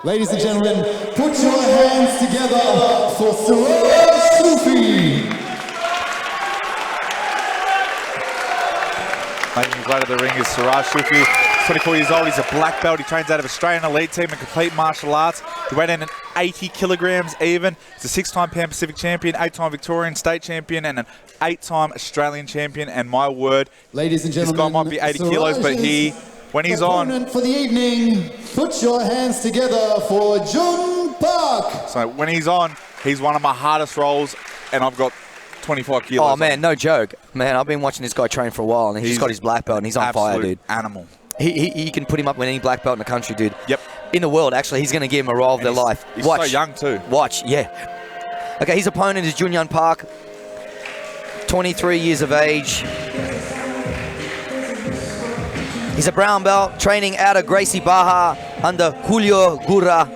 Ladies and gentlemen, put your hands together for Sarman Sufi. Making his way to the ring is Sarman Sufi. 24 years old. He's a black belt. He trains out of Australian Elite Team and Complete Martial Arts. He weighed in at 80 kilograms even. He's a 6-time Pan Pacific champion, 8-time Victorian state champion, and an 8-time Australian champion. And my word, ladies and gentlemen, this guy might be 80 kilos, but when he's on... Opponent for the evening, put your hands together for Jun Park. So when he's on, he's one of my hardest rolls, and I've got 25 kilos. Oh, man, no joke. Man, I've been watching this guy train for a while, and he's just got his black belt, and he's on fire, dude. Animal. He can put him up with any black belt in the country, dude. Yep. In the world, actually. He's going to give him a roll of their life. He's Watch. so young, too. Watch, yeah. Okay, his opponent is Jun Park, 23 years of age. He's a brown belt, training out of Gracie Baja under Julio Guha.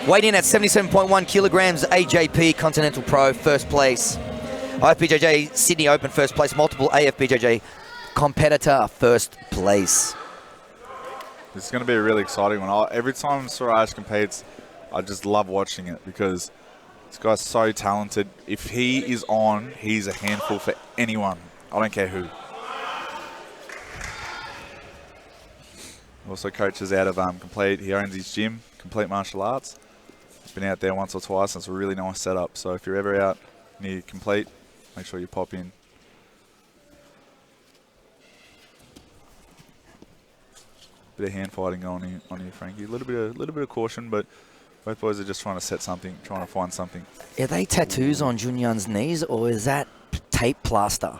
Weighed in at 77.1 kilograms, AJP Continental Pro, first place. IFBJJ Sydney Open, first place. Multiple AFBJJ competitor, first place. This is going to be a really exciting one. Every time Siraj competes, I just love watching it because this guy's so talented. If he is on, he's a handful for anyone. I don't care who. Also coaches out of Complete. He owns his gym, Complete Martial Arts. He's been out there once or twice, and it's a really nice setup. So if you're ever out near Complete, make sure you pop in. Bit of hand fighting going on here, Frankie. A little bit of caution, but both boys are just trying to set something, trying to find something. Are they tattoos on Junyun's knees, or is that tape plaster?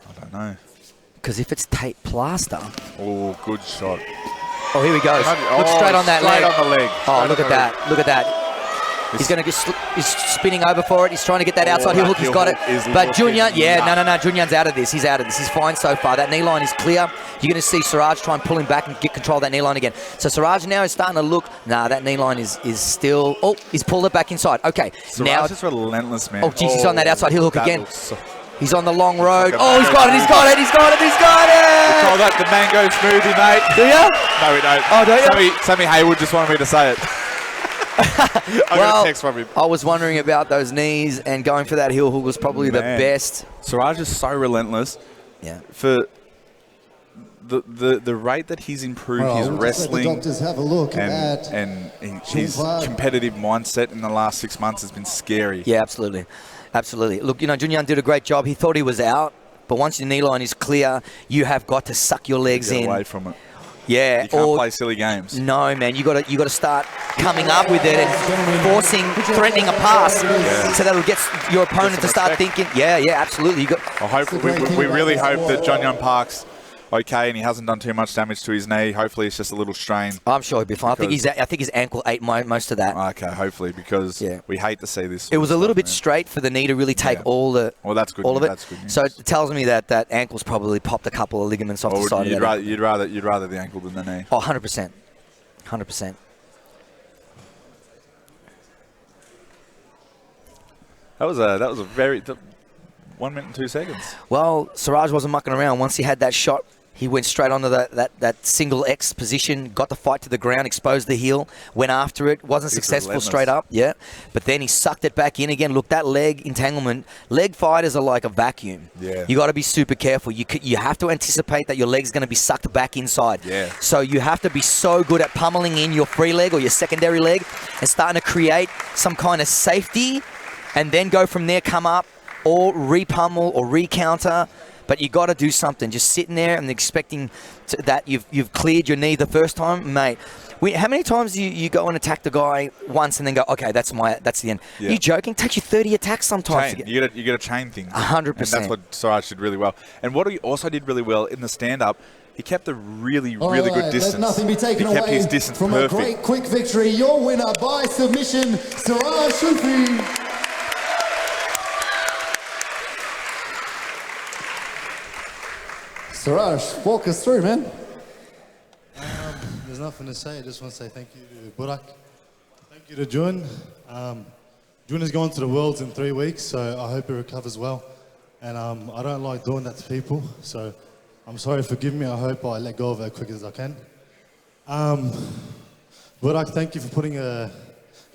I don't know. Because if it's tape plaster... Oh, good shot. Oh, here he goes. Look straight on that leg. Straight on the leg. Oh, look at that. Look at that. He's going to he's spinning over for it. He's trying to get that outside heel hook. He's got it. But Junyun, no. Junyun's out of this. He's out of this. He's fine so far. That knee line is clear. You're going to see Siraj try and pull him back and get control of that knee line again. So Siraj now is starting to look. Nah, that knee line is still. Oh, he's pulled it back inside. Okay. Siraj now is relentless, man. Oh, geez, he's on that outside heel hook again. So he's on the long road. Oh, he's got it. He's got it. He's got it. He's got it. We call that the mango smoothie, mate. Do you? No, we don't. Oh, don't you? Sammy Haywood just wanted me to say it. I got a text from him. I was wondering about those knees, and going for that heel hook was probably the best. Siraj is so relentless. Yeah. For the rate that he's improved his wrestling, let the doctors have a look and his competitive mindset in the last 6 months has been scary. Yeah, absolutely. Absolutely. Look, Junyun did a great job. He thought he was out, but once your knee line is clear, you have got to suck your legs in. Get away from it. Yeah, you can't play silly games. No, man, you got to start coming up with it and threatening a pass, so that'll get your opponent to start thinking. Yeah, absolutely. We really hope that Junyun Park's okay and he hasn't done too much damage to his knee. Hopefully, it's just a little strain. I'm sure he'll be fine. I think his ankle ate most of that. Okay, hopefully, because we hate to see this. It was a little bit straight for the knee to really take all the. Well, that's good. All of it. That's good news. So it tells me that ankle's probably popped a couple of ligaments off the side of that. You'd rather the ankle than the knee. Oh, 100%. 100%. That was a very 1 minute and 2 seconds. Well, Siraj wasn't mucking around. Once he had that shot, he went straight onto that single X position, got the fight to the ground, exposed the heel, went after it, wasn't successful straight up, but then he sucked it back in again. Look, that leg entanglement, leg fighters are like a vacuum. Yeah. You got to be super careful. You have to anticipate that your leg's going to be sucked back inside. Yeah. So you have to be so good at pummeling in your free leg or your secondary leg and starting to create some kind of safety, and then go from there, come up, or re-pummel or re-counter. But you got to do something. Just sitting there and expecting that you've cleared your knee the first time, mate. How many times do you go and attack the guy once and then go, okay, that's the end? Yeah. You joking? It takes you 30 attacks sometimes. You got to chain things. 100%. And that's what Siraj did really well. And what he also did really well in the stand-up, he kept a really good distance. Let nothing be taken he kept away his distance from perfect. a great quick victory. Your winner by submission, Siraj Shufi. Siraj, walk us through, man. There's nothing to say. I just want to say thank you to Burak. Thank you to Jun. Jun is going to the Worlds in 3 weeks, so I hope he recovers well. And I don't like doing that to people, so I'm sorry, forgive me. I hope I let go of it as quick as I can. Burak, thank you for putting a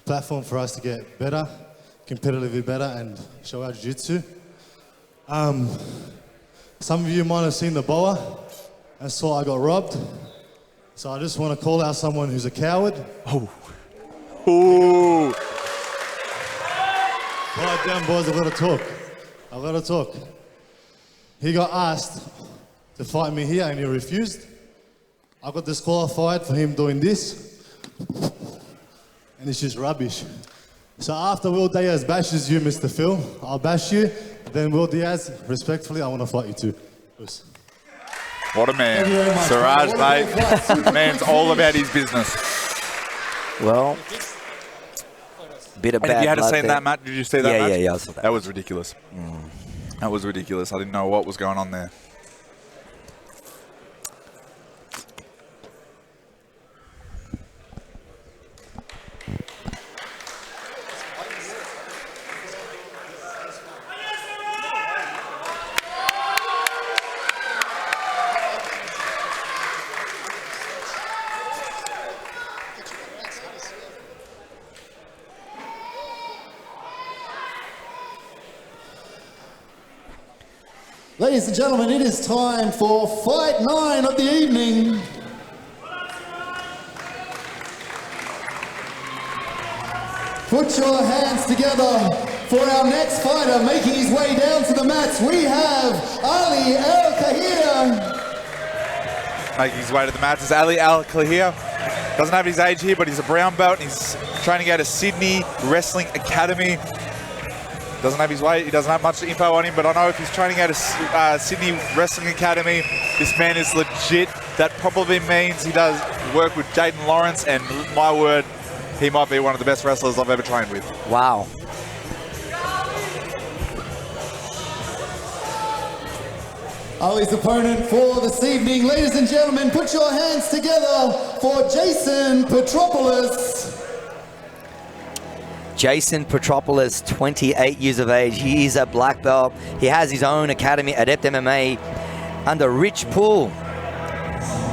platform for us to get better, competitively better, and show our jiu-jitsu. Some of you might have seen the boa. and saw I got robbed. So I just want to call out someone who's a coward. Oh. Ooh. Quiet down, boys. I've got to talk. I've got to talk. He got asked to fight me here and he refused. I got disqualified for him doing this. And it's just rubbish. So after Will Diaz bashes you, Mr. Phil, I'll bash you. Then Will Diaz, respectfully, I want to fight you too. Peace. What a man. Siraj, mate. Man's all about his business. Well, bit of and bad if you had blood seen there. that match, did you see that match? Yeah, I saw that. That was ridiculous. That was ridiculous. I didn't know what was going on there. Ladies and gentlemen, it is time for Fight 9 of the evening. Put your hands together for our next fighter making his way down to the mats. We have Ali El Kahir. Making his way to the mats is Ali Al Kahir. Doesn't have his age here, but he's a brown belt. He's training out of Sydney Wrestling Academy. Doesn't have his weight, he doesn't have much info on him, but I know if he's training out of Sydney Wrestling Academy, this man is legit. That probably means he does work with Jaden Lawrence, and my word, he might be one of the best wrestlers I've ever trained with. Wow. Ali's opponent for this evening. Ladies and gentlemen, put your hands together for Jason Petropoulos. Jason Petropoulos, 28 years of age. He is a black belt. He has his own academy, Adept MMA, under Rich Poole.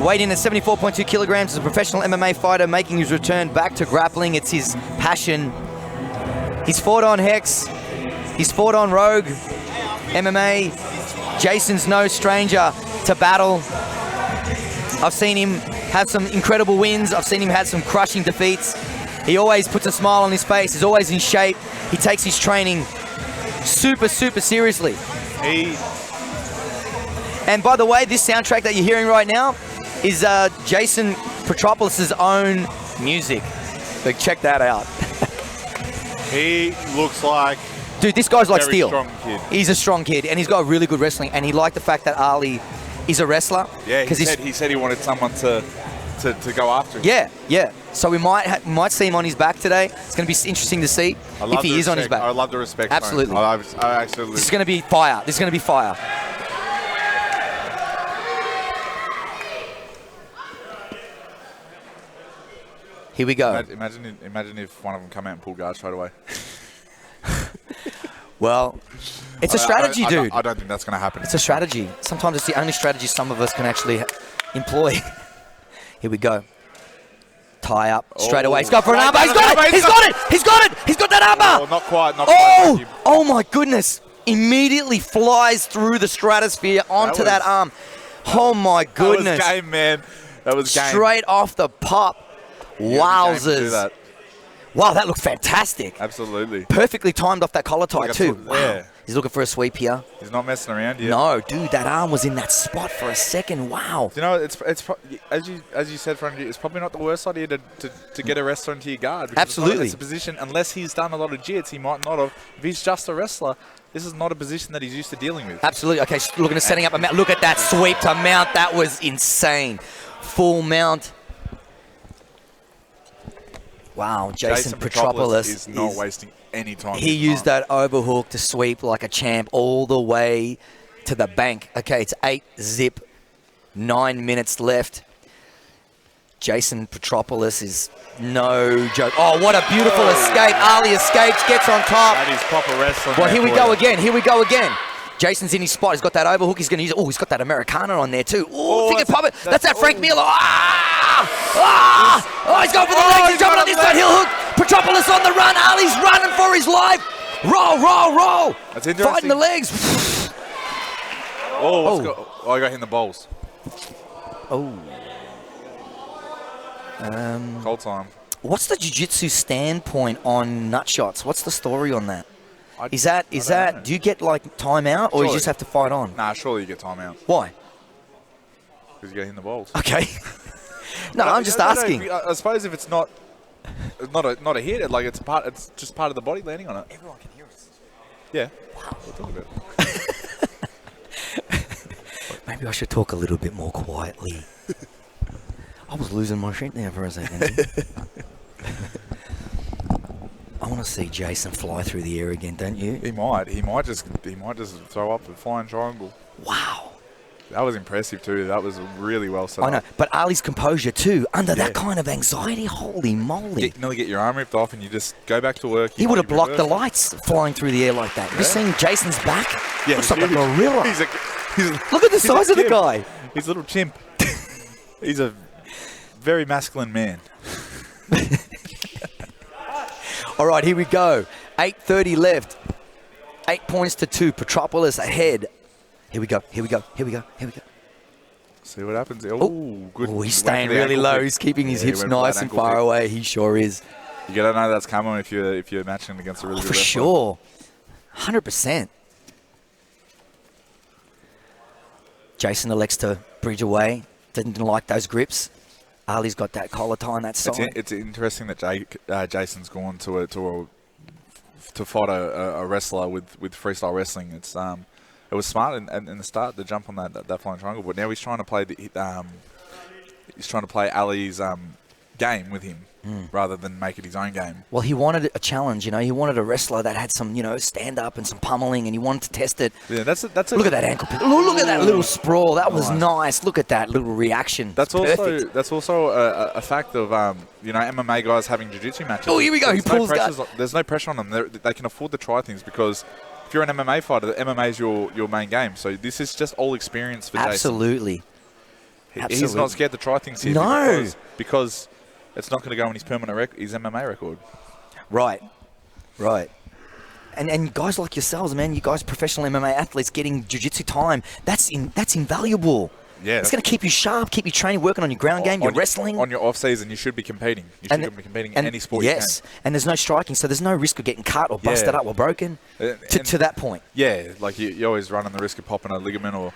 Weighing at 74.2 kilograms, is a professional MMA fighter making his return back to grappling. It's his passion. He's fought on Hex. He's fought on Rogue MMA. Jason's no stranger to battle. I've seen him have some incredible wins. I've seen him have some crushing defeats. He always puts a smile on his face. He's always in shape. He takes his training super, super seriously. And by the way, this soundtrack that you're hearing right now is Jason Petropoulos' own music. So check that out. He looks like... Dude, this guy's like very steel. strong kid. He's a strong kid, and he's got really good wrestling. And he liked the fact that Ali is a wrestler. Yeah, he said he wanted someone to go after him. Yeah. So we might see him on his back today. It's going to be interesting to see if he is on his back. I love the respect. Absolutely. I absolutely. This is going to be fire. This is going to be fire. Here we go. Imagine if one of them come out and pull guard straight away. Well, it's a strategy, dude. I don't think that's going to happen. It's a strategy. Sometimes it's the only strategy some of us can actually employ. Here we go. Tie up straight away. He's got for an armbar. He's got it. He's got it. He's got it. He's got that armbar. Oh, not quite. Not quite. Oh my goodness. Immediately flies through the stratosphere onto that arm. Oh my goodness. That was game, man. That was game. Straight off the pop. Wowzers. Wow, that looked fantastic. Absolutely. Perfectly timed off that collar tie too. Yeah. He's looking for a sweep here. He's not messing around yet. No, dude, that arm was in that spot for a second. Wow. You know, it's as you said, Frankie, it's probably not the worst idea to get a wrestler into your guard. Absolutely. It's a position, unless he's done a lot of jits, he might not have. If he's just a wrestler, this is not a position that he's used to dealing with. Absolutely. Okay, looking at setting up a mount. Look at that sweep to mount. That was insane. Full mount. Wow, Jason Petropoulos is not wasting any time. He used that overhook to sweep like a champ all the way to the bank. Okay, it's 8-zip, 9 minutes left. Jason Petropoulos is no joke. Oh, what a beautiful escape. Ali escapes, gets on top. That is proper wrestling. Well, here we go again. Here we go again. Jason's in his spot. He's got that overhook. He's going to use it. Oh, he's got that Americana on there too. Oh, finger pop it. That's that Frank Miller. Oh, he's going for the legs. He's jumping on this side. Heel hook. Petropoulos on the run. Ali's running for his life. Roll. That's interesting. Fighting the legs. I got hit in the balls. Oh. Cold time. What's the jiu-jitsu standpoint on nut shots? What's the story on that? Is that do you get like timeout or you just have to fight on? Nah, surely you get timeout. Why? Because you get in the balls. Okay. No, I'm just asking. I suppose if it's not a hit, like it's just part of the body landing on it. Everyone can hear us. Yeah. Wow. We'll talk about it. Maybe I should talk a little bit more quietly. I was losing my shit there for a second. I want to see Jason fly through the air again, don't you? He might just throw up a flying triangle. Wow. That was impressive too. That was really well set up. I know, but Ali's composure too, under that kind of anxiety, holy moly. Nearly get your arm ripped off and you just go back to work. He would have blocked the lights flying through the air like that. Have you seen Jason's back? Yeah, looks like a gorilla. Look Look at the size of the guy. He's a little chimp. He's a very masculine man. All right, here we go. 8:30 left. 8 points to 2. Petropolis ahead. Here we go. See what happens. Oh, good. Oh, he's staying really low. He's keeping his hips nice and far away. He sure is. You gotta know that's coming if you're matching against a really good for wrestler. sure. 100%. Jason elects to bridge away. Didn't like those grips. Ali's got that collar tie on that side. It's interesting that Jason's gone to fight a wrestler with freestyle wrestling. It was smart in the start to jump on that flying triangle, but now he's trying to play Ali's game with him rather than make it his own game. Well, he wanted a challenge, He wanted a wrestler that had some, stand up and some pummeling, and he wanted to test it. Yeah, that's look at that ankle. Look at that little sprawl. That was nice. Look at that little reaction. That's also a fact of MMA guys having jiu-jitsu matches. Oh, here we go. He pulls guard. There's no pressure on them. They can afford to try things because if you're an MMA fighter, MMA is your main game. So this is just all experience for Jason. Absolutely. He's not scared to try things here. No. Because it's not going to go on his permanent his MMA record. Right. And guys like yourselves, man, you guys professional MMA athletes getting jiu-jitsu time, that's invaluable. Yeah. It's going to keep you sharp, keep you training, working on your ground game, your wrestling. On your off-season, you should be competing. You should be competing in any sport you can. And there's no striking, so there's no risk of getting cut or busted up or broken to that point. Yeah, like you're always running the risk of popping a ligament or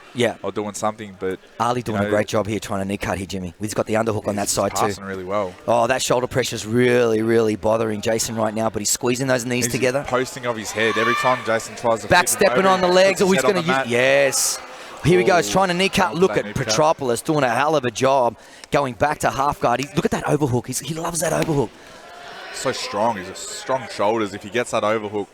doing something. But Ali doing a great job here trying to knee cut here, Jimmy. He's got the underhook on that side too. He's passing really well. Oh, that shoulder pressure's really, really bothering Jason right now, but he's squeezing those knees together. Posting of his head every time Jason tries to backstepping on the legs. Oh, he's going to use. Yes. Here he goes, trying to knee cut. Look at Petropolis doing a hell of a job going back to half guard. Look at that overhook. He loves that overhook. So strong. He's strong shoulders. If he gets that overhook,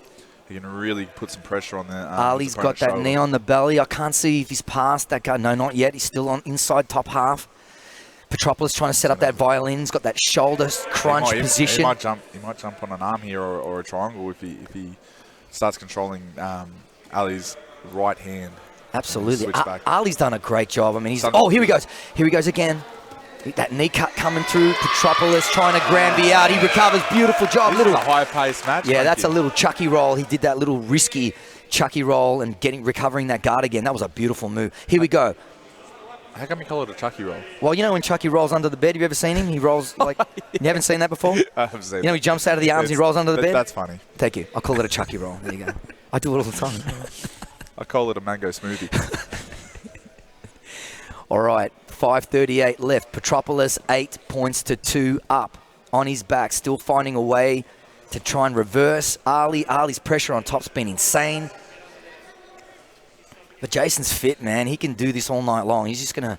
he can really put some pressure on there. Ali's got that knee on the belly. I can't see if he's past that guy. No, not yet. He's still on inside top half. Petropolis trying to set up that violin. He's got that shoulder crunch position. He might jump on an arm here or a triangle if he starts controlling Ali's right hand. Absolutely. Ali's done a great job. I mean, here he goes. Here he goes again. That knee cut coming through. Petropolis trying to ground me out. He recovers. Beautiful job. This is a high-paced match. Yeah, that's a little Chucky roll. He did that little risky Chucky roll and recovering that guard again. That was a beautiful move. Here we go. How come you call it a Chucky roll? Well, when Chucky rolls under the bed, have you ever seen him? He rolls like... You haven't seen that before? I haven't seen he jumps out of the arms and he rolls under the bed? That's funny. Thank you. I'll call it a Chucky roll. There you go. I do it all the time. I call it a mango smoothie. All right, 5:38 left. Petropolis 8 points to 2 up on his back. Still finding a way to try and reverse. Ali's pressure on top's been insane. But Jason's fit, man. He can do this all night long. He's just going to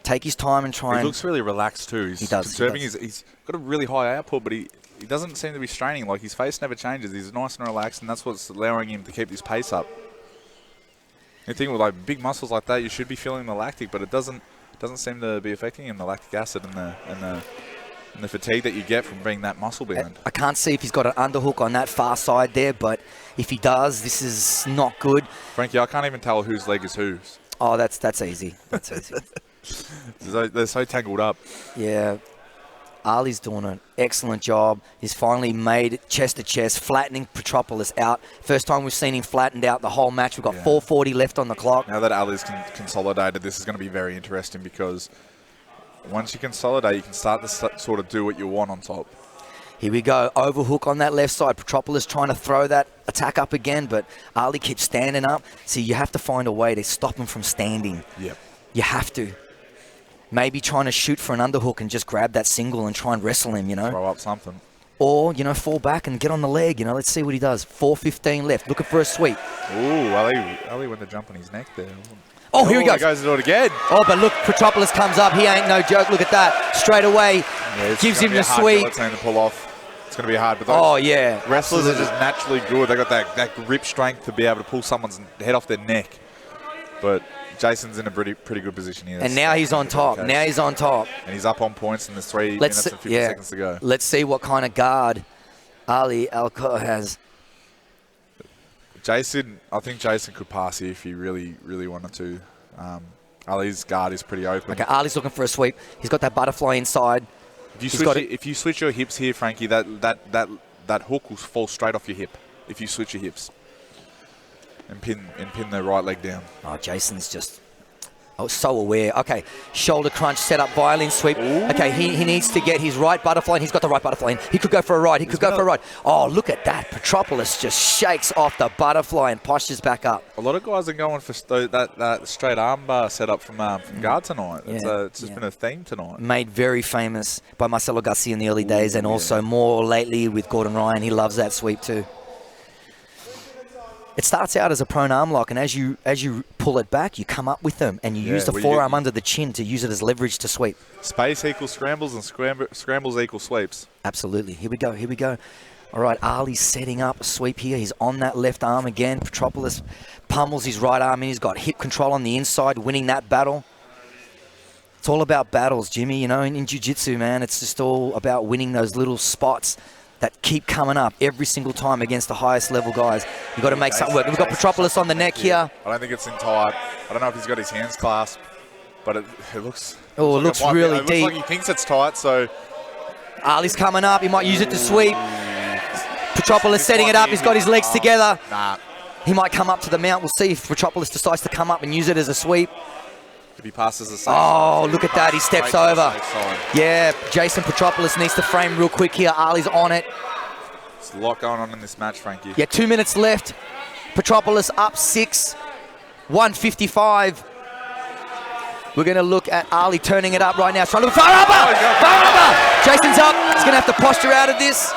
take his time and try. He looks really relaxed too. He does. Conserving he's got a really high output, but he doesn't seem to be straining. Like his face never changes. He's nice and relaxed, and that's what's allowing him to keep his pace up. You think with like big muscles like that, you should be feeling the lactic, but it doesn't seem to be affecting him. The lactic acid and the fatigue that you get from being that muscle bound. I can't see if he's got an underhook on that far side there, but if he does, this is not good. Frankie, I can't even tell whose leg is whose. Oh, that's easy. That's easy. They're so tangled up. Yeah. Ali's doing an excellent job. He's finally made it chest to chest, flattening Petropolis out. First time we've seen him flattened out the whole match. We've got 4:40 left on the clock. Now that Ali's consolidated, this is going to be very interesting because once you consolidate, you can start to sort of do what you want on top. Here we go, overhook on that left side. Petropolis trying to throw that attack up again, but Ali keeps standing up. See, you have to find a way to stop him from standing. Yep. You have to. Maybe trying to shoot for an underhook and just grab that single and try and wrestle him, you know. Throw up something. Or, you know, fall back and get on the leg, you know. Let's see what he does. 4:15 left, looking for a sweep. Ooh, Ali went to jump on his neck there. Oh, here he goes. He goes to do it again. Oh, but look, Petropolis comes up. He ain't no joke. Look at that. Straight away, gives him the sweep. To pull off. It's going to be hard. But oh, yeah. Wrestlers are just naturally good. They got that grip strength to be able to pull someone's head off their neck. But Jason's in a pretty good position here. And now he's on top. Now he's on top. And he's up on points, and there's 3 minutes and 50 seconds to go. Let's see what kind of guard Ali Alcor has. Jason, I think Jason could pass here if he really, really wanted to. Ali's guard is pretty open. Okay, Ali's looking for a sweep. He's got that butterfly inside. If you switch your hips here, Frankie, that hook will fall straight off your hip if you switch your hips and pin the right leg down. Oh, Jason's just so aware. Okay, shoulder crunch, set up, violin sweep. Ooh. Okay, he needs to get his right butterfly, and he's got the right butterfly in. He could go for a right. He could go for a right. Oh, look at that. Petropolis just shakes off the butterfly and postures back up. A lot of guys are going for that straight arm bar setup from guard tonight. It's just been a theme tonight. Made very famous by Marcelo Garcia in the early days, and also more lately with Gordon Ryan. He loves that sweep too. It starts out as a prone arm lock, and as you pull it back, you come up with them, and you use the forearm under the chin to use it as leverage to sweep. Space equals scrambles, and scrambles equal sweeps. Absolutely. Here we go. Here we go. All right, Ali's setting up a sweep here. He's on that left arm again. Petropolis pummels his right arm in. He's got hip control on the inside, winning that battle. It's all about battles, Jimmy. You know, in jiu-jitsu, man, it's just all about winning those little spots that keep coming up every single time against the highest level guys. You've got to make something work. We've got Petropolis on the neck here. I don't think it's in tight. I don't know if he's got his hands clasped, but it looks... Oh, it looks really deep. It looks like he thinks it's tight, so... Ali's coming up. He might use it to sweep. Petropolis setting it up. He's got his legs together. Nah. He might come up to the mount. We'll see if Petropolis decides to come up and use it as a sweep. If he passes the same. Oh, look at that. He steps over. Yeah, Jason Petropolis needs to frame real quick here. Ali's on it. There's a lot going on in this match, Frankie. Yeah, 2 minutes left. Petropolis up 6. 155. We're going to look at Ali turning it up right now. Trying to fire up. Jason's up. He's going to have to posture out of this.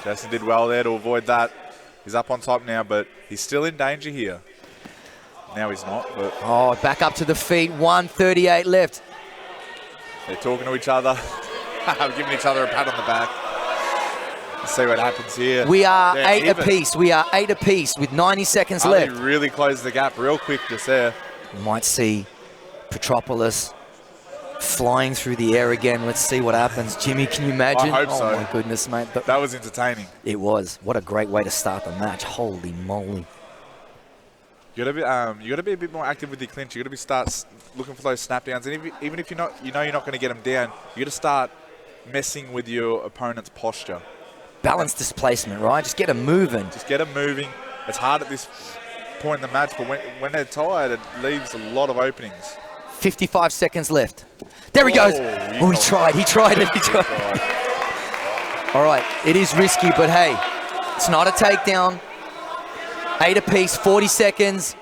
Jason did well there to avoid that. He's up on top now, but he's still in danger here. Now he's not, but... Oh, back up to the feet. 1:38 left. They're talking to each other. Giving each other a pat on the back. Let's see what happens here. We are 8 apiece. We are 8 apiece with 90 seconds left. Ali really closed the gap real quick just there. We might see Petropolis flying through the air again. Let's see what happens. Jimmy, can you imagine? I hope so. Oh, my goodness, mate. That was entertaining. It was. What a great way to start the match. Holy moly. You gotta be a bit more active with your clinch. You gotta start looking for those snap downs, and even if you're not going to get them down, you gotta start messing with your opponent's posture. Balance displacement, right? Just get them moving. Just get them moving. It's hard at this point in the match, but when they're tired, it leaves a lot of openings. 55 seconds left. There he goes. Oh, he tried. He tried it. He tried. All right, it is risky, but hey, it's not a takedown. 8 apiece, 40 seconds.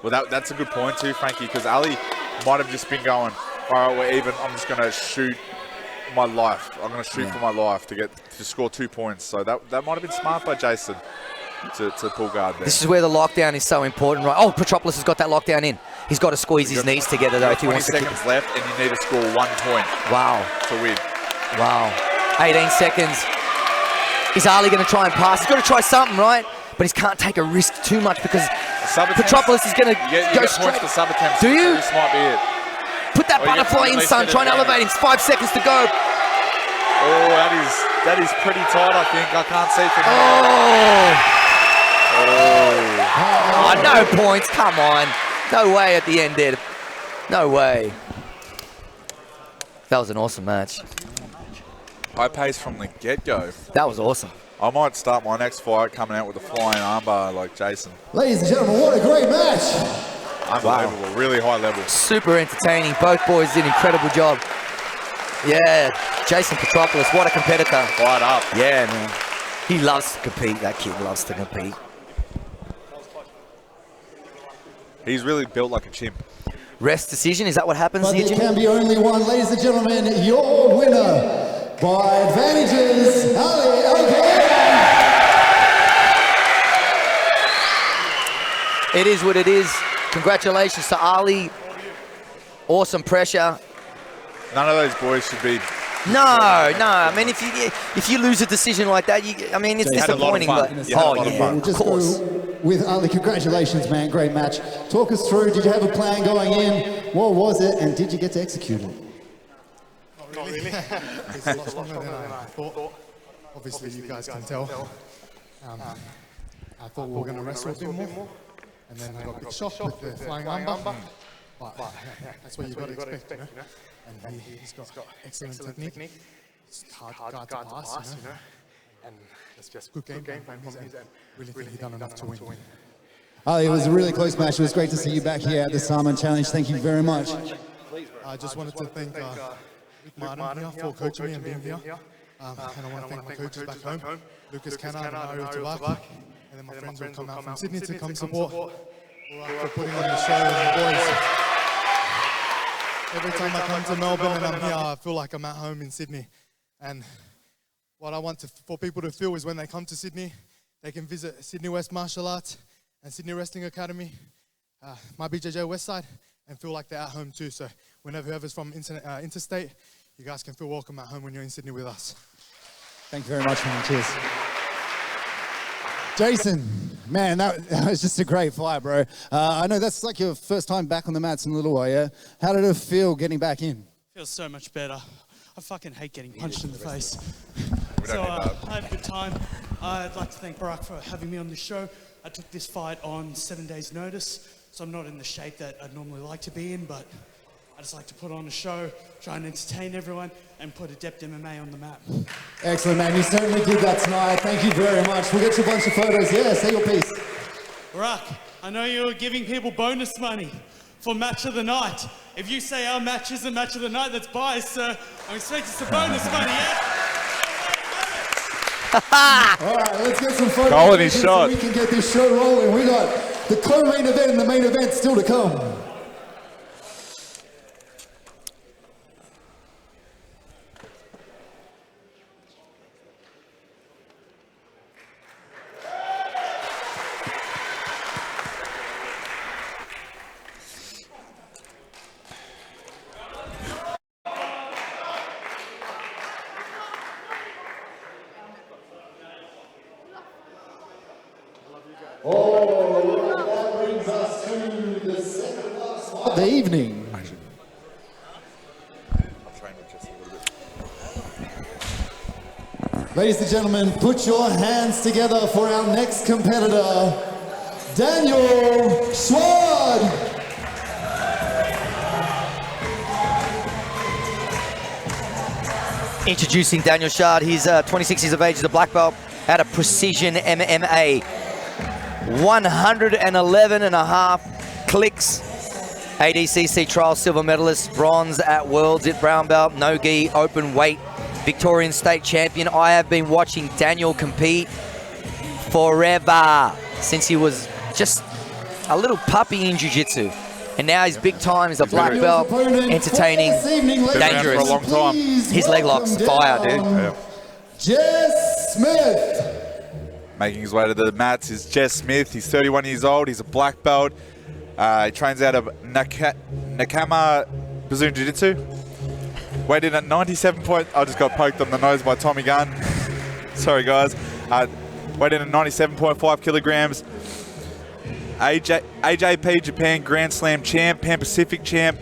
Well, that's a good point too, Frankie, because Ali might have just been going, all right, we're even. I'm just going to shoot my life. I'm going to shoot for my life to score 2 points. So that might have been smart by Jason to pull guard there. This is where the lockdown is so important, right? Oh, Petropolis has got that lockdown in. He's got to squeeze his knees together though if he wants to. 20 seconds left, and you need to score 1 point. Wow. To win. Wow. 18 seconds. Is Ali going to try and pass? He's got to try something, right? But he can't take a risk too much because Petropolis is going to go straight. For sub attempts. Do you? This might be it. Put that butterfly in, son. Try and elevate him. 5 seconds to go. Oh, that is pretty tight, I think. I can't see from here. Oh, no points. Come on. No way at the end there. No way. That was an awesome match. High pace from the get-go. That was awesome. I might start my next fight coming out with a flying armbar like Jason. Ladies and gentlemen, what a great match. Unbelievable, really high level. Super entertaining. Both boys did an incredible job. Yeah, Jason Petropoulos, what a competitor. Fired up. Yeah, man. He loves to compete. That kid loves to compete. He's really built like a chimp. Rest decision, is that what happens But here, there Jimmy? can be only one, ladies and gentlemen, your winner by advantages, Ali Alkay. It is what it is. Congratulations to Ali. Awesome pressure. None of those boys should be. No. I mean, if you lose a decision like that, it's disappointing. But We'll just go with Ali. Congratulations, man. Great match. Talk us through. Did you have a plan going in? What was it? And did you get to execute it? Not really. It's a lot longer than I thought. Obviously, you guys can tell. I thought we were going to wrestle a bit more. And then I got a bit shocked with the flying armbar. But that's what you got to expect, you know. And he's got excellent technique. It's hard guard to pass, you know. And it's just good game from his end. Really think he done enough to win. Ali, it was a really close match. It was great to see you back here at the Sarman Challenge. Thank you very much. I just wanted to thank Martin here for coaching me and being here. And I want to thank my coaches back home, Lucas Canna and Mario Tabak. And then my friends will come out from Sydney to come support. For putting on the show and the boys. Every time I come to Melbourne and I'm here, I feel like I'm at home in Sydney. And what I want for people to feel is when they come to Sydney, they can visit Sydney West Martial Arts and Sydney Wrestling Academy, my BJJ Westside, and feel like they're at home too. So whenever whoever's from interstate, you guys can feel welcome at home when you're in Sydney with us. Thank you very much, man. Cheers. Jason, man, that was just a great fight, bro. I know that's like your first time back on the mats in a little while, yeah? How did it feel getting back in? Feels so much better. I fucking hate getting punched in the face. So I had a good time. I'd like to thank Barack for having me on the show. I took this fight on 7 days' notice, so I'm not in the shape that I'd normally like to be in, but I just like to put on a show, try and entertain everyone, and put Adept MMA on the map. Excellent, man. You certainly did that tonight. Thank you very much. We'll get you a bunch of photos. Yeah, say your piece. Barack, I know you're giving people bonus money for match of the night. If you say our match isn't match of the night, that's biased, sir. I'm expecting some bonus money, yeah? All right, let's get some photos. Quality shot. So we can get this show rolling. We got the co-main event and the main event still to come. That brings us to the second last fight of the evening. Ladies and gentlemen, put your hands together for our next competitor, Daniel Schwad. Introducing Daniel Schwad. He's 26 years of age. He's a black belt out of Precision MMA. 111.5 clicks. ADCC trial silver medalist, bronze at Worlds at brown belt, no-gi, open weight, Victorian state champion. I have been watching Daniel compete forever, since he was just a little puppy in jiu-jitsu. And now he's big time, he's a black belt, entertaining, dangerous. For a long time. His leg locks, fire, dude. Yeah. Jess Smith. Making his way to the mats is Jess Smith. He's 31 years old. He's a black belt. He trains out of Nakama Bazoon Jiu-Jitsu. Weighed in at 97 point. I just got poked on the nose by Tommy Gunn. Sorry, guys. Weighed in at 97.5 kilograms. AJP Japan Grand Slam champ, Pan Pacific champ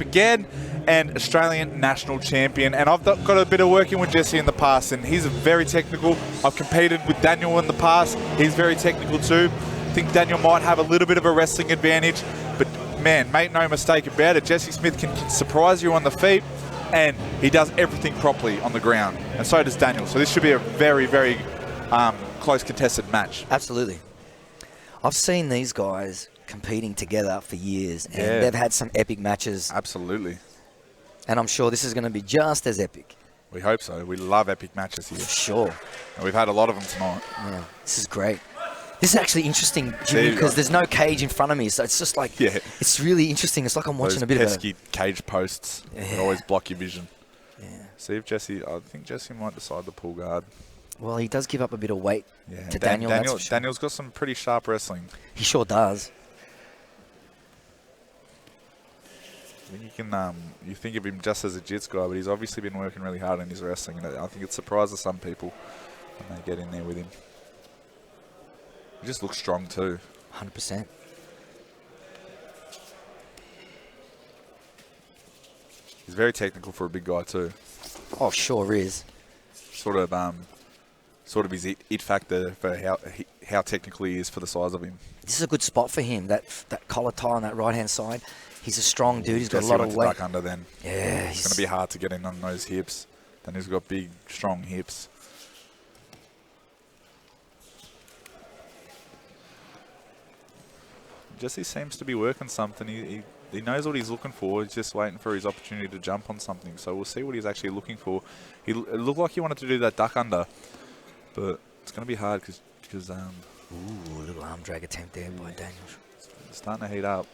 again, and Australian national champion. And I've got a bit of working with Jesse in the past, and he's very technical. I've competed with Daniel in the past. He's very technical too. I think Daniel might have a little bit of a wrestling advantage, but man, make no mistake about it, Jesse Smith can surprise you on the feet, and he does everything properly on the ground, and so does Daniel. So this should be a very, very close contested match. Absolutely. I've seen these guys competing together for years, and Yeah. they've had some epic matches. Absolutely. And I'm sure this is going to be just as epic. We hope so. We love epic matches here. Sure. And we've had a lot of them tonight. Yeah, this is great. This is actually interesting, Jimmy, because there's no cage in front of me, so it's just like, it's really interesting. It's like I'm watching Those a bit of pesky cage posts that always block your vision. Yeah. See if Jesse, I think Jesse might decide to pull guard. Well, he does give up a bit of weight to Dan- Daniel. That's for sure. Daniel's got some pretty sharp wrestling. He sure does. I think you think of him just as a jits guy, but he's obviously been working really hard on his wrestling, and I think it surprises some people when they get in there with him. He just looks strong too. 100%. He's very technical for a big guy too. Oh, sure is. Sort of his it factor for how technical he is for the size of him. This is a good spot for him. That collar tie on that right hand side. He's a strong dude. He's got a lot of weight. Duck under then. Yeah, it's going to be hard to get in on those hips. Then he's got big, strong hips. Jesse seems to be working something. He knows what he's looking for. He's just waiting for his opportunity to jump on something. So we'll see what he's actually looking for. It looked like he wanted to do that duck under, but it's going to be hard because ooh, a little arm drag attempt there by Daniel. It's starting to heat up.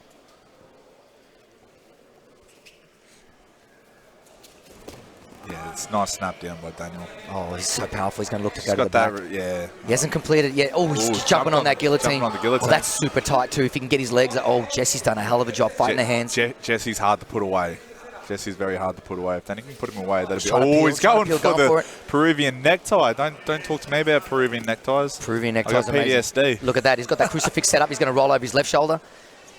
Yeah, it's nice snap down by Daniel. Oh, he's so powerful. He's going to look to He's go to the got back. that, yeah. He hasn't completed yet. Oh, he's jumping on that guillotine. Jumping on the guillotine. Oh, that's super tight too. If he can get his legs. Oh, Jesse's done a hell of a job fighting the hands. Jesse's hard to put away. Jesse's very hard to put away. If Danny can put him away, that'd be. Trying to peel, He's going for the for it. Peruvian necktie. Don't talk to me about Peruvian neckties. Peruvian I neckties got amazing. PTSD. Look at that. He's got that crucifix set up. He's going to roll over his left shoulder.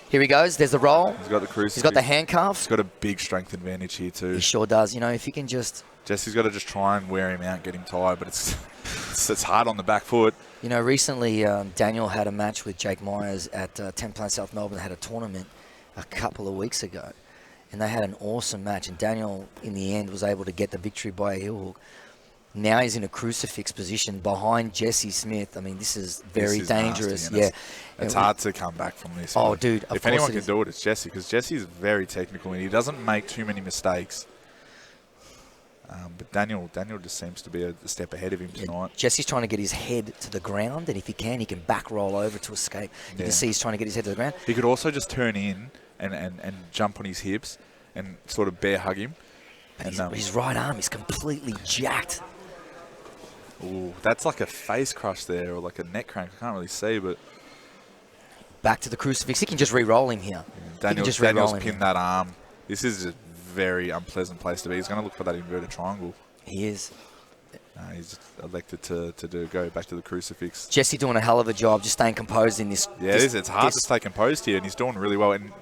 Here he goes. There's the roll. He's got the crucifix. He's got the handcuff. He's got a big strength advantage here too. He sure does. You know, if he can just. Jesse's got to just try and wear him out and get him tired, but it's hard on the back foot. You know, recently Daniel had a match with Jake Myers at 10 Plains South Melbourne. They had a tournament a couple of weeks ago, and they had an awesome match. And Daniel, in the end, was able to get the victory by a heel hook. Now he's in a crucifix position behind Jesse Smith. I mean, this is very dangerous. Nasty, it's hard to come back from this. Oh, dude, if anyone can do it, it's Jesse, because Jesse is very technical and he doesn't make too many mistakes. But Daniel just seems to be a step ahead of him tonight. Jesse's trying to get his head to the ground, and if he can back roll over to escape. You can see he's trying to get his head to the ground. He could also just turn in and jump on his hips and sort of bear hug him. And his right arm is completely jacked. Ooh, that's like a face crush there, or like a neck crank. I can't really see, but... Back to the crucifix. He can just re-roll him here. Daniel's pinned that arm. This is a very unpleasant place to be. He's going to look for that inverted triangle. He is. He's elected to go back to the crucifix. Jesse doing a hell of a job, just staying composed in this. Yeah, it is. It's hard to stay composed here, and he's doing really well. And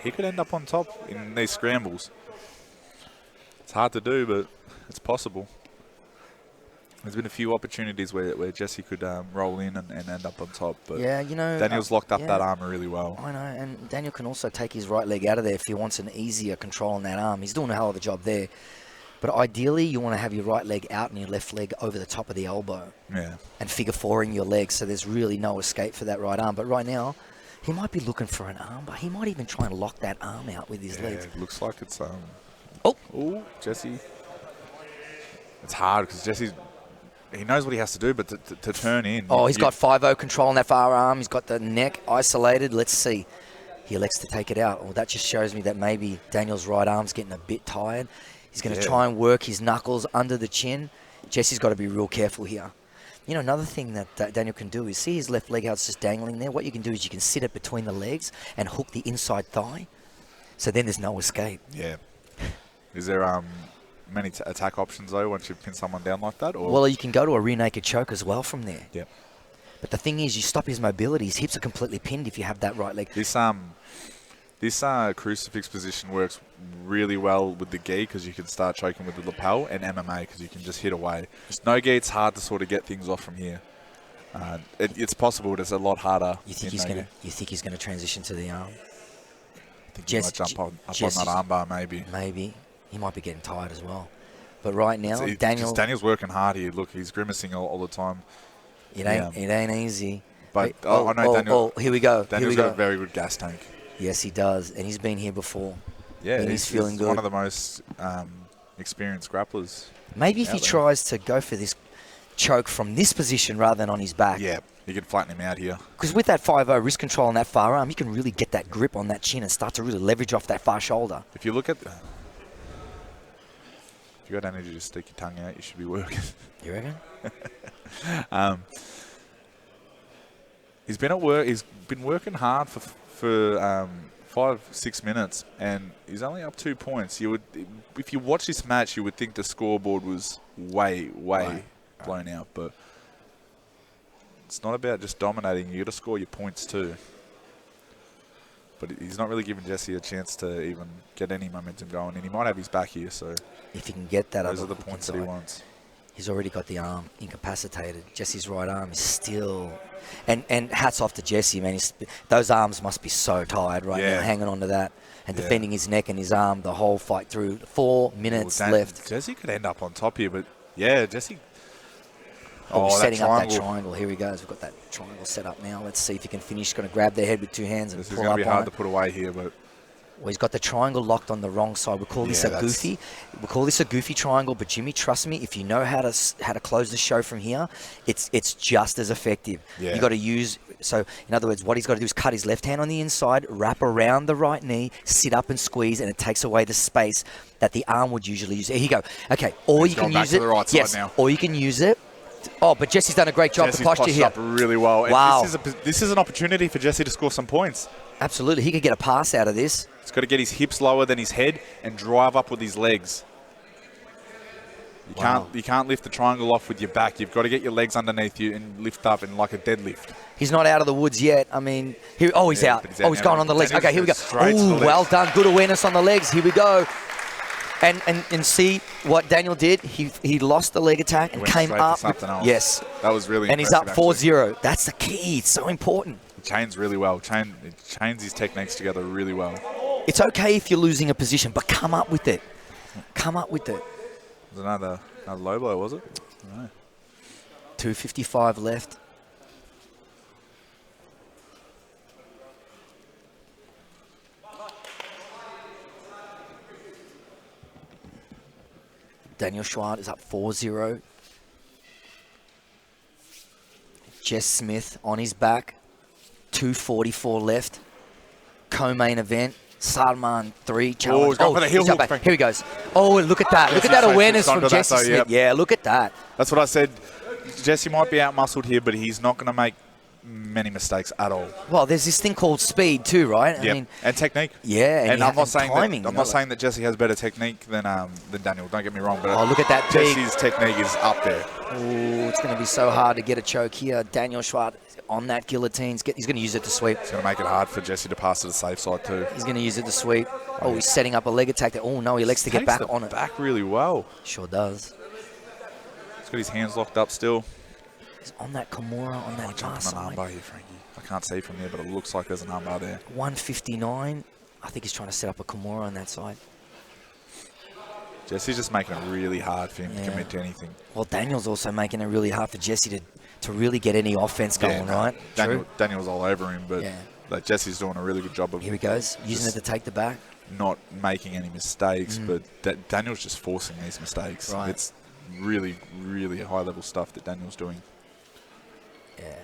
he could end up on top in these scrambles. It's hard to do, but it's possible. There's been a few opportunities where Jesse could roll in and end up on top. But yeah, you know, Daniel's locked up that arm really well. I know, and Daniel can also take his right leg out of there if he wants an easier control on that arm. He's doing a hell of a job there. But ideally, you want to have your right leg out and your left leg over the top of the elbow. Yeah. And figure four-ing your legs, so there's really no escape for that right arm. But right now, he might be looking for an arm, but he might even try and lock that arm out with his legs. It looks like it's... Oh, Jesse. It's hard because Jesse's... He knows what he has to do, but to turn in... Oh, he's got 5-0 control on that far arm. He's got the neck isolated. Let's see. He elects to take it out. Well, that just shows me that maybe Daniel's right arm's getting a bit tired. He's going to try and work his knuckles under the chin. Jesse's got to be real careful here. You know, another thing that Daniel can do is see his left leg how it's just dangling there. What you can do is you can sit it between the legs and hook the inside thigh. So then there's no escape. Yeah. Is there many attack options, though, once you pin someone down like that? Or? Well, you can go to a rear naked choke as well from there. Yep. But the thing is, you stop his mobility. His hips are completely pinned if you have that right leg. This crucifix position works really well with the gi because you can start choking with the lapel, and MMA because you can just hit away. No gi, it's hard to sort of get things off from here. It's possible, but it's a lot harder. You think he's going to transition to the arm? I think he might jump up on that armbar, maybe. Maybe. He might be getting tired as well. But right now, Daniel's working hard here. Look, he's grimacing all the time. It ain't easy. But I know Daniel. Here we go. Daniel's got a very good gas tank. Yes, he does, and he's been here before. Yeah, and he's feeling good. One of the most experienced grapplers. Maybe if he tries to go for this choke from this position rather than on his back. Yeah, you could flatten him out here. Because with that 5-0 wrist control on that far arm, you can really get that grip on that chin and start to really leverage off that far shoulder. If you look at... if you got energy to stick your tongue out, you should be working. You reckon? He's been at work. He's been working hard for 5-6 minutes, and he's only up 2 points. You would, if you watch this match, you would think the scoreboard was way blown out, but it's not about just dominating. You got to score your points too. But he's not really giving Jesse a chance to even get any momentum going, and he might have his back here. So if he can get that, those are the points that he wants. He's already got the arm incapacitated. Jesse's right arm is still... And hats off to Jesse, man. Those arms must be so tired right now, hanging on to that and defending his neck and his arm the whole fight through. 4 minutes left. Jesse could end up on top here, but yeah, Jesse... he's setting up that triangle. Here he goes. We've got that triangle set up now. Let's see if he can finish. He's going to grab their head with 2 hands and this pull is up going to be hard to put away here, but... Well, he's got the triangle locked on the wrong side. We call this a goofy. We call this a goofy triangle. But Jimmy, trust me, if you know how to close the show from here, it's just as effective. Yeah. You got to use. So in other words, what he's got to do is cut his left hand on the inside, wrap around the right knee, sit up and squeeze, and it takes away the space that the arm would usually use. Here you go. Okay, or you can use it. Right yes, now. Or you can use it. Oh, but Jesse's done a great job. Jesse's the posture here up really well. Wow. And this is an opportunity for Jesse to score some points. Absolutely, he could get a pass out of this. He's got to get his hips lower than his head and drive up with his legs. You can't lift the triangle off with your back. You've got to get your legs underneath you and lift up in like a deadlift. He's not out of the woods yet. I mean, he's out. He's going on the legs. Okay, here we go. Oh, well done. Good awareness on the legs. Here we go. And see what Daniel did. He lost the leg attack and came up. Yes. That was really And he's up 4-0. That's the key. It's so important. He chains really well. Chains his techniques together really well. It's okay if you're losing a position, but come up with it. Come up with it. Was another low blow, was it? No. 2:55 left. Daniel Schwart is up 4-0. Jess Smith on his back. 2:44 left. Co-main event. Sarman 3 challenge. Oh, he's going for the heel hook. Here he goes. Oh, look at that. Look at that awareness from Jesse Smith. Yep. Yeah, look at that. That's what I said. Jesse might be out-muscled here, but he's not going to make many mistakes at all. Well, there's this thing called speed too, right? Yeah, I mean, and technique. Yeah, and I'm not saying timing, that. I'm not saying that Jesse has better technique than Daniel. Don't get me wrong, but look at that. Jesse's technique is up there. Oh, it's going to be so hard to get a choke here. Daniel Schwart on that guillotine. He's going to use it to sweep. It's going to make it hard for Jesse to pass to the safe side too. He's going to use it to sweep. Oh, he's setting up a leg attack there. Oh no, he likes to get back on it. Back really well. Sure does. He's got his hands locked up still. He's on that Kimura on that far side. Armbar here, Frankie. I can't see from there, but it looks like there's an armbar there. 159. I think he's trying to set up a Kimura on that side. Jesse's just making it really hard for him to commit to anything. Well, Daniel's also making it really hard for Jesse to really get any offense going, right? Daniel's all over him, but like Jesse's doing a really good job of. Here he goes, using it to take the back. Not making any mistakes, but Daniel's just forcing these mistakes. Right. It's really, really high-level stuff that Daniel's doing. Yeah.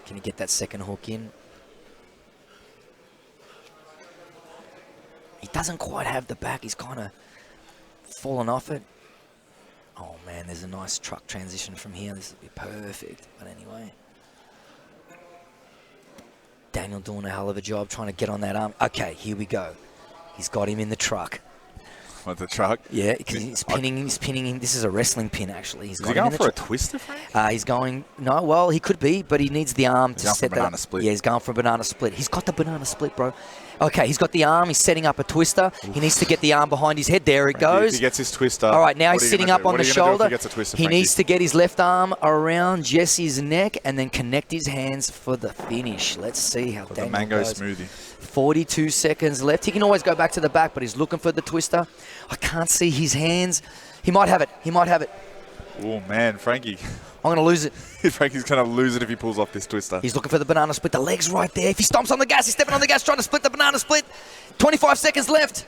Can he get that second hook in? He doesn't quite have the back. He's kind of fallen off it. Oh, man, there's a nice truck transition from here. This would be perfect. But anyway. Daniel doing a hell of a job trying to get on that arm. Okay, here we go. He's got him in the truck. What, the truck? Yeah, because he's pinning him. This is a wrestling pin, actually. Is he going for a twister, Frank? He's going... No, well, he could be, but he needs the arm to set that up. Split. Yeah, he's going for a banana split. He's got the banana split, bro. Okay, he's got the arm. He's setting up a twister. He needs to get the arm behind his head. There it goes. If he gets his twister... All right, now he's sitting up on the shoulder. He needs to get his left arm around Jesse's neck and then connect his hands for the finish. Let's see how Daniel the mango goes. smoothie. 42 seconds left. He can always go back to the back, but he's looking for the twister. I can't see his hands. He might have it. He might have it. Oh, man, Frankie. I'm going to lose it. Frankie's going to lose it if he pulls off this twister. He's looking for the banana split. The leg's right there. If he stomps on the gas, he's stepping on the gas, trying to split the banana split. 25 seconds left.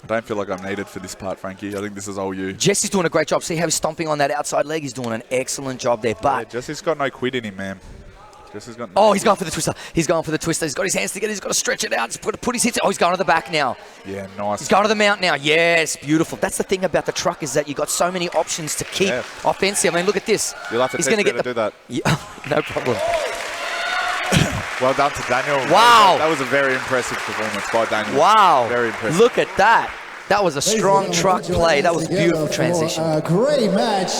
I don't feel like I'm needed for this part, Frankie. I think this is all you. Jesse's doing a great job. See how he's stomping on that outside leg? He's doing an excellent job there. But Yeah, Jesse's got no quid in him, man. Jesse's got no oh, he's quid. going for the twister. He's going for the twister. He's got his hands together. He's got to stretch it out. He's put his hips. Oh, he's going to the back now. Yeah, nice. He's going to the mount now. Yes, beautiful. That's the thing about the truck is that you got so many options to keep offensive. I mean, look at this. You'll have to he's teach gonna me get to do that. Yeah, no problem. Well done to Daniel. Wow. That was a very impressive performance by Daniel. Wow. Very impressive. Look at that. That was a strong truck play. That was a beautiful transition. A great match.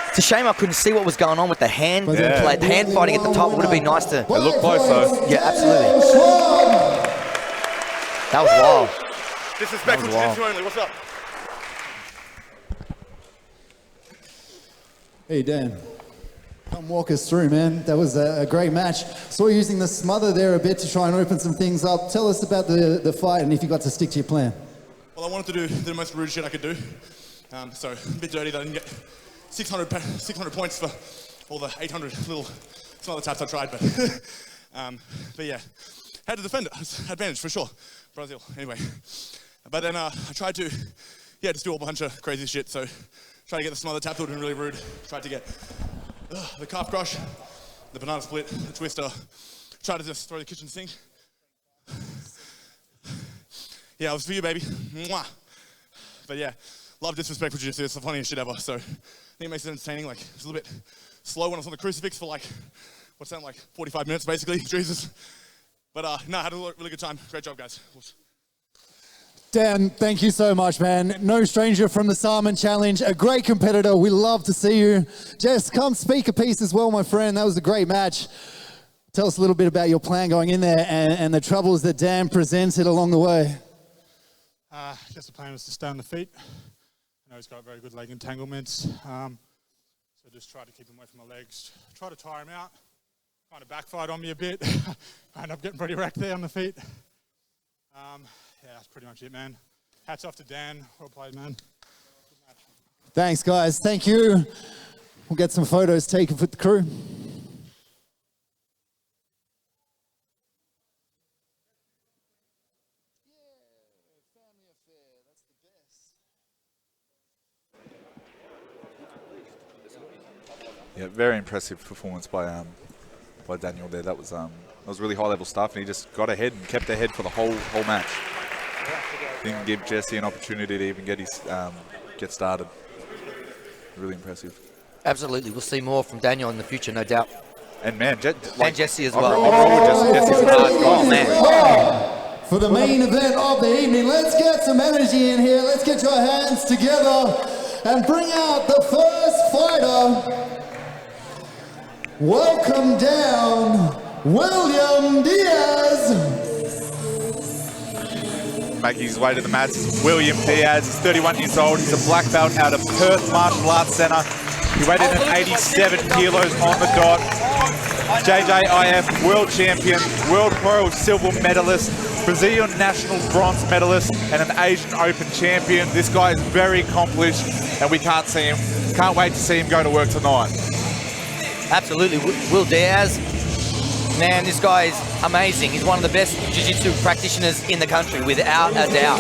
It's a shame I couldn't see what was going on with the hand play. The hand fighting at the top would have been nice to... It looked close, though. Yeah, absolutely. That was wild. Disrespectful jiu-jitsu only. What's up? Hey, Dan. Come walk us through, man. That was a great match. Saw you using the smother there a bit to try and open some things up. Tell us about the fight and if you got to stick to your plan. Well, I wanted to do the most rude shit I could do. So a bit dirty that I didn't get 600 points for all the 800 little some other taps I tried, but yeah, had to defend it. It's advantage for sure. Brazil, anyway. But then I tried to, just do a bunch of crazy shit. So tried to get the smother tap, thought it was really rude. Tried to get the calf crush, the banana split, the twister. Tried to just throw the kitchen sink. Yeah, it was for you, baby. Mwah. But yeah, love disrespectful jiu-jitsu. It's the funniest shit ever. So I think it makes it entertaining. Like, it's a little bit slow when I was on the crucifix for like, what's that, like 45 minutes basically. Jesus. But no, I had a really good time. Great job, guys. Dan, thank you so much, man. No stranger from the Sarman Challenge, a great competitor. We love to see you. Jess, come speak a piece as well, my friend. That was a great match. Tell us a little bit about your plan going in there and the troubles that Dan presented along the way. Just the plan was to stay on the feet. I know he's got very good leg entanglements. So just try to keep him away from my legs. Try to tire him out. Kind of backfired on me a bit. I ended up getting pretty wrecked there on the feet. Yeah, that's pretty much it, man. Hats off to Dan. Well played, man. Thanks, guys. Thank you. We'll get some photos taken with the crew. Yeah, very impressive performance by Daniel there. That was really high level stuff, and he just got ahead and kept ahead for the whole match. Didn't give Jesse an opportunity to even get started. Really impressive. Absolutely, we'll see more from Daniel in the future, no doubt. And man, and Jesse as I've well. rolled with Jesse's a hard guy. Oh man. For the main event of the evening, let's get some energy in here. Let's get your hands together and bring out the first fighter. Welcome down, William Diaz. Making his way to the mats, William Diaz. He's 31 years old. He's a black belt out of Perth Martial Arts Centre. He weighed in at 87 kilos on the dot. JJIF World Champion, World Pro Silver Medalist, Brazilian National Bronze Medalist, and an Asian Open Champion. This guy is very accomplished, and we can't wait to see him go to work tonight. Absolutely, Will Diaz. Man, this guy is amazing. He's one of the best jiu-jitsu practitioners in the country, without a doubt,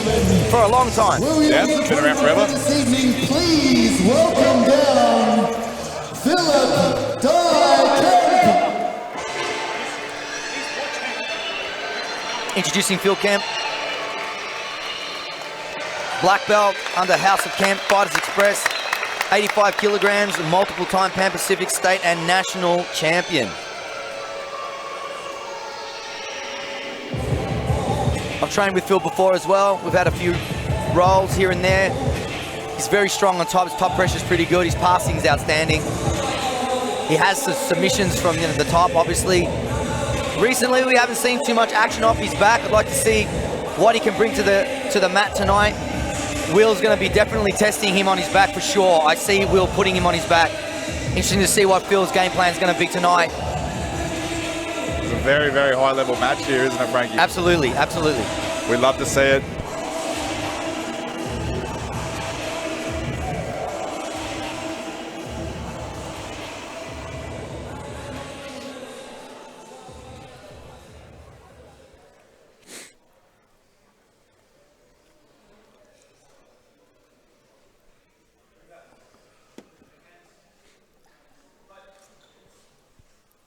for a long time. Yeah, been around forever. This evening, please welcome down Philip Kemp. Introducing Phil Kemp. Black belt under House of Kemp, Fighters Express. 85 kilograms, multiple-time Pan Pacific State and National Champion. I've trained with Phil before as well. We've had a few rolls here and there. He's very strong on top. His top pressure's pretty good. His passing is outstanding. He has some submissions from the top, obviously. Recently, we haven't seen too much action off his back. I'd like to see what he can bring to the mat tonight. Will's going to be definitely testing him on his back for sure. I see Will putting him on his back. Interesting to see what Phil's game plan is going to be tonight. It's a very, very high level match here, isn't it, Frankie? Absolutely, absolutely. We love to see it.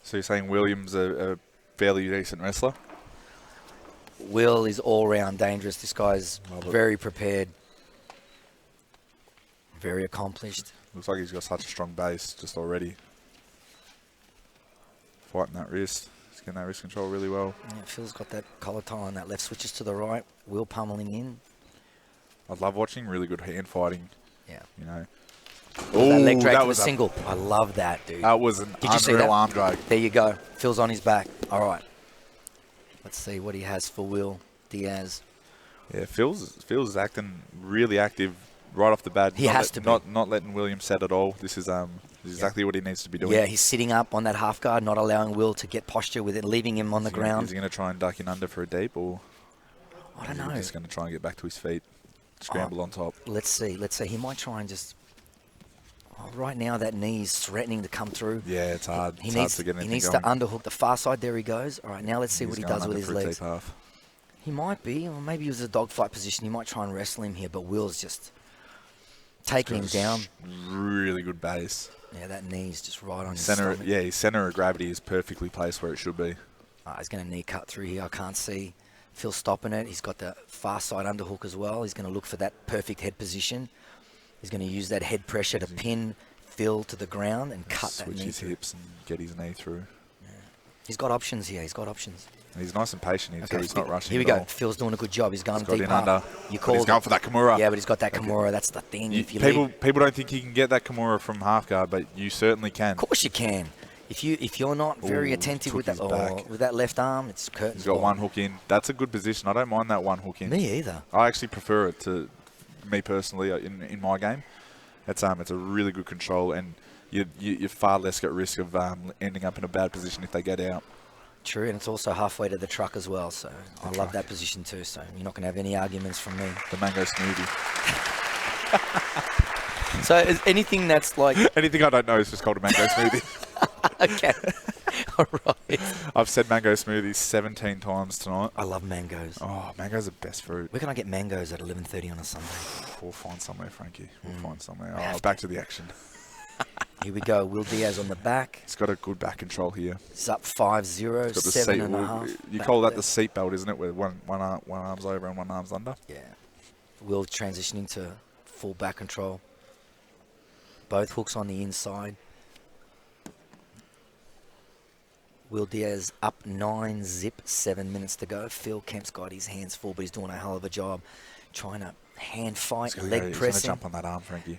So you're saying Williams a fairly decent wrestler? Will is all-round dangerous. This guy's very prepared, very accomplished. Looks like he's got such a strong base just already. Fighting that wrist. He's getting that wrist control really well. Yeah, Phil's got that collar tie on that left, switches to the right. Will pummeling in. I love watching really good hand fighting. Yeah. You know. That leg drag that to the was single. I love that, dude. That was an Did you see unreal that? arm drag. There you go. Phil's on his back. All right. Let's see what he has for Will Diaz. Yeah, Phil's acting really active right off the bat. He has to be. Not letting William set at all. This is exactly what he needs to be doing. Yeah, he's sitting up on that half guard, not allowing Will to get posture with it, leaving him on the ground. Is he going to try and duck in under for a deep, or I don't know. He's just going to try and get back to his feet, scramble on top. Let's see. He might try and just. Oh, right now, that knee's threatening to come through. Yeah, it's hard. He It's needs, hard to get he anything needs going. to underhook the far side. There he goes. All right, now let's see what he going does with under his for a legs. deep half. He might be, or maybe he was a dogfight position. He might try and wrestle him here, but Will's just taking him down. Really good base. Yeah, that knee's just right on his Center, stomach. yeah, his center of gravity is perfectly placed where it should be. He's going to knee cut through here. I can't see Phil stopping it. He's got the far side underhook as well. He's going to look for that perfect head position. He's going to use that head pressure to pin Phil to the ground and cut that Switch knee his through. hips and get his knee through. He's got options here. He's got options. And he's nice and patient here too. He's not rushing. Here we at go. all. Phil's doing a good job. He's going He's got deep in half. under. You But called he's going for that Kimura. Yeah, but he's got that Kimura. That's the thing. If you leave, People don't think he can get that Kimura from half guard, but you certainly can. of course you can. If you're not very Ooh, attentive took with that his back. with that left arm, it's curtains. He's got ball. one hook in. That's a good position. I don't mind that one hook in. Me either. I actually prefer it to me personally in my game. It's a really good control, and you're far less at risk of ending up in a bad position if they get out. True, and it's also halfway to the truck as well, so I love that position too, so you're not going to have any arguments from me. The mango smoothie. So is anything that's like... Anything I don't know is just called a mango smoothie. Okay. All right. I've said mango smoothies 17 times tonight. I love mangoes. Oh, mangoes are best fruit. Where can I get mangoes at 11:30 on a Sunday? We'll find somewhere, Frankie. We'll find somewhere. We have Oh, back to the action. Here we go. Will Diaz on the back. He's got a good back control here. He's up 5-0, He's got the 7.5. You call that the seat belt, isn't it? Where one arm's over and one arm's under? Yeah. Will transitioning to full back control. Both hooks on the inside. Will Diaz up 9-0, 7 minutes to go. Phil Kemp's got his hands full, but he's doing a hell of a job trying to hand fight, leg He's pressing. going to jump on that arm, Frankie.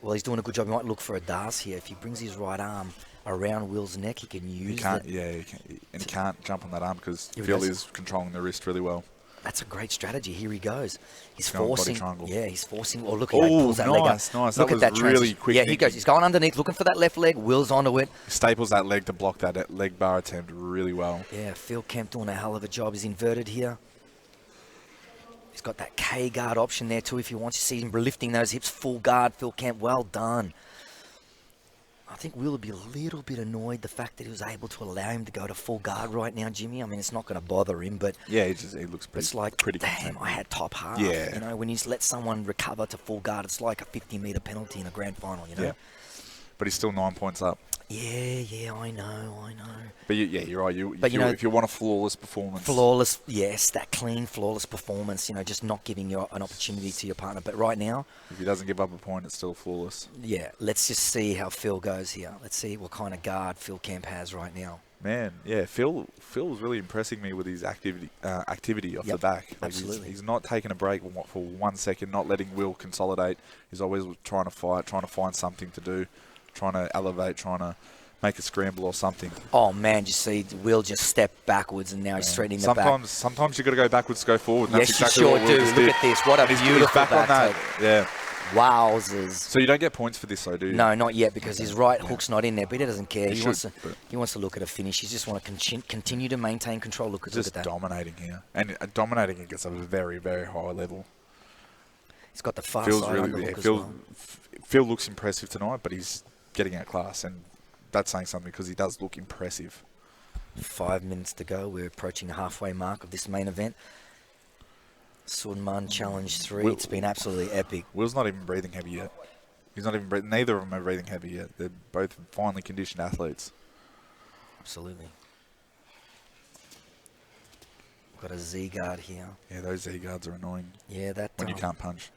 Well, he's doing a good job. He might look for a dance here. If he brings his right arm around Will's neck, he can use He can't, it. and he can't jump on that arm because Here he Phil goes. is controlling the wrist really well. That's a great strategy. Here he goes. He's Going body forcing. triangle. Yeah, he's forcing. Oh, look how he pulls that leg up. nice. Look That at was that really transition. quick Yeah, he thinking. goes. He's going underneath, looking for that left leg. Will's onto it. He staples that leg to block that leg bar attempt really well. Yeah, Phil Kemp doing a hell of a job. He's inverted here. He's got that K guard option there too if you want to see him lifting those hips full guard. Phil Kemp, well done. I think Will would be a little bit annoyed the fact that he was able to allow him to go to full guard right now, Jimmy. I mean, it's not going to bother him, but Yeah, he looks pretty. it's like, pretty damn, content. I had top half. Yeah. You know, when you let someone recover to full guard, it's like a 50-meter penalty in a grand final, you know? Yeah. But he's still 9 points up. Yeah, I know. But you're right. But you know- if you want a flawless performance, Flawless, yes, that clean, flawless performance, you know, just not giving you an opportunity to your partner. But right now, if he doesn't give up a point, it's still flawless. yeah, let's just see how Phil goes here. Let's see what kind of guard Phil Kemp has right now. Man, yeah, Phil's really impressing me with his activity off the back. Like absolutely. He's not taking a break for 1 second, not letting Will consolidate. He's always trying to fight, trying to find something to do, trying to elevate, trying to make a scramble or something. Oh, man, just see Will just step backwards and now he's threatening the back. Sometimes you got to go backwards to go forward. And Yes, that's you exactly sure what Will do. just Look did. at this. What a And he's beautiful back on that. back Yeah. Wowzers. So you don't get points for this, though, do you? No, not yet, because his right hook's not in there, but he doesn't care. He He wants should, he wants to look at a finish. He just wants to continue to maintain control. Look at Just that. dominating here. And dominating against a very, very high level. He's got the far Feels side really, underhook as Phil, well. Phil looks impressive tonight, but he's getting outclassed, and that's saying something because he does look impressive. 5 minutes to go. We're approaching the halfway mark of this main event. Sarman Challenge 3. Will- It's been absolutely epic. Will's not even breathing heavy yet. He's not even breathing. Neither of them are breathing heavy yet. They're both finely conditioned athletes. Absolutely. Got a Z guard here. Yeah, those Z guards are annoying. Yeah, that when you can't punch.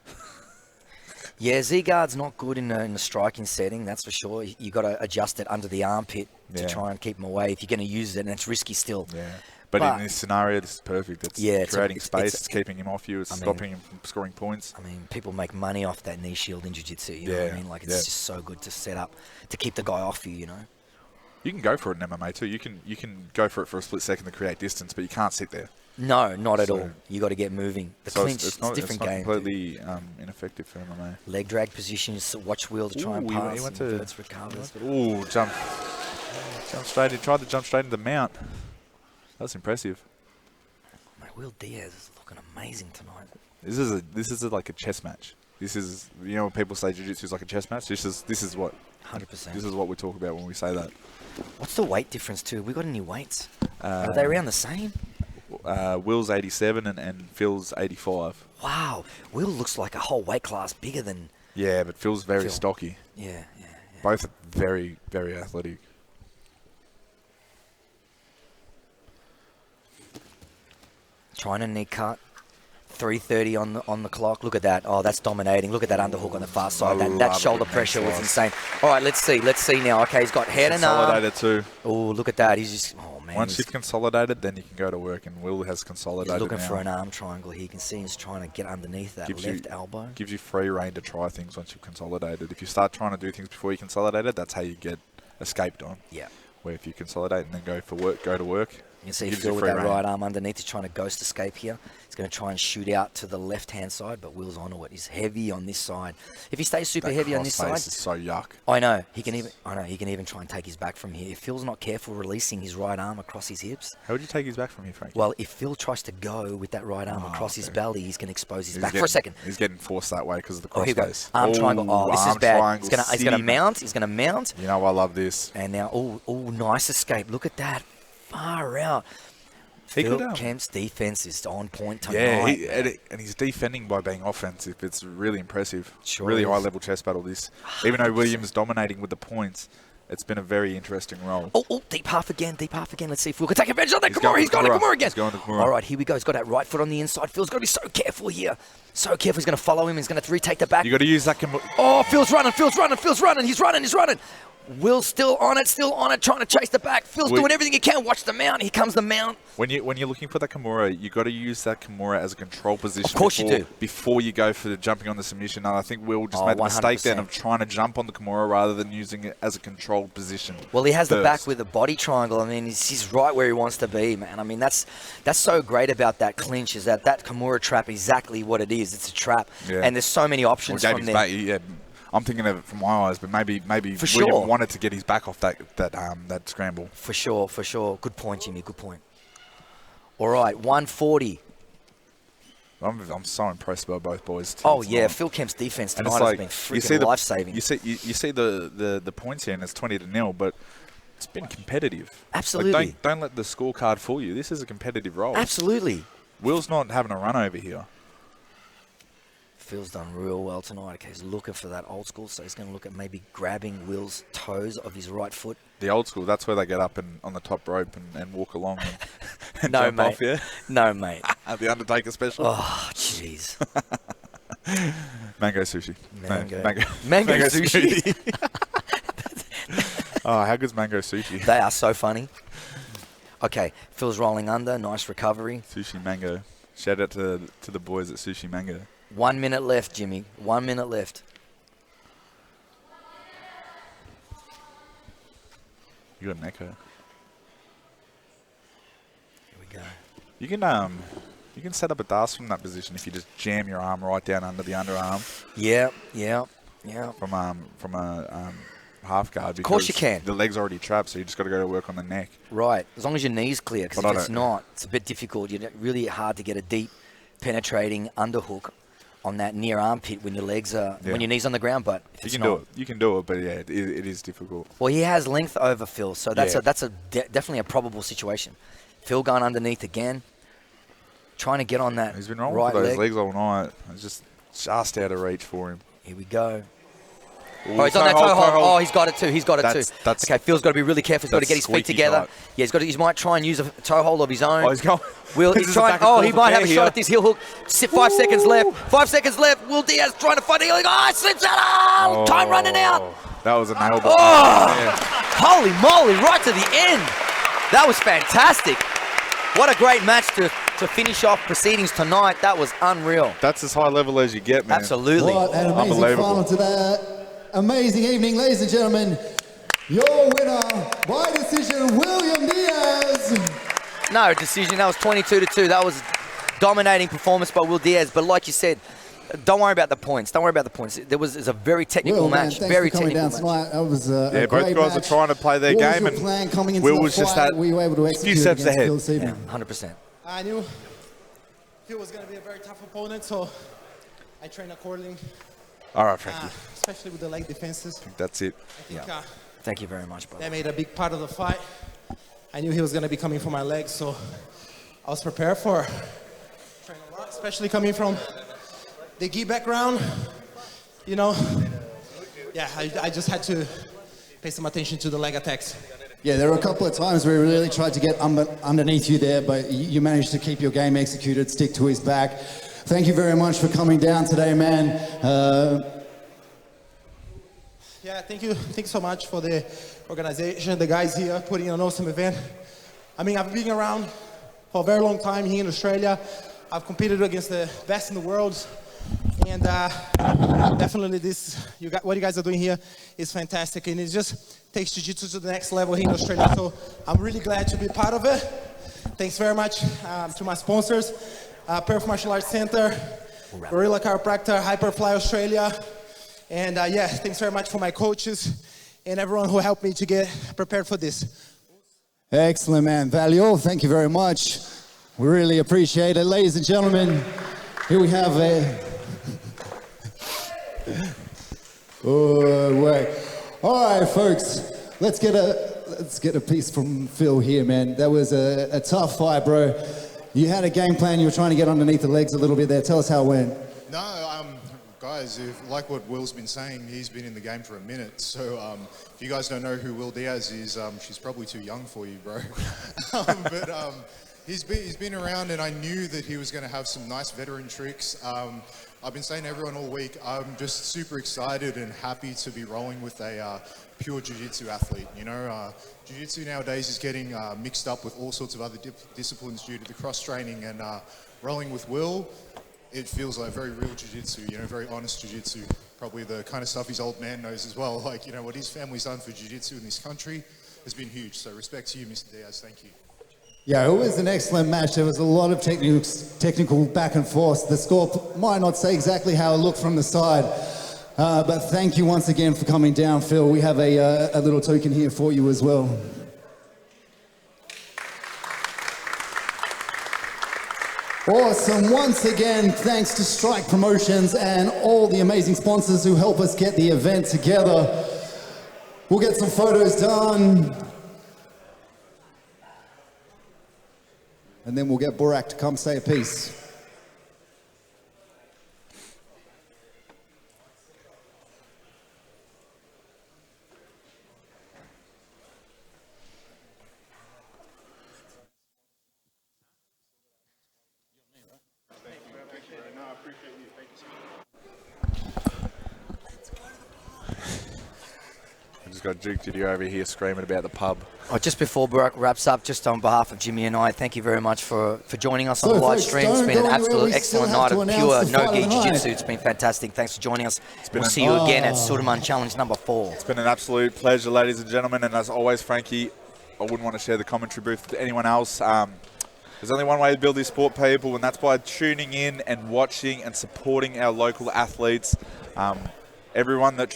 Yeah, Z guard's not good in a striking setting. That's for sure. You got to adjust it under the armpit to try and keep him away. If you're going to use it, and it's risky still. Yeah. But in this scenario, this is perfect. It's creating space. It's keeping him off you. It's stopping him from scoring points. I mean, people make money off that knee shield in jiu-jitsu. You know what I mean? Like, it's just so good to set up to keep the guy off you. You know. You can go for it in MMA too. You can go for it for a split second to create distance, but you can't sit there. No, not at all. You got to get moving. The clinch, it's not, a different it's not game. completely ineffective for MMA. Leg drag positions, watch wheel to try and pass. He went to recovers. Ooh, jump straight. He tried to jump straight into the mount. That's impressive. Mate, Will Diaz is looking amazing tonight. This is like a chess match. This is, you know, when people say jiu-jitsu is like a chess match. This is what 100%. This is what we talk about when we say that. What's the weight difference too? We got any weights? Are they around the same? Will's 87 and Phil's 85. Wow, Will looks like a whole weight class bigger than. Yeah, but Phil's very stocky. Yeah. Both are very, very athletic. Trying a knee cut. 3:30 on the clock. Look at that. Oh, that's dominating. Look at that underhook on the far side. That shoulder pressure was insane. All right, let's see. Let's see now. Okay, he's got head and arm. Consolidated too. Oh, look at that. He's just. Oh man. Once you've consolidated, then you can go to work, and Will has consolidated. He's looking now. for an arm triangle here. You can see he's trying to get underneath that left elbow. Gives you free reign to try things once you've consolidated. If you start trying to do things before you consolidated, that's how you get escaped on. Yeah. Where if you consolidate and then go to work. You can see Phil with that right arm underneath. He's trying to ghost escape here. He's going to try and shoot out to the left-hand side, but Will's onto it. He's heavy on this side. If he stays super heavy on this side, is so yuck. I know he can even try and take his back from here. If Phil's not careful releasing his right arm across his hips. How would you take his back from here, Frank? Well, if Phil tries to go with that right arm across his belly, he's going to expose his back for a second. He's getting forced that way because of the Oh, here we go. crossface. Arm triangle. Oh, this is bad. He's going to mount. He's going to mount. You know, I love this. And now, nice escape. Look at that. Far out. Phil Kemp's defense is on point tonight. Yeah, and he's defending by being offensive. It's really impressive. Sure really is. high-level chess battle, this. Even though Williams dominating with the points, it's been a very interesting role. Oh, deep half again. Let's see if Phil can take advantage of that Kimura. He's going to Kimura again. He's going to Kimura. All right, here we go. He's got that right foot on the inside. Phil's got to be so careful here. So careful. He's going to follow him. He's going to retake the back. You got to use that Kimura. Oh, Phil's running. He's running. Will's still on it, trying to chase the back. Phil's doing everything he can. Watch the mount. Here comes the mount. When you're looking for that Kimura, you got to use that Kimura as a control position. Of course you do. Before you go for the jumping on the submission. And I think Will just made the 100%. mistake then of trying to jump on the Kimura rather than using it as a controlled position. Well, he has the back with the body triangle. I mean, he's right where he wants to be, man. I mean, that's so great about that clinch is that Kimura trap is exactly what it is. It's a trap. Yeah. And there's so many options from there. I'm thinking of it from my eyes, but maybe for William sure. wanted to get his back off that scramble. For sure. Good point, Jimmy. Good point. All right, 140. I'm so impressed by both boys. Oh yeah, Phil Kemp's defense tonight has been freaking life-saving. You see the points here, and it's 20-0, but it's been competitive. Absolutely. Like, don't let the scorecard fool you. This is a competitive role. Absolutely. Will's not having a run over here. Phil's done real well tonight. Okay, he's looking for that old school, so he's going to look at maybe grabbing Will's toes of his right foot. The old school, that's where they get up and on the top rope and walk along and no, jump mate. off, yeah? No, mate. The Undertaker special. Oh, jeez. Mango sushi. Mango sushi. Oh, how good's mango sushi? They are so funny. Okay, Phil's rolling under. Nice recovery. Sushi Mango. Shout out to the boys at Sushi Mango. 1 minute left, Jimmy. 1 minute left. You got an echo. Here we go. You can set up a dance from that position if you just jam your arm right down under the underarm. Yeah. From a half guard. Of course you can. The leg's already trapped, so you just got to go to work on the neck. Right, as long as your knee's clear, because if it's not, it's a bit difficult. It's really hard to get a deep, penetrating underhook on that near armpit when your legs are when your knee's on the ground. But if it's not, you can do it, but yeah, it is difficult. Well, he has length over Phil, so that's definitely a probable situation. Phil going underneath again, trying to get on that. He's been rolling right for those leg. legs all night. It's just out of reach for him. Here we go. Oh, he's on that toe hold. Oh, he's got it too. He's got it too. Okay, Phil's got to be really careful. He's got to get his feet together. Tight. Yeah, he might try and use a toe hold of his own. Oh, he's going. He's trying. Oh, he might have a shot at this heel hook. 5 seconds left. 5 seconds left. Will Diaz trying to find a heel hook. Oh, slips out. Time running out. That was a nail ball. Holy moly, right to the end. That was fantastic. What a great match to finish off proceedings tonight. That was unreal. That's as high level as you get, man. Absolutely. What an amazing final to that amazing evening, ladies and gentlemen. Your winner by decision, William Diaz. No decision. That was 22-2. That was a dominating performance by Will Diaz. But like you said, don't worry about the points. Don't worry about the points. It was a very technical match. Man, very for coming technical down match. tonight. That was a both great guys match. are trying to play their What game, was and your plan coming into Will the was just fight? that Were you able to few execute steps against ahead. Phil this evening? 100%. I knew Phil was going to be a very tough opponent, so I trained accordingly. All right, Frankie. Especially with the leg defenses. I think that's it. I think, Thank you very much, brother. that made a big part of the fight. I knew he was going to be coming for my legs, so I was prepared for training a lot, especially coming from the gi background. You know, yeah, I just had to pay some attention to the leg attacks. Yeah, there were a couple of times where he really tried to get underneath you there, but you managed to keep your game executed, stick to his back. Thank you very much for coming down today, man. Yeah, thank you so much for the organization, the guys here putting on an awesome event. I mean, I've been around for a very long time here in Australia. I've competed against the best in the world. And definitely what you guys are doing here is fantastic. And it just takes Jiu-Jitsu to the next level here in Australia. So I'm really glad to be part of it. Thanks very much to my sponsors, Perth Martial Arts Center, Gorilla Chiropractor, Hyperfly Australia. And yeah, thanks very much for my coaches and everyone who helped me to get prepared for this. Excellent, man. Valio, thank you very much. We really appreciate it. Ladies and gentlemen, here we have a... Oh, wait. All right, folks, let's get a piece from Phil here, man. That was a tough fight, bro. You had a game plan. You were trying to get underneath the legs a little bit there. Tell us how it went. No, guys, like what Will's been saying, he's been in the game for a minute. So if you guys don't know who Will Diaz is, she's probably too young for you, bro. But he's been around, and I knew that he was going to have some nice veteran tricks. I've been saying to everyone all week, I'm just super excited and happy to be rolling with a pure jiu-jitsu athlete. You know, jiu-jitsu nowadays is getting mixed up with all sorts of other disciplines due to the cross-training, and rolling with Will, it feels like very real jiu-jitsu, you know, very honest jiu-jitsu. Probably the kind of stuff his old man knows as well. Like, you know, what his family's done for jiu-jitsu in this country has been huge. So respect to you, Mr. Diaz. Thank you. Yeah, it was an excellent match. There was a lot of technical back and forth. The score might not say exactly how it looked from the side, but thank you once again for coming down, Phil. We have a little token here for you as well. Awesome. Once again, thanks to Strike Promotions and all the amazing sponsors who help us get the event together. We'll get some photos done. And then we'll get Burak to come say a piece. I just got Duke Diddy over here screaming about the pub. Oh, just before Burak wraps up, just on behalf of Jimmy and I, thank you very much for joining us on the live stream. It's been an absolute excellent night of pure no-gi jiu-jitsu. It's been fantastic. Thanks for joining us. We'll see you again at Sarman Challenge number 4. It's been an absolute pleasure, ladies and gentlemen. And as always, Frankie, I wouldn't want to share the commentary booth with anyone else. There's only one way to build this sport, people, and that's by tuning in and watching and supporting our local athletes. Everyone that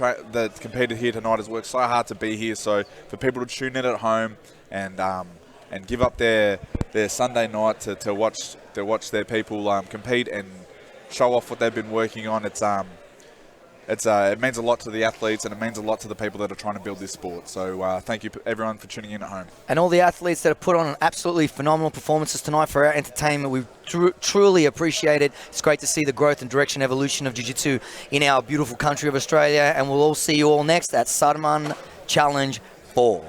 competed here tonight has worked so hard to be here. So for people to tune in at home and give up their Sunday night to watch their people compete and show off what they've been working on, it's it means a lot to the athletes and it means a lot to the people that are trying to build this sport. So thank you everyone for tuning in at home. And all the athletes that have put on absolutely phenomenal performances tonight for our entertainment. We truly appreciate it. It's great to see the growth and direction evolution of Jiu-Jitsu in our beautiful country of Australia. And we'll all see you all next at Sarman Challenge 4.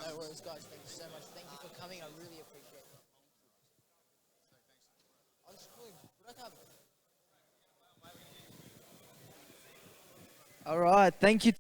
No worries, guys. Thank you so much. Thank you for coming. I really appreciate it. All right. Thank you.